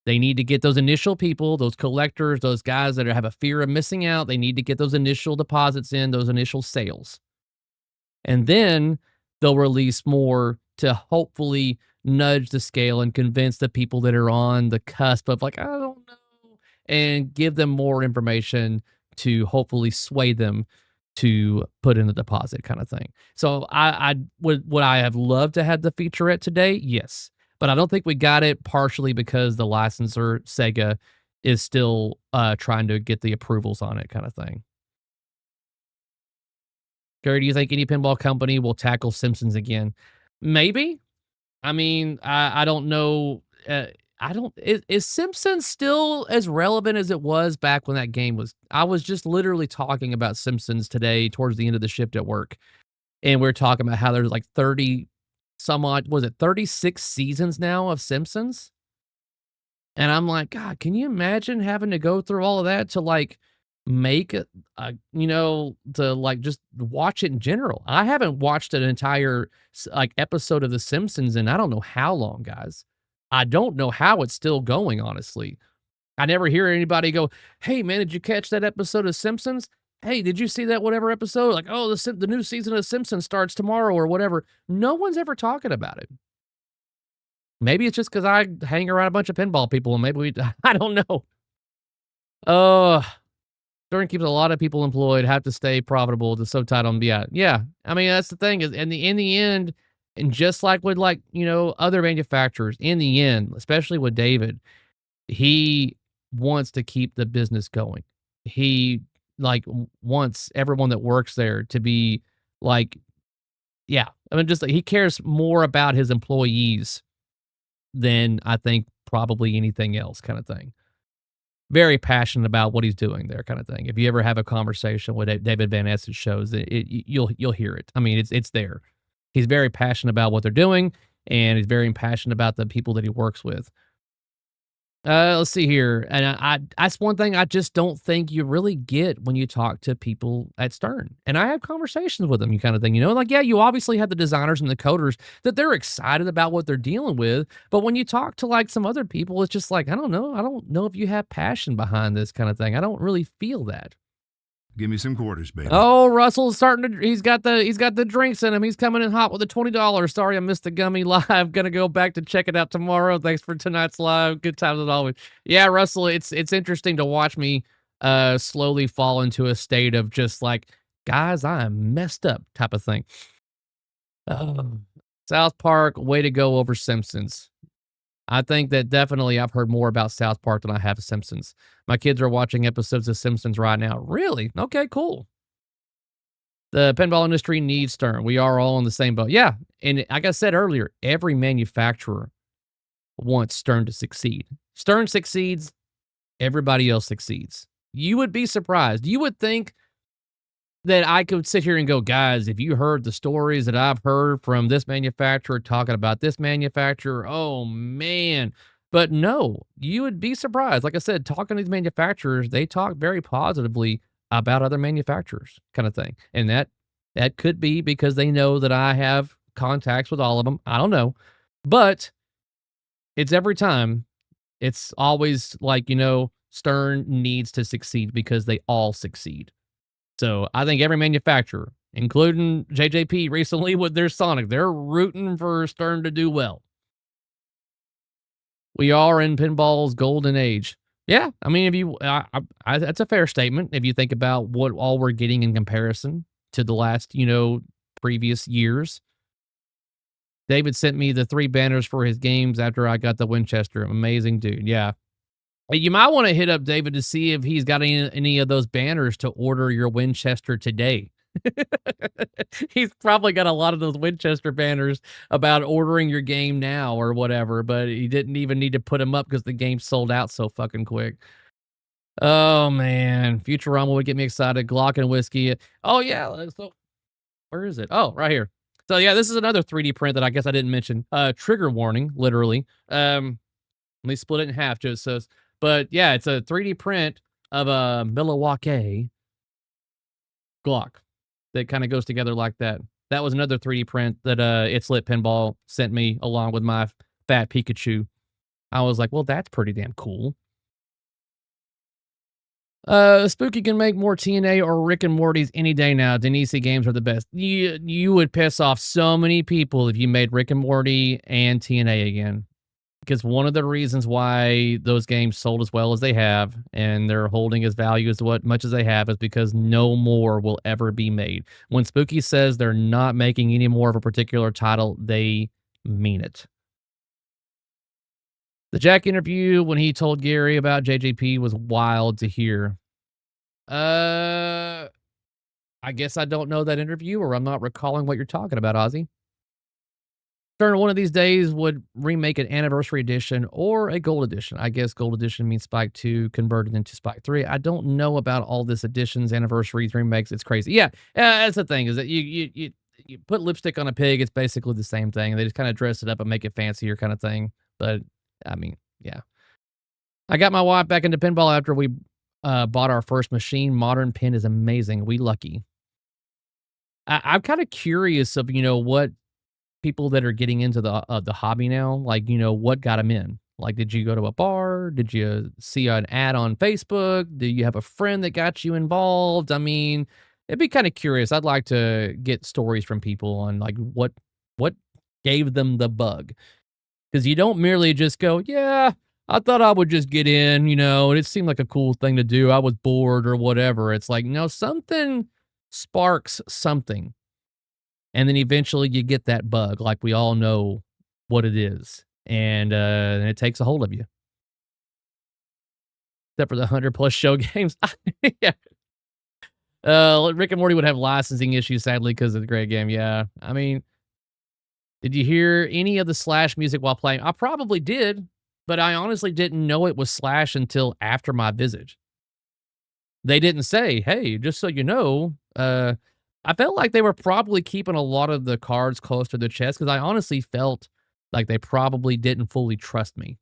They need to get those initial people, those collectors, those guys that have a fear of missing out. They need to get those initial deposits in, those initial sales. And then they'll release more to hopefully nudge the scale and convince the people that are on the cusp of like, I don't know, and give them more information to hopefully sway them to put in the deposit kind of thing. So I would I have loved to have the featurette today? Yes. But I don't think we got it, partially because the licensor, Sega, is still trying to get the approvals on it kind of thing. Gary, do you think any pinball company will tackle Simpsons again? Maybe. I mean, I don't know. Is Simpsons still as relevant as it was back when that game was? I was just literally talking about Simpsons today towards the end of the shift at work. And we are talking about how there's like 30 some odd, was it 36 seasons now of Simpsons? And I'm like, God, can you imagine having to go through all of that to like make to like just watch it in general? I haven't watched an entire like episode of The Simpsons in I don't know how long, guys. I don't know how it's still going, honestly. I never hear anybody go, hey, man, did you catch that episode of Simpsons? Hey, did you see that whatever episode? Like, oh, the new season of Simpsons starts tomorrow or whatever. No one's ever talking about it. Maybe it's just because I hang around a bunch of pinball people and maybe I don't know. Stern keeps a lot of people employed, have to stay profitable to so tight on. Yeah. I mean, that's the thing is in the end, and just like with other manufacturers, in the end, especially with David, he wants to keep the business going. He wants everyone that works there to be like, yeah. I mean, just he cares more about his employees than I think probably anything else kind of thing. Very passionate about what he's doing there kind of thing. If you ever have a conversation with David Van Essen shows, you'll hear it. I mean, it's there. He's very passionate about what they're doing, and he's very passionate about the people that he works with. Let's see here. And that's one thing I just don't think you really get when you talk to people at Stern. And I have conversations with them, you kind of thing, like, yeah, you obviously have the designers and the coders that they're excited about what they're dealing with. But when you talk to like some other people, it's just like, I don't know. I don't know if you have passion behind this kind of thing. I don't really feel that. Give me some quarters, baby. Oh, Russell's starting to. He's got the drinks in him. He's coming in hot with the $20. Sorry, I missed the gummy live. Gonna go back to check it out tomorrow. Thanks for tonight's live. Good times as always. Yeah, Russell, it's interesting to watch me slowly fall into a state of just like, guys, I am messed up type of thing. South Park, way to go over Simpsons. I think that definitely I've heard more about South Park than I have Simpsons. My kids are watching episodes of Simpsons right now. Really? Okay, cool. The pinball industry needs Stern. We are all in the same boat. Yeah, and like I said earlier, every manufacturer wants Stern to succeed. Stern succeeds, everybody else succeeds. You would be surprised. You would think that I could sit here and go, guys, if you heard the stories that I've heard from this manufacturer talking about this manufacturer, oh man. But no, you would be surprised. Like I said, talking to these manufacturers, they talk very positively about other manufacturers kind of thing. And that could be because they know that I have contacts with all of them. I don't know. But it's every time. It's always like, Stern needs to succeed because they all succeed. So I think every manufacturer, including JJP recently with their Sonic, they're rooting for Stern to do well. We are in pinball's golden age. Yeah, I mean, if you, that's a fair statement. If you think about what all we're getting in comparison to the last, previous years. David sent me the 3 banners for his games after I got the Winchester. Amazing dude. Yeah. You might want to hit up David to see if he's got any of those banners to order your Winchester today. He's probably got a lot of those Winchester banners about ordering your game now or whatever, but he didn't even need to put them up because the game sold out so fucking quick. Oh, man. Futurama would get me excited. Glock and whiskey. Oh, yeah. So, where is it? Oh, right here. So, yeah, this is another 3D print that I guess I didn't mention. Trigger warning, literally. Let me split it in half just so... But yeah, it's a 3D print of a Milwaukee Glock that kind of goes together like that. That was another 3D print that It's Lit Pinball sent me along with my fat Pikachu. I was like, well, that's pretty damn cool. Spooky can make more TNA or Rick and Morty's any day now. Denise games are the best. You would piss off so many people if you made Rick and Morty and TNA again. Because one of the reasons why those games sold as well as they have and they're holding as value as much as they have is because no more will ever be made. When Spooky says they're not making any more of a particular title, they mean it. The Jack interview when he told Gary about JJP was wild to hear. I guess I don't know that interview or I'm not recalling what you're talking about, Ozzy. Stern one of these days would remake an anniversary edition or a gold edition. I guess gold edition means Spike 2 converted into Spike 3. I don't know about all this editions, anniversaries, remakes. It's crazy. Yeah, that's the thing is that you put lipstick on a pig. It's basically the same thing. They just kind of dress it up and make it fancier kind of thing. But, I mean, yeah. I got my wife back into pinball after we bought our first machine. Modern pin is amazing. We lucky. I'm kind of curious of, what people that are getting into the hobby now, like, what got them in? Like, did you go to a bar? Did you see an ad on Facebook? Do you have a friend that got you involved? I mean, it'd be kind of curious. I'd like to get stories from people on like what gave them the bug. Because you don't merely just go, yeah, I thought I would just get in, and it seemed like a cool thing to do. I was bored or whatever. It's like, no, something sparks something. And then eventually you get that bug, like we all know what it is. And it takes a hold of you. Except for the 100+ show games. Yeah. Rick and Morty would have licensing issues, sadly, because of the great game. Yeah. I mean, did you hear any of the Slash music while playing? I probably did, but I honestly didn't know it was Slash until after my visit. They didn't say, hey, just so you know, I felt like they were probably keeping a lot of the cards close to their chest because I honestly felt like they probably didn't fully trust me.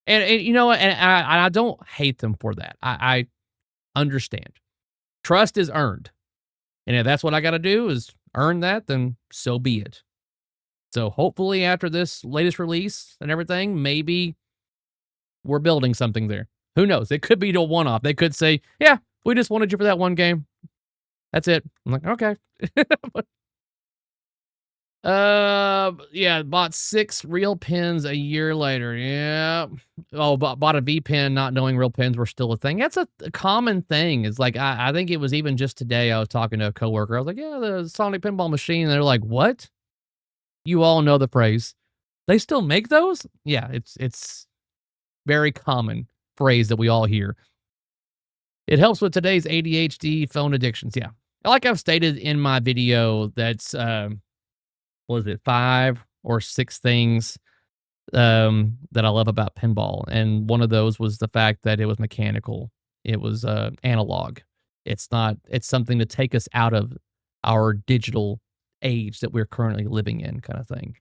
And I don't hate them for that. I understand. Trust is earned. And if that's what I got to do is earn that, then so be it. So hopefully after this latest release and everything, maybe we're building something there. Who knows? It could be a one-off. They could say, yeah, we just wanted you for that one game. That's it. I'm like, okay. Yeah, bought 6 real pins a year later. Yeah. Oh, bought a V pin, not knowing real pins were still a thing. That's a common thing. It's like, I think it was even just today I was talking to a coworker. I was like, yeah, the Sonic pinball machine. And they're like, what? You all know the phrase. They still make those? Yeah, it's very common phrase that we all hear. It helps with today's ADHD phone addictions. Yeah. Like I've stated in my video, that's, what is it, 5 or 6 things that I love about pinball. And one of those was the fact that it was mechanical. It was analog. It's something to take us out of our digital age that we're currently living in, kind of thing.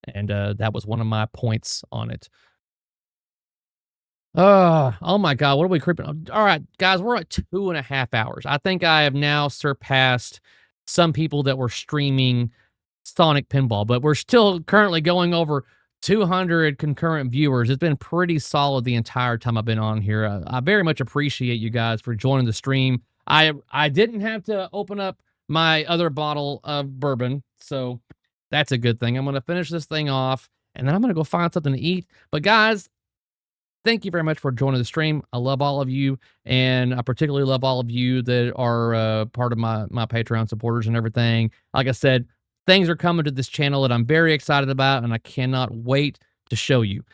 And that was one of my points on it. Oh my God, what are we creeping on? All right, guys, we're at 2.5 hours. I think I have now surpassed some people that were streaming Sonic Pinball, but we're still currently going over 200 concurrent viewers. It's been pretty solid the entire time I've been on here. I very much appreciate you guys for joining the stream. I didn't have to open up my other bottle of bourbon, so that's a good thing. I'm going to finish this thing off, and then I'm going to go find something to eat. But guys, thank you very much for joining the stream. I love all of you, and I particularly love all of you that are part of my Patreon supporters and everything. Like I said, things are coming to this channel that I'm very excited about, and I cannot wait to show you.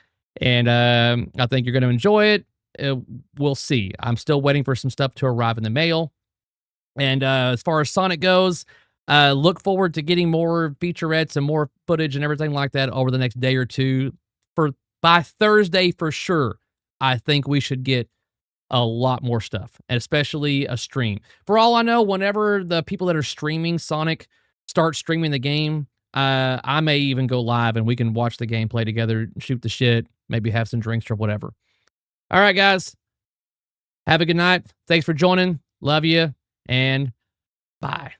And I think you're going to enjoy it. We'll see. I'm still waiting for some stuff to arrive in the mail. And as far as Sonic goes, look forward to getting more featurettes and more footage and everything like that over the next day or two. By Thursday, for sure, I think we should get a lot more stuff, and especially a stream. For all I know, whenever the people that are streaming Sonic start streaming the game, I may even go live and we can watch the gameplay together, shoot the shit, maybe have some drinks or whatever. All right, guys. Have a good night. Thanks for joining. Love you, and bye.